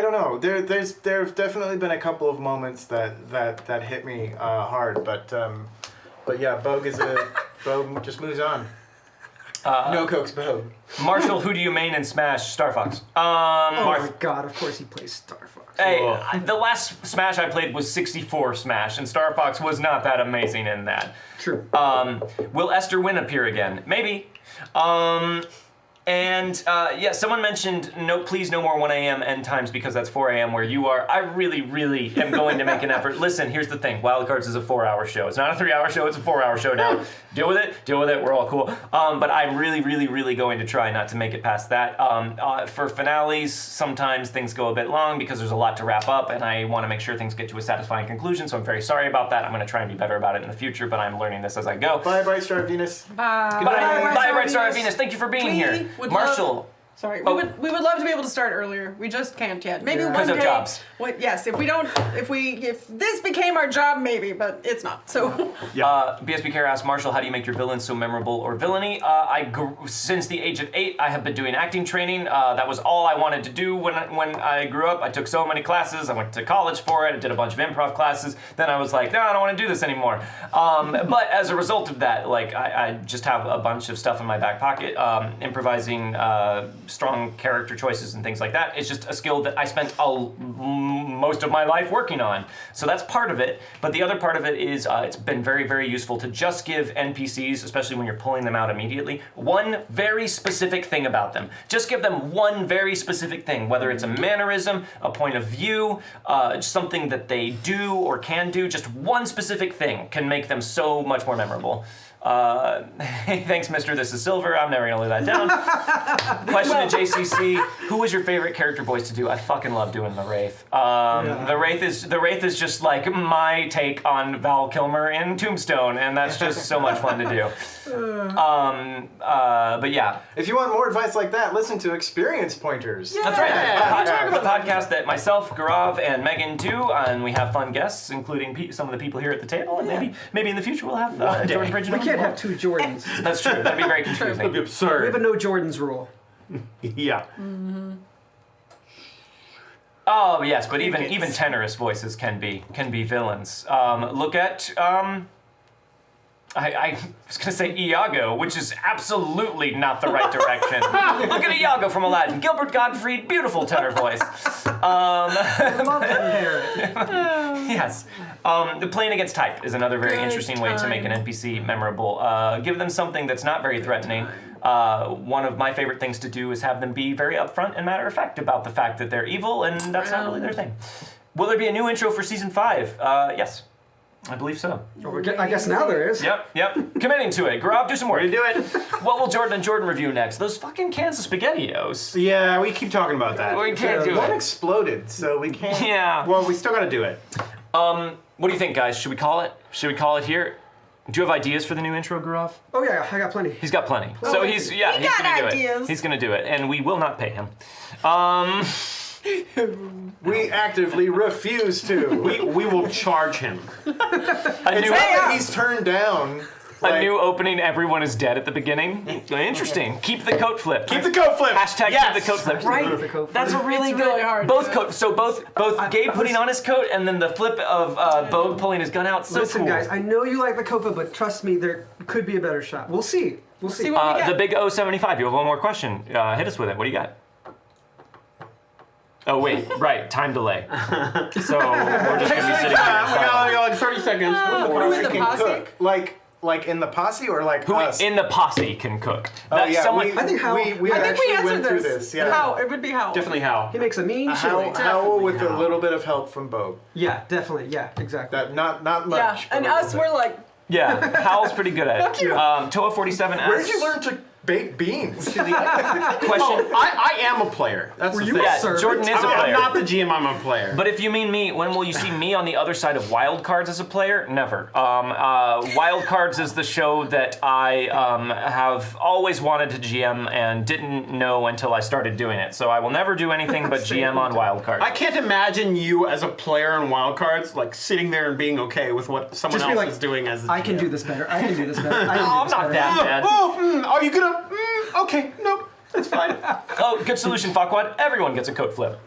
don't know. There's definitely been a couple of moments that hit me hard, but yeah, Bogue just moves on. No Coke's Bogue. Marshall, who do you main in Smash? Star Fox. Oh my god, of course he plays Star Fox. Hey, the last Smash I played was 64 Smash, and Star Fox was not that amazing in that. True. Will Esther Wynn appear again? Maybe. Someone mentioned, please no more 1 a.m. end times because that's 4 a.m. where you are. I really, really am going to make an effort. Listen, here's the thing. Wildcards is a 4-hour show. It's not a 3-hour show, it's a 4-hour show now. Deal with it, we're all cool. But I'm really, really, really going to try not to make it past that. For finales, sometimes things go a bit long because there's a lot to wrap up and I want to make sure things get to a satisfying conclusion, so I'm very sorry about that. I'm going to try and be better about it in the future, but I'm learning this as I go. Bye, Bright Star Venus. Bye, Bright Star Venus. Thank you for being here. Marshall. Sorry, we would love to be able to start earlier. We just can't yet. Maybe one because day. Of jobs. Yes, if this became our job, maybe, but it's not. So. BSB Care asked Marshall, how do you make your villains so memorable or villainy? Since the age of 8, I have been doing acting training. That was all I wanted to do when I grew up. I took so many classes. I went to college for it. I did a bunch of improv classes. Then I was like, no, I don't want to do this anymore. But as a result of that, like I just have a bunch of stuff in my back pocket, improvising. Strong character choices and things like that. It's just a skill that I spent most of my life working on. So that's part of it. But the other part of it is it's been very, very useful to just give NPCs, especially when you're pulling them out immediately, one very specific thing about them. Just give them one very specific thing, whether it's a mannerism, a point of view, something that they do or can do. Just one specific thing can make them so much more memorable. Hey, thanks, Mister. This is Silver. I'm never gonna leave that down. Question to JCC: who was your favorite character voice to do? I fucking love doing the Wraith. The Wraith is just like my take on Val Kilmer in Tombstone, and that's just so much fun to do. But yeah, if you want more advice like that, listen to Experience Pointers. That's right. We talk about the podcast that myself, Gaurav, and Megan do, and we have fun guests, including some of the people here at the table, and maybe in the future we'll have Jordan Bridgen. We can't have 2 Jordans. That's true. That'd be very confusing. That'd be absurd. We have a no Jordans rule. Yeah. Mm-hmm. Oh yes, but even tenorous voices can be villains. Look at I was gonna say Iago, which is absolutely not the right direction. Look at Iago from Aladdin. Gilbert Gottfried, beautiful tenor voice. I love that hair. Yes. The playing against type is another very interesting way to make an NPC memorable. Give them something that's not very threatening. One of my favorite things to do is have them be very upfront and matter of fact about the fact that they're evil, and that's not really their thing. Will there be a new intro for season 5? Yes. I believe so. I guess now there is. Yep. Committing to it. Gaurav, do some more. You do it. What will Jordan and Jordan review next? Those fucking cans of SpaghettiOs. Yeah, we keep talking about that. We can't do One it. exploded, so we can't. Yeah. Well, we still got to do it. What do you think, guys? Should we call it? Should we call it here? Do you have ideas for the new intro, Gaurav? Oh yeah, I got plenty. He's got plenty. So he's gonna do it. He's gonna do it, and we will not pay him. We actively refuse to. We will charge him. A new, He's turned down. a new opening. Everyone is dead at the beginning. Interesting. Keep the coat flip. Keep the coat flip. Hashtag Yes. keep the coat flip. The Right. coat That's a really It's good. really hard. Both coat. So both Gabe putting on his coat and then the flip of Bogue pulling his gun out. So Listen, cool. guys, I know you like the Kofa, but trust me, there could be a better shot. We'll see. We'll see. See what we The get. big 075. You have one more question. Hit us with it. What do you got? Oh wait, right. Time delay. So we're just gonna be sitting here. We got like 30 seconds. Who in the Can posse? cook. Like in the posse or like Who us? in the posse can cook? Oh, That yeah, someone- I think Hal- we I think we actually answered went through this. this. Yeah. How? It would be how. Definitely Hal. He makes a mean chili. How with a Hal. little bit of help from Bo. Yeah, definitely. Yeah, exactly. That not much. Yeah, but and a little us, bit. we're like, Yeah, Howl's pretty good at it. Toa 47 asks. Where did you learn to bake beans? Question. I am a player. That's the you thing. a Yeah, servant? Jordan is a I'm player. not the GM. I'm a player. But if you mean me, when will you see me on the other side of Wildcards as a player? Never. Wildcards is the show that I have always wanted to GM and didn't know until I started doing it. So I will never do anything but GM on Wildcards. I can't imagine you as a player in Wildcards, like sitting there and being okay with what someone Just be else like, is doing as the I can GM. do this better. I can do this better. I can do I'm this not better. that bad. Are you gonna? Okay, nope, that's fine. Oh, good solution, Farquaad. Everyone gets a coat flip.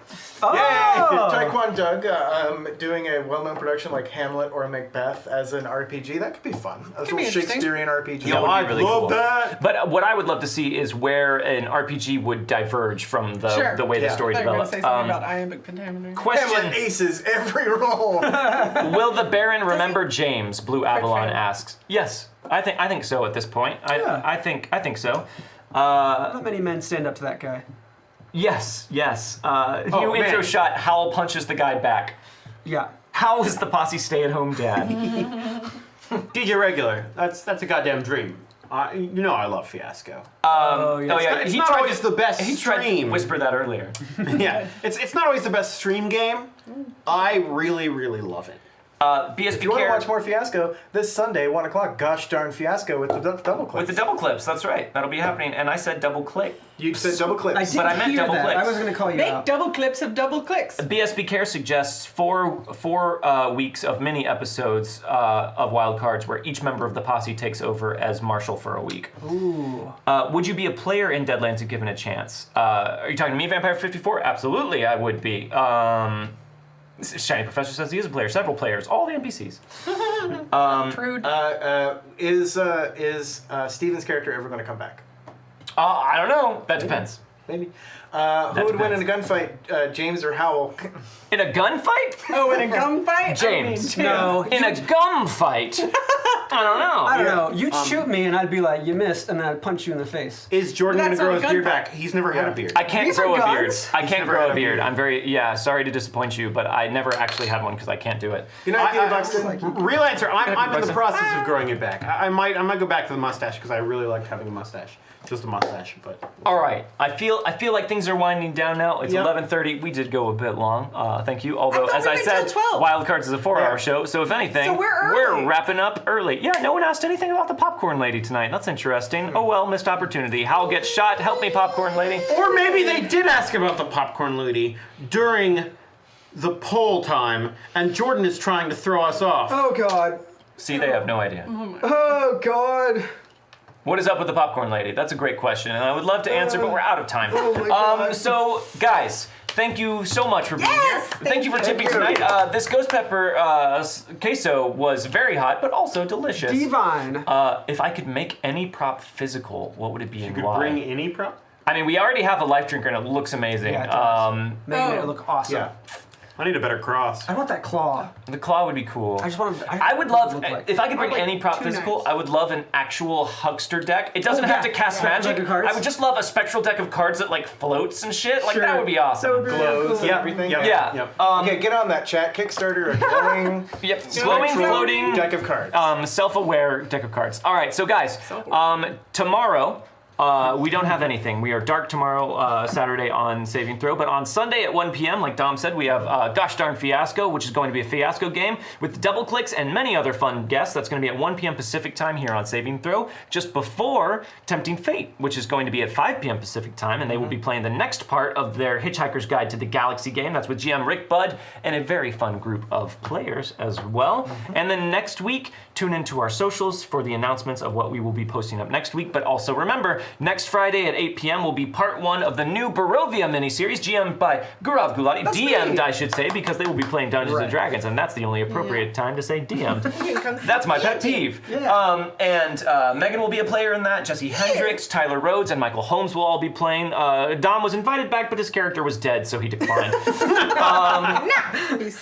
Oh! Taekwon Doug doing a well-known production like Hamlet or Macbeth as an RPG. That could be fun. A be little interesting. Shakespearean RPG. That would be I'd really love cool. that. But what I would love to see is where an RPG would diverge from the Sure. the way the Yeah. story I thought you were going to developed. say something about iambic pentameter. Question: Hamlet aces every roll. Will the Baron remember James? Blue Avalon fan. asks. Yes, I think so. At this point, Yeah. I think so. Not many men stand up to that guy. Yes. New intro man. shot. Howl punches the guy back. Yeah. Howl is the Posse stay-at-home dad. DJ Regular. That's a goddamn dream. You know I love Fiasco. Oh, yeah. Oh yeah, It's he not tried always to, the best He tried to stream. whisper that earlier. Yeah, it's not always the best stream game. I really love it. BSP If you want to Care watch more Fiasco, this Sunday, 1 o'clock, gosh darn Fiasco with the double click. with the double clips. That's right. That'll be happening. And I said double click. You said double clips. I did But I meant hear double that. clicks. I was going to call you Make out. double clips of double clicks. BSB Care suggests four weeks of mini episodes of Wildcards where each member of the posse takes over as Marshal for a week. Ooh. Would you be a player in Deadlands if given a chance? Are you talking to me, Vampire 54? Absolutely, I would be. Shiny Professor says he is a player. Several players. All the NPCs. Prude. Is Steven's character ever going to come back? I don't know. That depends. Maybe. Who would win in a gunfight, James or Howell? In a gunfight? Oh, in a gunfight? James. No. In a gum fight? I don't know. I don't know. You'd shoot me and I'd be like, you missed, and then I'd punch you in the face. Is Jordan Well, going to that's grow not his a beard gunfight. back? He's never had a beard. I can't These grow are a beard. guns? I can't never grow had a a beard. beard. I'm very, sorry to disappoint you, but I never actually had one because I can't do it. Good night, Peter Buxton. Real answer. I'm in the Buxton. process of growing it back. I might go back to the mustache because I really liked having a mustache. Just a mustache, but All right, I feel like things are winding down now. It's Yep. 11:30. We did go a bit long. Thank you. Although, thought as we I went said, till 12. Wildcards is a 4-hour Yeah. show. So if anything, So we're early. wrapping up early. Yeah, no one asked anything about the popcorn lady tonight. That's interesting. Oh well, missed opportunity. Hal gets shot. Help me, popcorn lady. or maybe they did ask about the popcorn lootie during the poll time, and Jordan is trying to throw us off. Oh, God. See, they have no idea. Oh, God. What is up with the popcorn lady? That's a great question, and I would love to answer, but we're out of time. Oh my God. So, guys, thank you so much for being Yes, here. Thank you for tipping tonight. This ghost pepper queso was very hot, but also delicious. Divine. If I could make any prop physical, what would it be You and could why? bring any prop. I mean, we already have a life drinker, and it looks amazing. Yeah, it does. Making Oh. it look awesome. Yeah. I need a better cross. I want that claw. The claw would be cool. I just want to. I would love, look like. if I could bring Or like any prop two physical, knives. I would love an actual huckster deck. It doesn't Oh, have yeah. to cast Yeah. magic. Spectral cards? I would just love a spectral deck of cards that like floats and shit. Like that Sure. would be awesome. That would be really Glows cool. and everything. Yep. Yeah. Yep. Okay, get on that chat. Kickstarter a glowing, Yep. Glowing, spectral floating, deck of cards. self-aware deck of cards. All right, so guys, tomorrow We don't have anything. We are dark tomorrow, Saturday on Saving Throw, but on Sunday at 1 p.m., like Dom said, we have Gosh Darn Fiasco, which is going to be a fiasco game with double clicks and many other fun guests. That's going to be at 1 p.m. Pacific time here on Saving Throw, just before Tempting Fate, which is going to be at 5 p.m. Pacific time, and they will be playing the next part of their Hitchhiker's Guide to the Galaxy game. That's with GM Rick Budd and a very fun group of players as well. And then next week, tune into our socials for the announcements of what we will be posting up next week. But also remember, next Friday at 8 p.m. will be part 1 of the new Barovia miniseries, GM'd by Gaurav Gulati, DM'd I should say, because they will be playing Dungeons and Dragons, and that's the only appropriate time to say DM'd. That's my pet peeve. And Megan will be a player in that, Jesse Hendricks, Tyler Rhodes, and Michael Holmes will all be playing. Dom was invited back, but his character was dead, so he declined.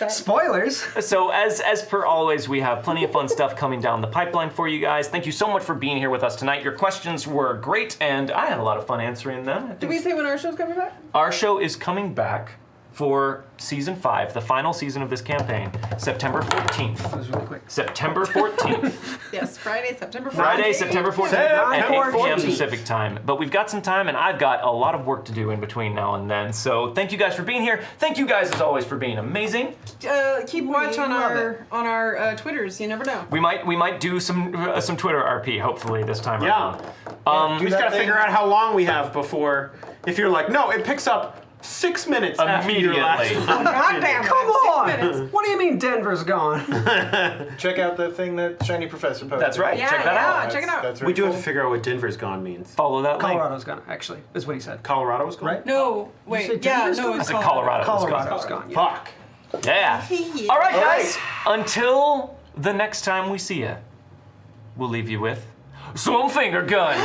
Spoilers. So as per always, we have plenty of fun stuff coming down the pipeline for you guys. Thank you so much for being here with us tonight. Your questions were great, and I had a lot of fun answering them. Did we say when our show's coming back? Our show is coming back for season 5, the final season of this campaign, September 14th. That was really quick. September 14th. Yes, Friday, September 14th. Friday, September 14th at 8 p.m. 14th. Pacific time. But we've got some time, and I've got a lot of work to do in between now and then. So thank you guys for being here. Thank you guys, as always, for being amazing. Keep watch on our Twitters. You never know. We might do some Twitter RP, hopefully, this time around. We just gotta figure out how long we have before. If you're like, no, it picks up 6 minutes Immediately. after your last God damn it. Come on! 6 minutes. What do you mean Denver's gone? Check out the thing that Shiny Professor posted. That's right. Yeah, Check that out. check it out. That's We really do have cool. to figure out what Denver's gone means. Follow that link. Colorado's gone, actually. Is what he said. Colorado was gone? Right? No, wait. said Yeah, Denver's no, gone? it's I said Colorado. Colorado's gone. Yeah. Fuck. Yeah. All right, guys. Until the next time we see you, we'll leave you with some finger gun.